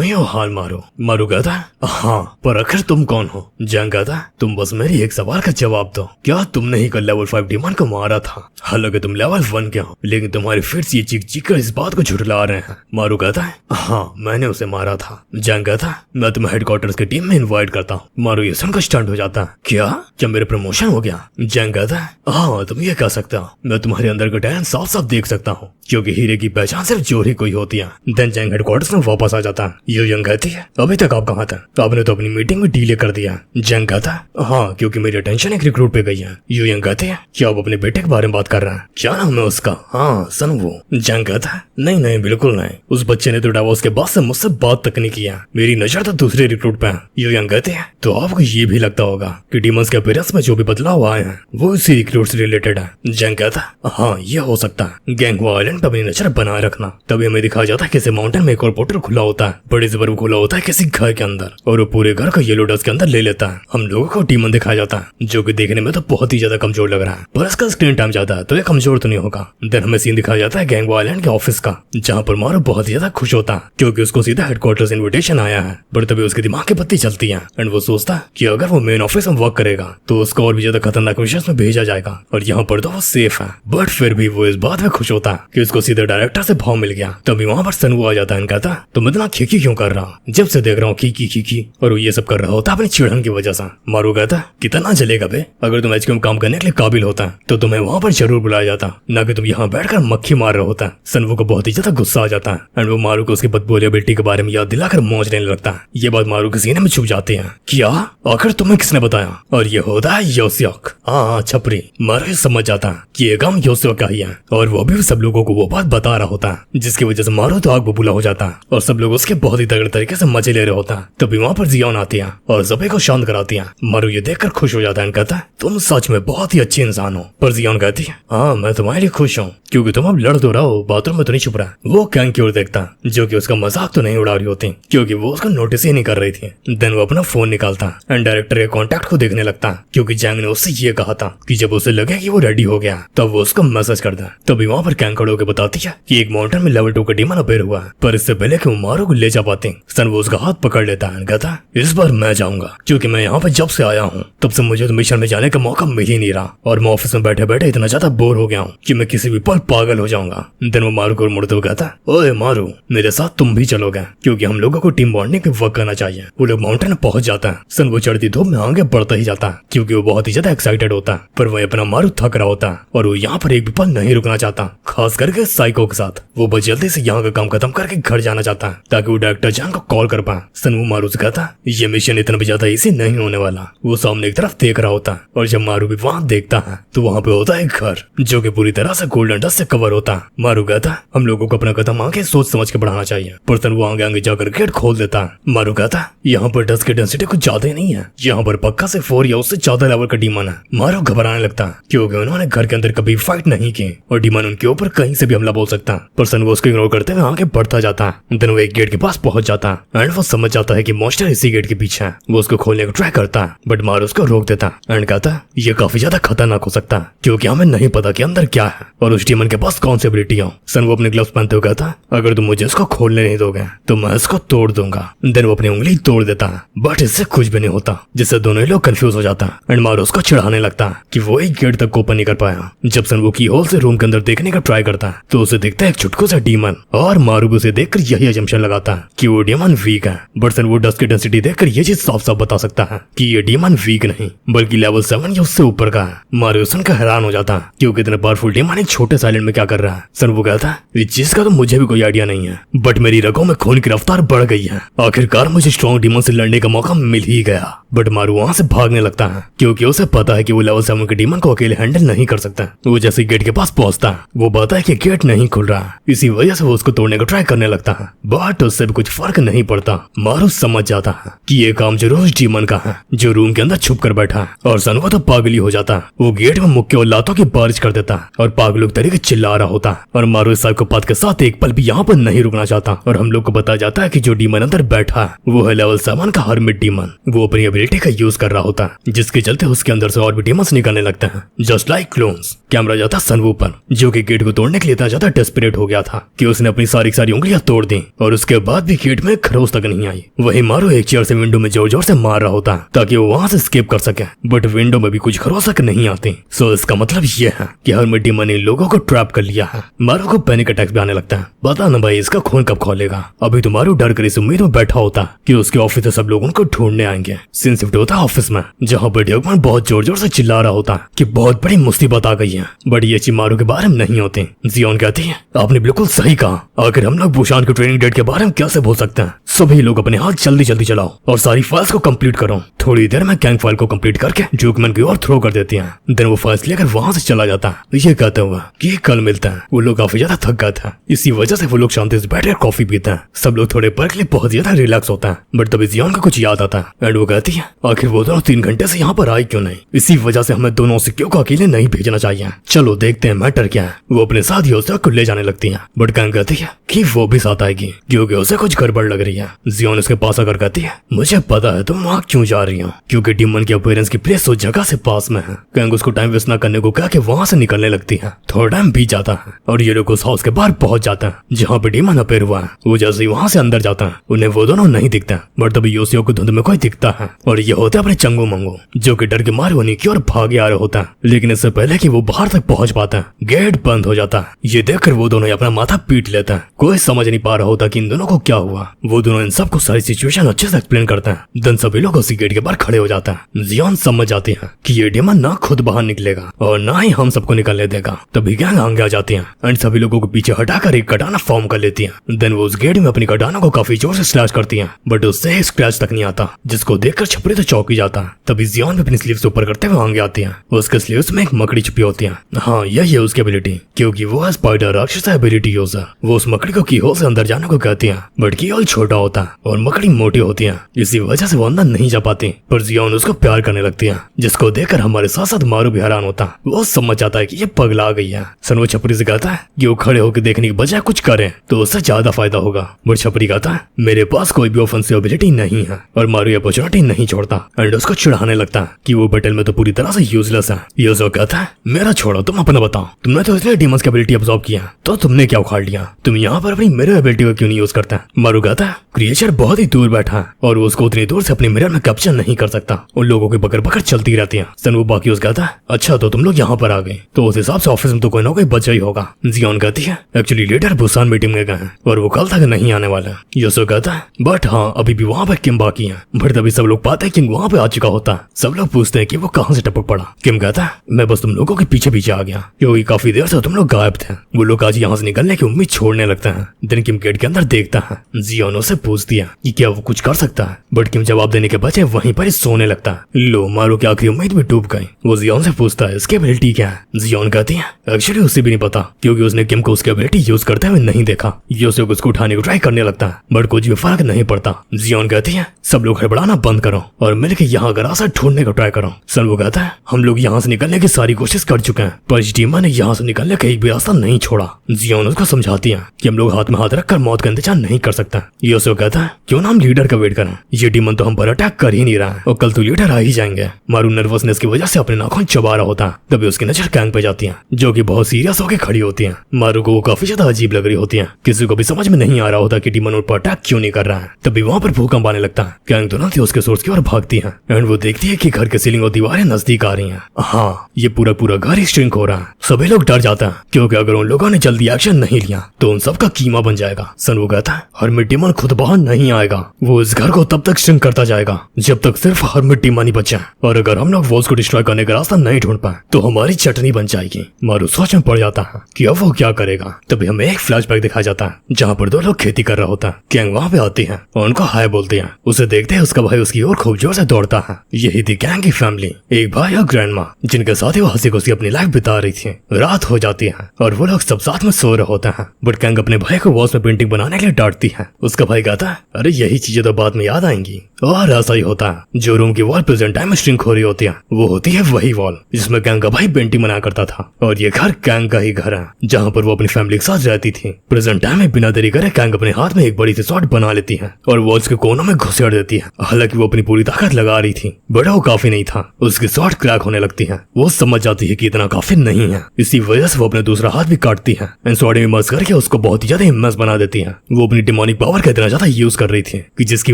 ही हो हाल मारू? मारू कहता है हाँ, पर आखिर तुम कौन हो? जैंग कहता है तुम बस मेरी एक सवाल का जवाब दो, क्या तुमने ही कल लेवल 5 डीमन को मारा था? हालांकि तुम लेवल 1 के हो, लेकिन तुम्हारे फिट्स ये चीख कर इस बात को झुठला रहे हैं। मारू कहता है हाँ मैंने उसे मारा था। जैंग कहता है मैं तुम्हें हेडक्वार्टर्स की टीम में इन्वाइट करता हूँ। मारू ये सुनकर स्टंट हो जाता है, क्या मेरे प्रमोशन हो गया? जैंग कहता है हाँ तुम ये कह सकते हो, मैं तुम्हारे अंदर का टैलेंट साफ साफ देख सकता हूँ क्योंकि हीरे की पहचान सिर्फ जोर ही कोई होती है। देन जैंग हेडक्वार्टर्स में वापस आ जाता है। यो यंग कहती है अभी तक आप कहाँ थे? आपने तो अपनी मीटिंग में डिले कर दिया। जैंग कहता है हाँ क्योंकि मेरी अटेंशन एक रिक्रूट पे गई है। यो यंग कहते हैं क्या आप अपने बेटे के बारे में बात कर रहे हैं? क्या नाम है उसका? हाँ सनवू। जैंग कहता है नहीं बिल्कुल नहीं, उस बच्चे ने तो डावोस के बाद से मुझसे बात तक नहीं किया, मेरी नजर तो दूसरे रिक्रूट पे है। यो यंग कहते हैं तो आपको ये भी लगता होगा कि डीमंस के अपीयरेंस में जो भी बदलाव आए हैं वो इसी रिक्रूट से रिलेटेड है। जैंग कहता है हाँ ये हो सकता है। गैंगवो आइलैंड पे अपनी नजर बनाए रखना। तभी हमें दिखाया जाता है किसी माउंटेन में एक और पोर्टल खुला होता है, बड़े से बर्फ खुला होता है किसी घर के अंदर और वो पूरे घर को येलो डस्ट के अंदर ले लेता है। हम लोगों को डीमन दिखाया जाता है जो कि देखने में तो बहुत ही ज्यादा कमजोर लग रहा है, पर इसका स्क्रीन टाइम ज्यादा है तो ये कमजोर तो नहीं होगा। देन हमें सीन दिखाया जाता है गैंगवो आइलैंड के ऑफिस का जहाँ पर मारू बहुत ही ज्यादा खुश होता है क्योंकि उसको सीधा हेडक्वार्टर्स इन्विटेशन आया है। पर तभी उसके दिमाग की बत्ती चलती है एंड वो सोचता है कि अगर वो मेन ऑफिस में वर्क करेगा तो उसको और भी ज्यादा खतरनाक मिशन में भेजा जाएगा और यहाँ पर तो वो सेफ है। बट फिर भी वो इस बात में खुश होता है कि उसको सीधे डायरेक्टर से भाव मिल गया। तभी वहाँ पर सनवू आ जाता है, कहता तुम इतना खीखी क्यों कर रहा? जब से देख रहा हूँ खीखी और वो ये सब कर रहा होता अपनी चिड़न की वजह से। मारू कहता कितना चलेगा बे, अगर तुम एचक्यू में काम करने के लिए काबिल होता तो तुम्हें वहाँ पर जरूर बुलाया जाता, न कि तुम यहाँ बैठकर मक्खी मार रहा होता। सनवू को बहुत ही ज्यादा गुस्सा आ जाता है एंड वो मारू को उसकी बदबू एबिलिटी के बारे में याद दिलाकर मौज लेने लगता है। ये बात मारू के सीने में छुप जाती है। क्या आखिर तुम्हें किसने बताया? और ये होता है योसियोक। हाँ छपरी। मारू समझ जाता है कि ये काम योसियोक का ही है और वो भी सब लोगों को वो बात बता रहा होता है जिसकी वजह से मारू तो आग बबूला हो जाता है और सब लोग उसके बहुत ही तगड़े तरीके से मजे ले रहे होता है। तभी वहाँ पर जियोन आती है और सभी को शांत कराती है। मारू ये देखकर खुश हो जाता है, कहता है तुम सच में बहुत ही अच्छी इंसान हो। पर जियोन कहती है हाँ मैं तुम्हारे लिए खुश हूँ क्योंकि तुम अब लड़ तो रहा हो, बाथरूम में तो नहीं छुप रहा। वो कैंग की ओर देखता जो कि उसका मजाक तो नहीं उड़ा रही होती क्योंकि वो उसका नोटिस ही नहीं कर रही थी। देन वो अपना फोन निकालता एंड डायरेक्टर के कॉन्टैक्ट को देखने लगता क्योंकि जैंग ने उससे ये कहा था कि जब उसे लगे कि वो रेडी हो गया तब वो उसको मैसेज कर दे। तभी वहाँ पर कैंग खड़े होकर बताती है कि एक माउंटेन में लेवल 2 का डीमन अपेयर हुआ है, पर इससे पहले कि वो मारू को ले जा पाते सन वो उसका हाथ पकड़ लेता है। कहता है इस बार मैं जाऊंगा, क्योंकि मैं यहाँ पर जब से आया हूँ तब से मुझे तो मिशन में जाने का मौका मिल ही नहीं रहा, और मैं ऑफिस में बैठे बैठे इतना ज्यादा बोर हो गया हूँ कि मैं किसी भी पल पागल हो जाऊंगा। देन वो मारू को मुड़ते हुए कहता है ओए मारू, मेरे साथ तुम भी चलोगे, क्योंकि हम लोगों को टीम बॉन्डिंग के वर्क करना चाहिए। वो लोग माउंटेन में पहुंच जाता है। सन वो चढ़ती धूप में आगे बढ़ता ही जाता है, क्योंकि वो बहुत ही ज्यादा एक्साइटेड होता है, पर वह अपना मारू थक रहा होता है और वो यहाँ पर एक भी पल नहीं रुकना चाहता, खास करके साइको के साथ। वो बस जल्दी से यहाँ का काम खत्म करके घर जाना चाहता है ताकि वो डायरेक्टर जान को कॉल कर पाए। सन वो मारू से कहता है ये मिशन इतना भी ज्यादा इजी नहीं होने वाला। वो सामने एक तरफ देख रहा होता है और जब मारू भी वहाँ देखता है तो वहाँ पे होता है एक घर जो कि पूरी तरह से गोल्डन डस्ट से कवर होता है। मारू कहता है हम लोगों को अपना कदम आगे सोच समझ के बढ़ाना चाहिए, पर सन वो आगे आगे जाकर गेट खोल देता है। मारू कहता है यहाँ पर डस्ट की डेंसिटी कुछ ज्यादा नहीं है, यहाँ पर पक्का से 4 या उससे ज्यादा लेवल का डीमन है। मारू घबराने लगता है क्योंकि उन्होंने घर के अंदर कभी फाइट नहीं की और डीमन उनके ऊपर कहीं से भी हमला बोल सकता है, पर सन वो उसको इग्नोर करते हुए आगे बढ़ता जाता है। देन वो एक गेट के पास पहुंच जाता है एंड वो समझ जाता है कि मॉन्स्टर इसी गेट के पीछे है। वो उसको खोलने का ट्राई करता है बट मारू उसको रोक देता है एंड कहता है ये काफी ज्यादा खतरनाक हो सकता है, क्योंकि हमें नहीं पता कि अंदर क्या है और उस डीमन के पास कौन सी एबिलिटी हो। सन वो अपने ग्लव्स पहनते हुए कहता है अगर तुम मुझे इसको खोलने नहीं दोगे तो मैं इसको तोड़ दूंगा। देन वो अपनी उंगली तोड़ देता है बट इससे कुछ भी नहीं होता, जिससे दोनों ही लोग कंफ्यूज हो जाता है एंड मारू उसको चिढ़ाने लगता है कि वो एक गेट तक ओपन नहीं कर पाया। जब सन वो की होल से रूम के अंदर देखने का ट्राई करता है तो उसे दिखता है एक छुटकू सा डीमन, और मारू उसे देखकर यही अजम्पशन लगाता है कि वो डीमन वीक है। बट सन वो डस्ट की डेंसिटी देखकर ये चीज साफ साफ बता सकता है कि ये डीमन वीक नहीं बल्कि लेवल 7 या उससे ऊपर का है। मारू सुनकर हैरान हो जाता है क्योंकि इतने पावरफुल डीमन एक छोटे साइलेंट में क्या कर रहा है। सन वो कहता है इस चीज का तो मुझे भी कोई आइडिया नहीं है, बट मेरी रगों में खून की रफ्तार बढ़ गई है। आखिरकार मुझे स्ट्रॉन्ग डीमन से लड़ने का मौका मिल ही गया। बट मारू वहाँ से भागने लगता है क्योंकि उसे पता है कि वो लेवल 7 के डीमन को अकेले हैंडल नहीं कर सकता। वो जैसे गेट के पास पहुंचता है वो बताता है कि गेट नहीं खुल रहा, इसी वजह से वो उसको तोड़ने का ट्राई करने लगता है, बट उससे भी कुछ फर्क नहीं पड़ता। मारू समझ जाता है कि ये काम जरूर उस डीमन का है जो रूम के अंदर छुप कर बैठा है, और सनवा तो पागल ही हो जाता है। वो गेट में मुक्के और लातों की बारिश कर देता है और पागलों के तरीके चिल्ला रहा होता है, और मारू इस साइकोपैथ के साथ एक पल भी यहाँ पर नहीं रुकना चाहता। और हम लोग को बताया जाता है कि जो डीमन अंदर बैठा है वो है लेवल 7 का हर्मिट डीमन। वो अपनी एबिलिटी का यूज कर रहा होता है जिसके चलते उसके अंदर से और भी डीमंस निकलने लगते हैं जस्ट लाइक क्लोन्स। कैमरा जाता सनवू पर जो कि गेट को तोड़ने के लिए इतना ज्यादा डेस्परेट हो गया था कि उसने अपनी सारी उंगलियां तोड़ दी और उसके बाद भी गेट में खरोच तक नहीं आई। वही मारू एक चेयर से विंडो में जोर जोर से मार रहा होता है ताकि वो वहां से स्केप कर सके, बट विंडो में भी कुछ खरोच तक नहीं आती। सो इसका मतलब ये है कि हर्मिट डीमन ने लोगों को ट्रैप कर लिया है। मारू को पैनिक अटैक्स भी आने लगता है। बता ना भाई इसका खून कब खोलेगा। अभी तो मारू डर कर इस उम्मीद में बैठा होता कि उसके ऑफिस से सब लोग उनको ढूंढने आएंगे। सीन शिफ्ट होता है ऑफिस में जहाँ पर ड्यूकमैन बहुत जोर जोर से चिल्ला रहा होता कि बहुत बड़ी मुसीबत आ गई है, बट ये चीज मारू के बारे में नहीं होती। जियोन कहती है आपने बिल्कुल सही कहा, आखिर हम लोग बुशान की ट्रेनिंग डेट के बारे में कैसे भूल सकते हैं। सभी लोग अपने हाथ जल्दी जल्दी चलाओ और सारी फाइल्स को कंप्लीट करो। थोड़ी देर में कैंग फाइल को कंप्लीट करके ड्यूकमैन की ओर थ्रो कर देती है। देन वो फाइल्स लेकर वहां से चला जाता है ये कहते हुए कि कल मिलता है। वो लोग काफी ज्यादा थक गए थे, इसी वजह से वो लोग शांति से बैठकर कॉफी पीते हैं। सब लोग थोड़े पल के लिए बहुत ज्यादा रिलैक्स होता है, बट तभी जियोन को कुछ याद आता है एंड वो कहती है आखिर वो दोनों 3 घंटे से यहाँ पर आए क्यों नहीं। इसी वजह से हमें दोनों सिक्कियों को अकेले नहीं भेजना चाहिए। चलो देखते हैं मैटर क्या है। वो अपने साथ योसेफ को ले जाने लगती है, बट कैंग कहती है कि वो भी साथ आएगी क्योंकि उसे कुछ गड़बड़ लग रही है। जियोन उसके पास आकर कहती है मुझे पता है तुम वहाँ क्यों जा रही हो, क्योंकि डीमन की अपीयरेंस की प्लेस उस जगह से पास में है। कैंग उसको टाइम वेस्ट न करने को कह के वहाँ से निकलने लगती है। थोड़ा टाइम बीत जाता है और ये लोग उस हाउस के बाहर पहुंच जाता है जहाँ पे डीमन अपीयर हुआ है। वो जैसे ही वहाँ से अंदर जाता है उन्हें वो दोनों नहीं दिखता, बट तभी योसियो को धुंध में कोई दिखता है और ये होता है अपने चंगू मंगू जो कि डर के मारे उन्हीं की ओर भागे आ रहा होता है। लेकिन इससे पहले कि वो बाहर तक पहुंच पाता है गेट बंद हो जाता है। ये देखकर वो दोनों अपना माथा पीट लेता है। कोई समझ नहीं पा रहा होता कि इन दोनों को क्या हुआ। वो दोनों इन सबको सारी सिचुएशन अच्छे से एक्सप्लेन करते हैं। देन सभी लोग उसी गेट के बाहर खड़े हो जाता है। जियोन समझ जाती है कि ये डीमन ना खुद बाहर निकलेगा और ना ही हम सबको निकलने देगा। तभी गैंग आगे आ जाती है एंड सभी लोगों को पीछे हटाकर एक कटाना फॉर्म कर लेती है। देन वो उस गेट में अपनी कटाना को काफी जोर से स्लैश करती है, बट उससे एक स्क्रैच तक नहीं आता, जिसको देखकर छपरी तो चौंक जाता है। तभी जियोन भी अपनी स्लीव्स ऊपर करते हुए आगे आती है। उसके स्लीव्स में एक मकड़ी छुपी होती है। हाँ यही है उसकी एबिलिटी, क्योंकि वो है स्पाइडर राक्षस एबिलिटी यूजर। वो उस मकड़ी को कीहोल से अंदर जाने को कहती है, बट कीहोल छोटा होता है और मकड़ी मोटी होती है, इसी वजह से वो अंदर नहीं जा पाती। पर जियोन उसको प्यार करने लगती है, जिसको देखकर हमारे साथ साथ मारू भी हैरान होता है। वो समझ जाता है कि ये पगला आ गई है। सनवो छपरी से कहता है कि वो खड़े होकर देखने की बजाय कुछ करे तो उससे ज्यादा फायदा होगा। बट छपरी कहता है मेरे पास कोई भी ऑफेंसिव एबिलिटी नहीं है, और मारू अपॉर्चुनिटी नहीं छोड़ता एंड उसको चिढ़ाने लगता है कि वो बैटल में तो पूरी तरह से यूजलेस है। ये कहता है मेरा छोड़ो, तुम अपना बताओ। तुमने तो इसलिए डीमंस की एबिलिटी अब्सॉर्ब किया, तो तुमने क्या उखाड़ लिया? तुम यहाँ पर अपनी मिरर एबिलिटी को क्यों नहीं यूज करता? मारू कहता है क्रिएचर बहुत ही दूर बैठा है और उसको उतनी दूर से अपनी मिरर में कैप्चर नहीं कर सकता। उन लोगों की पकड़ पकड़ चलती रहती है। सनवू बाकी उस कहता है अच्छा तो तुम लोग यहाँ पर आ गए, तो उस हिसाब से ऑफिस में तो कोई ना कोई बचा ही होगा। जियोन कहती है एक्चुअली लीडर बुसान मीटिंग में गए हैं और वो कल तक नहीं आने वाला। योसो कहता है बट हाँ अभी भी वहाँ पर किम बाकी है। बट तभी सब लोग पाते हैं किम वहाँ पे आ चुका होता है। सब लोग पूछते हैं कि वो कहाँ से टपक पड़ा। किम कहता है मैं बस तुम लोगों के पीछे पीछे आ गया क्योंकि काफी देर से तुम लोग गायब थे। वो लोग आज यहाँ से निकलने की उम्मीद छोड़ने लगते हैं। दिन किम गेट के अंदर देखता है। जियोन उसे पूछती है कि क्या वो कुछ कर सकता है, बट किम जवाब देने के बजाय वहीं पर ही सोने लगता है। लो मारू की आखिरी उम्मीद भी डूब गई। वो जियोन से पूछता है इसकी एबिलिटी क्या है। जियोन कहती है एक्चुअली उसे भी नहीं पता क्योंकि उसने किम को उसकी एबिलिटी यूज करते हुए नहीं देखा। योसो उसको उठाने को ट्राई करने लगता है बट कुछ भी फर्क नहीं पड़ता। जियोन कहती है सब लोग हड़बड़ाना बंद करो और मिलकर यहाँ का रास्ता ढूंढने का ट्राई करो। सनवू कहता है हम लोग यहाँ से निकलने की सारी कोशिश कर चुके हैं पर डीमन ने यहाँ से निकलने का एक भी रास्ता नहीं छोड़ा। जियोन उसको समझाती है कि हम लोग हाथ में हाथ रखकर मौत का इंतजार नहीं कर सकता। योसो कहता है क्यों ना हम लीडर का वेट करें, ये डीमन तो हम पर अटैक कर ही नहीं रहा है और कल तो लीडर आ ही जाएंगे। मारू नर्वसनेस की वजह से अपने नाखून चबा रहा होता है। तभी उसकी नजर कैंग पे जाती है जो कि बहुत सीरियस होकर खड़ी होती है। मारू को वो काफी ज्यादा अजीब लग रही होती है। किसी को भी समझ में नहीं आ रहा होता कि डीमन उन पर अटैक क्यों नहीं कर रहा है। तभी वहाँ पर भूकंप आने लगता है। कैंग तुरंत ही उसके सोर्स की ओर भागती है एंड वो देखती है कि घर के सीलिंग और दीवारें नजदीक आ रही हैं। हाँ ये पूरा घर ही श्रिंक हो रहा है। सभी लोग डर जाते हैं क्योंकि अगर उन लोगों ने जल्दी एक्शन नहीं लिया तो उन सबका कीमा बन जाएगा। सनवू कहता है हरमिट डीमन खुद बाहर नहीं आएगा, वो इस घर को तब तक श्रिंक करता जाएगा जब तक सिर्फ हरमिट डीमन ही बचे और अगर हम लोग वॉल्स को डिस्ट्रॉय करने का रास्ता नहीं ढूंढ पाए तो हमारी चटनी बन जाएगी। मारू सोच में पड़ जाता है कि अब वो क्या करेगा। तभी हमें एक फ्लैशबैक दिखाया जाता है जहाँ पर दो लोग खेती कर रहा होता है। कैंग वहाँ पे आती है और उनको हाय बोलती है। उसे देखते हैं उसका भाई उसकी ओर खूब जोर से दौड़ता है। यही थी कैंग की फैमिली, एक भाई और ग्रैंड माँ जिनके साथ ही वो हंसी खुशी अपनी लाइफ बिता रही थी। रात हो जाती है और वो लोग सब साथ में सो रहे होते हैं बट कैंग अपने भाई को वॉल्स में पेंटिंग बनाने के लिए डांटती है। उसका भाई कहता है अरे यही चीजें तो बाद में याद आएंगी। और ऐसा ही होता है। जो रूम की वॉल प्रेजेंट टाइम में श्रिंक हो रही होती है वो होती है वही वॉल जिसमें कैंग का भाई पेंटिंग बनाया करता था और ये घर कैंग का ही घर है जहाँ पर वो अपनी फैमिली के साथ रहती थी। प्रेजेंट टाइम में बिना देरी करे कैंग अपने हाथ में एक बड़ी सी शॉट बना लेती है और वॉल्स के कोनों में घुसेड़ देती है। हालांकि वो अपनी पूरी ताकत लगा रही थी बट वो काफी नहीं था। उसकी शॉट क्रैक होने लगती है। वो समझ जाती है कि इतना काफी नहीं है, इसी वजह से वो अपने दूसरा हाथ भी काटती है एंड शॉट में मर्ज करके उसको बहुत ही ज्यादा हिम्मत बना देती है। वो अपनी डिमोनिक पावर का इतना ज्यादा यूज कर रही थी कि जिसकी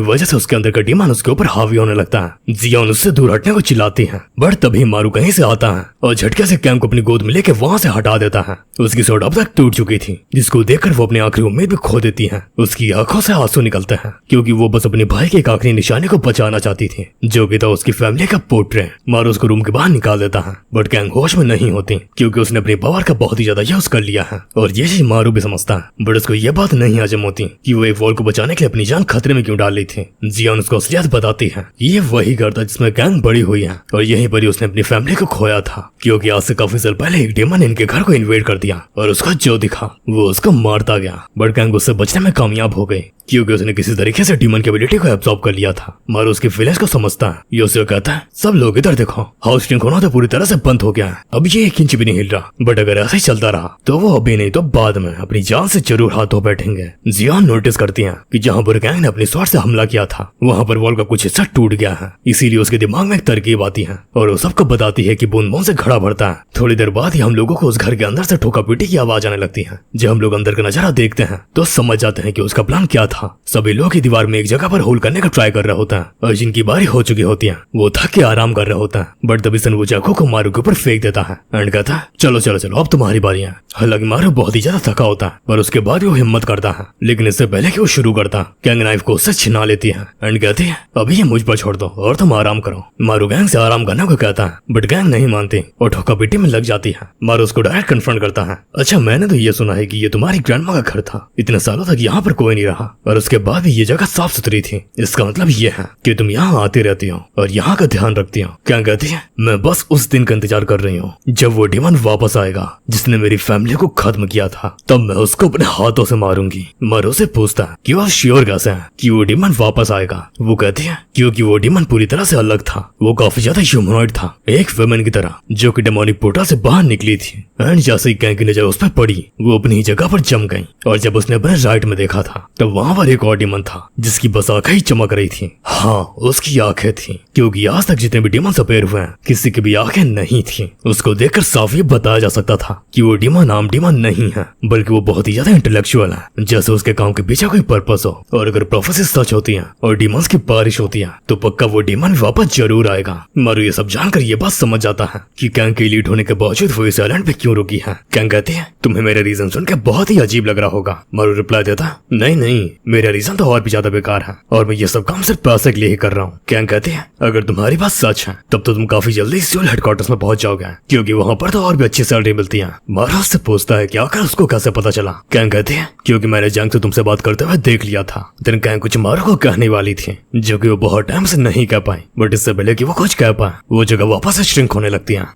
वजह से उसके अंदर का डीमन उसके ऊपर हावी होने लगता है। जियोन उससे दूर हटने को चिल्लाती है बट तभी मारू कहीं से आता है और झटके से कैंग को अपनी गोद में लेके वहाँ से हटा देता है। उसकी शॉट अब तक टूट चुकी थी जिसको देखकर वो अपनी आखिरी उम्मीद भी खो देती है। उसकी आंखों से आंसू निकलते हैं क्योंकि वो बस अपने भाई के एक आखिरी निशाने को बचाना चाहती थी जो कि था उसकी फैमिली का पोर्ट्रेट। मारू उसको रूम के बाहर निकाल देता है बट कैंग होश में नहीं होती क्योंकि उसने अपनी पावर का बहुत ही ज्यादा यूज कर लिया है और ये चीज मारू भी समझता है बट उसको ये बात नहीं हजम होती कि वो एक वॉल को बचाने के लिए अपनी जान खतरे में क्यों डाल रही थी। जियोन उसको असलियत बताती है ये वही घर था जिसमें कैंग बड़ी हुई है और यहीं पर ही उसने अपनी फैमिली को खोया था क्योंकि आज से काफी साल पहले एक डेमन इनके घर को इन्वेड कर दिया और उसका जो दिखा वो उसको मारता गया बट कैंग उससे बचने में कामयाब हो गई क्योंकि उसने किसी तरीके से डीमन की एबिलिटी को एब्सॉर्ब कर लिया था। मारू उसकी फीलिंग्स को समझता है। योसियो कहता है सब लोग इधर देखो, हाउस श्रिंक होना तो पूरी तरह से बंद हो गया है, अब ये 1 इंच भी नहीं हिल रहा बट अगर ऐसे ही चलता रहा तो वो अभी नहीं तो बाद में अपनी जान से जरूर हाथ धो बैठेंगे। जियोन नोटिस करती है कि जहाँ पर कैंग ने अपनी शॉट से हमला किया था वहाँ पर वॉल का कुछ हिस्सा टूट गया है। इसीलिए उसके दिमाग में एक तरकीब आती है और वो सबको बताती है कि बूंद बूंद से घड़ा भरता है। थोड़ी देर बाद ही हम लोगों को उस घर के अंदर से ठोका पीटी की आवाज आने लगती है। जब हम लोग अंदर का नजारा देखते हैं तो समझ जाते हैं कि उसका प्लान क्या था। सभी लोग की दीवार में एक जगह पर होल करने का ट्राई कर रहा होता है और जिनकी बारी हो चुकी होती है वो थक के आराम कर रहा होता है बट तभी सनवू चाकू को मारू के ऊपर फेंक देता है एंड कहता है चलो चलो चलो अब तुम्हारी बारी है। हालांकि मारू बहुत ही ज्यादा थका होता है पर उसके बाद वो हिम्मत करता है लेकिन इससे पहले कि वो शुरू करता कैंग नाइफ को उससे छिना लेती है एंड कहती है अभी ये मुझ पर छोड़ दो और तुम आराम करो। मारू गैंग से आराम करने को कहता है बट गैंग नहीं मानती और ठोका पीटी में लग जाती है। मारू उसको डायरेक्ट कन्फ्रंट करता है अच्छा मैंने तो ये सुना है कि ये तुम्हारी ग्रैंडमा का घर था, इतने सालों तक यहाँ पर कोई नहीं रहा और उसके बाद भी ये जगह साफ सुथरी थी, इसका मतलब ये है कि तुम यहाँ आती रहती हो और यहाँ का ध्यान रखती हो। क्या कहती है मैं बस उस दिन का इंतजार कर रही हूँ जब वो डीमन वापस आएगा जिसने मेरी फैमिली को खत्म किया था, तब मैं उसको अपने हाथों से मारूंगी। मारू से पूछता है कि वो श्योर कैसे है कि वो डीमन वापस आएगा। वो कहती है क्योंकि वो डीमन पूरी तरह से अलग था, वो काफी ज्यादा ह्यूमनॉइड था, एक वुमेन की तरह जो कि डेमोनिक पोर्टल से बाहर निकली थी एंड जैसे ही कैंग की नजर उस पर पड़ी वो अपनी ही जगह पर जम गई और जब उसने अपने राइट में देखा था तब वहाँ पर एक और डीमन था जिसकी बस आंखें ही चमक रही थी। हाँ, उसकी आंखें थी, क्योंकि आज तक जितने भी डीमन अपेयर हुए हैं किसी की भी आंखें नहीं थी। उसको देखकर साफ ये बताया जा सकता था कि वो डीमन आम डीमन नहीं है, बल्कि वो बहुत ही ज्यादा इंटेलेक्चुअल है, जैसे उसके काम के पीछे कोई पर्पस हो। और अगर प्रोफेसी सच होती है और डीमंस की बारिश होती है तो पक्का वो डीमन वापस जरूर आएगा। मारू ये सब जानकर ये बात समझ जाता है कि कैंग के लीड होने के बावजूद वो इस आइलैंड पे क्यों रुकी है। कैंग कहती है, तुम्हें मेरा रीजन सुनकर बहुत ही अजीब लग रहा होगा। मारू रिप्लाई देता, नहीं, मेरा रीजन तो और भी ज्यादा बेकार है और मैं ये सब काम सिर्फ पैसे के लिए ही कर रहा हूँ। कैंग कहती है, अगर तुम्हारी बात सच है तब तो तुम काफी जल्दी सियोल हेडक्वार्टर्स में पहुंच जाओगे, क्योंकि वहाँ पर तो और भी अच्छी सैलरी मिलती है। मारू उससे पूछता है कि आखिर उसको कैसे पता चला। कैंग कहती है, क्योंकि मैंने जंग से तुमसे बात करते हुए देख लिया था। देन कैंग कुछ मारू को कहने वाली थी जो कि वो बहुत टाइम से नहीं कह पाई, बट इससे पहले कि वो कुछ कह पाए वो जगह वापस से श्रिंक होने लगती है।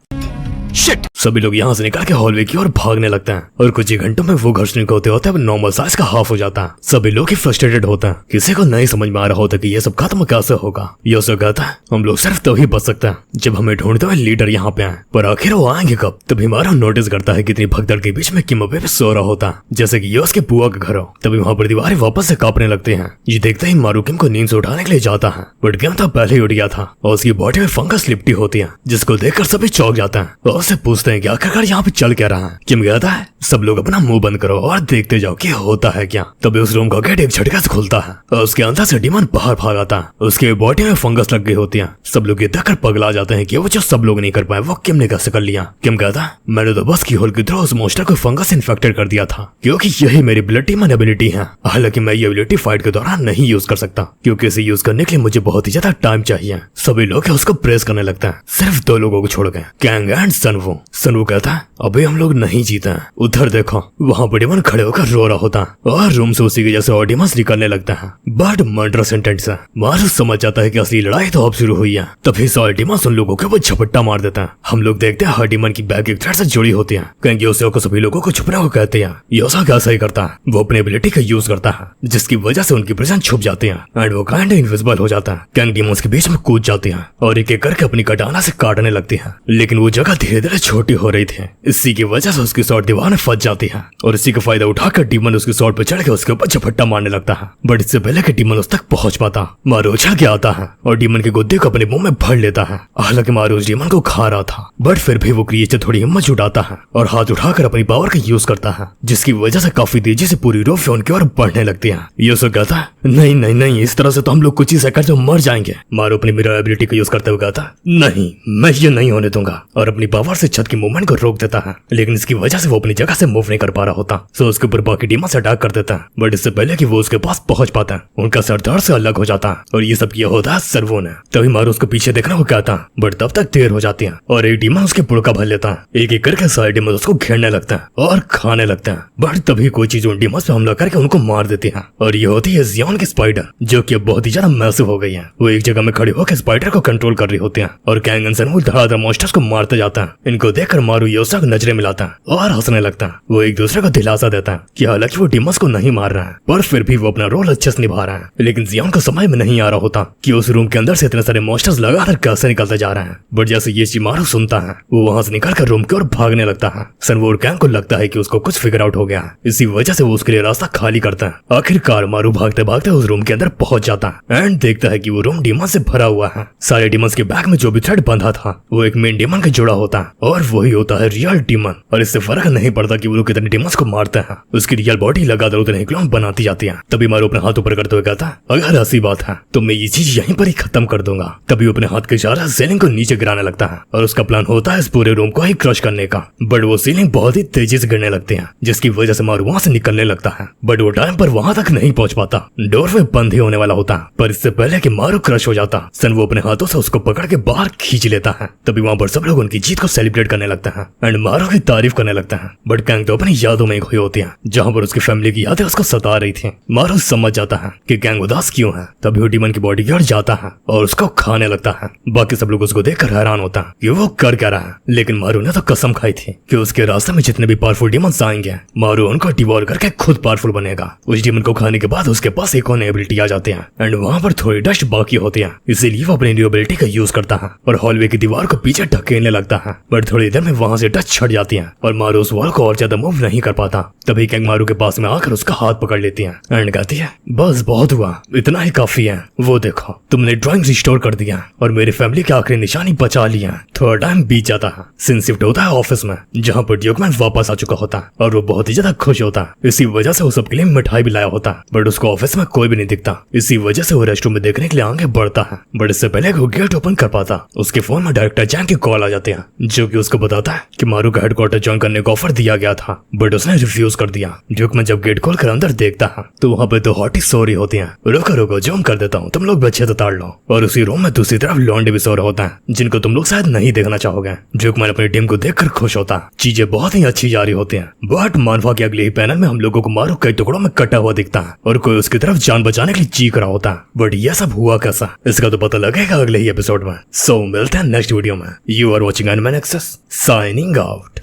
शिट! सभी लोग यहाँ से निकल के हॉलवे की ओर भागने लगते हैं और कुछ ही घंटों में वो घर श्रिंक होते होते अब नॉर्मल साइज का हाफ हो जाता है। सभी लोग ही फ्रस्ट्रेटेड होते हैं, किसी को नहीं समझ में आ रहा होता कि ये सब खत्म कैसे होगा। योसो कहता है, हम लोग सिर्फ तभी बच सकते हैं जब हमें ढूंढते हुए लीडर यहाँ पे आए, पर आखिर वो आएंगे कब। तभी मारू नोटिस करता है कितनी भगदड़ के बीच में किम अबे सो रहा होता है, जैसे की ये उसके बुआ का घर हो। तभी वहाँ पर दीवारें वापस से कांपने लगती है। ये देखते ही मारू किम को नींद से उठाने के लिए जाता है, बट किम तो पहले ही उठ गया था और उसकी बॉडी में फंगस लिपटी होती है, जिसको देखकर सभी चौंक जाते हैं और उससे पूछते हैं कि आखिरकार यहाँ पे चल क्या रहा है। किम कहता है, सब लोग अपना मुंह बंद करो और देखते जाओ कि होता है क्या। तभी उस रूम का गेट एक झटके से खुलता है और उसके अंदर से डीमन बाहर भाग आता है। उसके बॉडी में फंगस लग गई होती है। सब लोग ये देखकर पगला जाते हैं कि वो जो सब लोग नहीं कर पाए वो किम ने कैसे कर लिया। किम कहता है, मैंने तो बस की होल के थ्रू उस मोस्टर को फंगस इन्फेक्टेड कर दिया था, क्योंकि यही मेरी ब्लड डीमन एबिलिटी है। हालांकि मैं ये एबिलिटी फाइट के दौरान नहीं यूज कर सकता, क्योंकि इसे यूज करने के लिए मुझे बहुत ही ज्यादा टाइम चाहिए। सभी लोग उसको प्रेस करने लगते हैं, सिर्फ 2 लोगों को छोड़ गए, कैंग एंड सनवू। सनवू कहता है, अभी हम लोग नहीं जीते हैं। उधर देखो, वहाँ पर डीमन खड़े होकर रो रहा होता है और रूम से उसी की जैसे और डीमंस निकलने लगता है। बट मर्डर सेंटेंस है। मारू समझ जाता है कि असली लड़ाई तो अब शुरू हुई है। तभी सारे डीमंस उन लोगों के ऊपर झपट्टा मार देता है। हम लोग देखते हैं हर डीमन की बैक एक थ्रेड से जुड़ी होती है। क्योंकि योसो को सभी लोगों को छुपने को कहते हैं। योसो कैसा ही करता है, वो अपनी एबिलिटी का यूज करता है, जिसकी वजह से उनकी प्रेजेंस छुप जाती है एंड वो काइंड इनविजिबल हो जाता है। कैंग डीमंस के बीच में कूद जाती है और एक एक करके अपनी कटाना से काटने लगती है, लेकिन वो जगह धीरे धीरे छोटी हो रही थी। इसी की वजह से उसकी शॉट दीवार में फंस जाती है और इसी का फायदा उठाकर डीमन उसकी शॉट पर चढ़ के उसके ऊपर झपट्टा मारने लगता है। बट इससे पहले कि डीमन उस तक पहुंच पाता, मारू उछल के आता है और डीमन के गुद्दे को अपने मुंह में भर लेता है। हालांकि मारू उस डीमन को खा रहा था, बट फिर भी वो क्रिएचर थोड़ी हिम्मत जुटाता है और हाथ उठाकर अपनी पावर का यूज करता है, जिसकी वजह से काफी तेजी से पूरी रोफ उनकी ओर बढ़ने लगती है। योसो कहता है, नहीं, इस तरह से तो हम लोग कुछ ही सेकंड में मर जाएंगे। मारू अपनी मिरर एबिलिटी का यूज करते हुए कहता है, नहीं, मैं ये नहीं होने दूंगा, और अपनी पावर से छत की मूवमेंट को रोक देता है। लेकिन इसकी वजह से वो अपनी जगह से मूव नहीं कर पा रहा होता, सो उसके ऊपर बाकी डीमन से अटैक कर देता है। बट इससे पहले कि वो उसके पास पहुंच पाता है, उनका सर धड़ से अलग हो जाता है और ये सब किया होता है सर्वो ने। तभी मारू उसको पीछे देखने को कहता है, बट तब तक देर हो जाती है और एक डीमन उसके पुड़का भर लेता है। एक एक करके सारे डीमन उसको घेरने लगता है और खाने लगता है। बट तभी कोई चीज उन डीमन पे हमला करके उनको मार देती है और ये होती है जियोन की स्पाइडर, जो कि अब बहुत ही ज्यादा मैसिव हो गई है। वो एक जगह में खड़ी होकर स्पाइडर को कंट्रोल कर रही होती है और कैंग एंड सनवू धड़ाधड़ मॉन्स्टर्स को मारते जाता है। इनको देखकर मारू योसा को नजरें मिलाता है और हंसने लगता है। वो एक दूसरे को दिलासा देता है कि हालांकि वो डीमंस को नहीं मार रहा है, पर फिर भी वो अपना रोल अच्छे से निभा रहा है। लेकिन जियोन को समझ में नहीं आ रहा होता कि उस रूम के अंदर से इतने सारे मॉन्स्टर्स लगातार कैसे निकलते जा रहे हैं। बट जैसे ये चीज मारू सुनता है, वो वहां से निकलकर रूम की ओर भागने लगता है। सनवू और कैंग को लगता है कि उसको कुछ फिगर आउट हो गया है, इसी वजह से वो उसके लिए रास्ता खाली करता है। आखिरकार मारू भागते भागते उस रूम के अंदर पहुंच जाता है एंड देखता है कि वो रूम डीमन से भरा हुआ है। सारे डीमंस के बैग में जो भी थ्रेड बंधा था वो एक मेन डीमन का जुड़ा होता है और वही होता है रियल डीमन। और इससे फर्क नहीं पड़ता कि वो लोग कितने डीमंस को मारते हैं, उसकी रियल बॉडी लगातार उतने क्लोन बनाती जाती है। तभी मारू अपने हाथ ऊपर करते हुए कहता है, अगर ऐसी बात है तो मैं ये चीज यहीं पर ही खत्म कर दूंगा। तभी वो अपने हाथ के इशारे से सीलिंग को नीचे गिराने लगता है और उसका प्लान होता है इस पूरे रूम को ही क्रश करने का। बट वो सीलिंग बहुत ही तेजी से गिरने लगती है, जिसकी वजह से मारू वहां से निकलने लगता है। बट वो टाइम पर वहां तक नहीं पहुंच पाता, डोरवे बंद ही होने वाला होता है। पर इससे पहले कि मारू क्रश हो जाता, सनवू अपने हाथों से उसको पकड़ के बाहर खींच लेता है। तभी वहां पर सब लोग उनकी जीत को सेलिब्रेट करने लगता है एंड मारू की तारीफ करने लगता है। बट कैंग तो अपनी यादों में खोई होती है, जहां पर उसकी फैमिली की यादें उसको सता रही थी। मारू समझ जाता है कि कैंग उदास क्यों है। तभी वो डीमन की बॉडी की ओर जाता है और उसको खाने लगता है। बाकी सब लोग उसको देखकर हैरान होता है कि वो कर क्या रहा है। लेकिन मारू ने तो कसम खाई थी कि उसके रास्ते में जितने भी पावरफुल डीमंस आएंगे, मारू उनको डिवोर करके खुद पावरफुल बनेगा। उस डीमन को खाने के बाद उसके पास एक और एबिलिटी आ जाती है एंड वहां पर थोड़ी डस्ट बाकी होती है, इसीलिए वो अपनी एबिलिटी का यूज करता है और हॉलवे की दीवार को पीछे ढकेलने लगता है बट थोड़ी देर में वहां से टच छट जाती है और मारू उस वॉल को और ज्यादा मूव नहीं कर पाता। तभी कैंग मारू के पास में आकर उसका हाथ पकड़ लेती है एंड कहती है बस बहुत हुआ, इतना ही काफी है। वो देखो तुमने ड्राइंग रिस्टोर कर दिया और मेरी फैमिली की आखिरी निशानी बचा लिया। थोड़ा टाइम बीत जाता है, सीन शिफ्ट होता है ऑफिस में जहाँ पर ड्यूकमैन वापस आ चुका होता है और वो बहुत ही ज्यादा खुश होता है। इसी वजह से वो सबके लिए मिठाई भी लाया होता है, बट उसको ऑफिस में कोई भी नहीं दिखता। इसी वजह से वो रेस्टरूम में देखने के लिए आगे बढ़ता है, बट इससे पहले वो गेट ओपन कर पाता उसके फोन में डायरेक्टर जैंग की कॉल आ जाती है जो कि उसको बताता है कि मारू का हेडक्वार्टर ज्वाइन करने का ऑफर दिया गया था, बट उसने रिफ्यूज कर दिया। ड्यूकमैन जब गेट खोल कर अंदर देखता है तो वहाँ पे 2 हॉटी सो रही होती है। रुको रुको जूम कर देता हूँ, तुम लोग भी अच्छे से ताड़ लो। और उसी रूम में दूसरी तरफ लॉन्डे भी सो रहे होता है जिनको तुम लोग शायद नहीं देखना चाहोगे। ड्यूकमैन अपनी टीम को देखकर खुश होता है, चीजें बहुत ही अच्छी जा रही होती हैं। बट मानवा के अगले ही पैनल में हम लोगों को मारू कई टुकड़ों में कटा हुआ दिखता है और कोई उसकी तरफ जान बचाने के लिए चीख रहा होता है। बट यह सब हुआ कैसा, इसका तो पता लगेगा अगले ही एपिसोड में। सो मिलते हैं नेक्स्ट वीडियो में। You are watching Anime Nexus, signing out.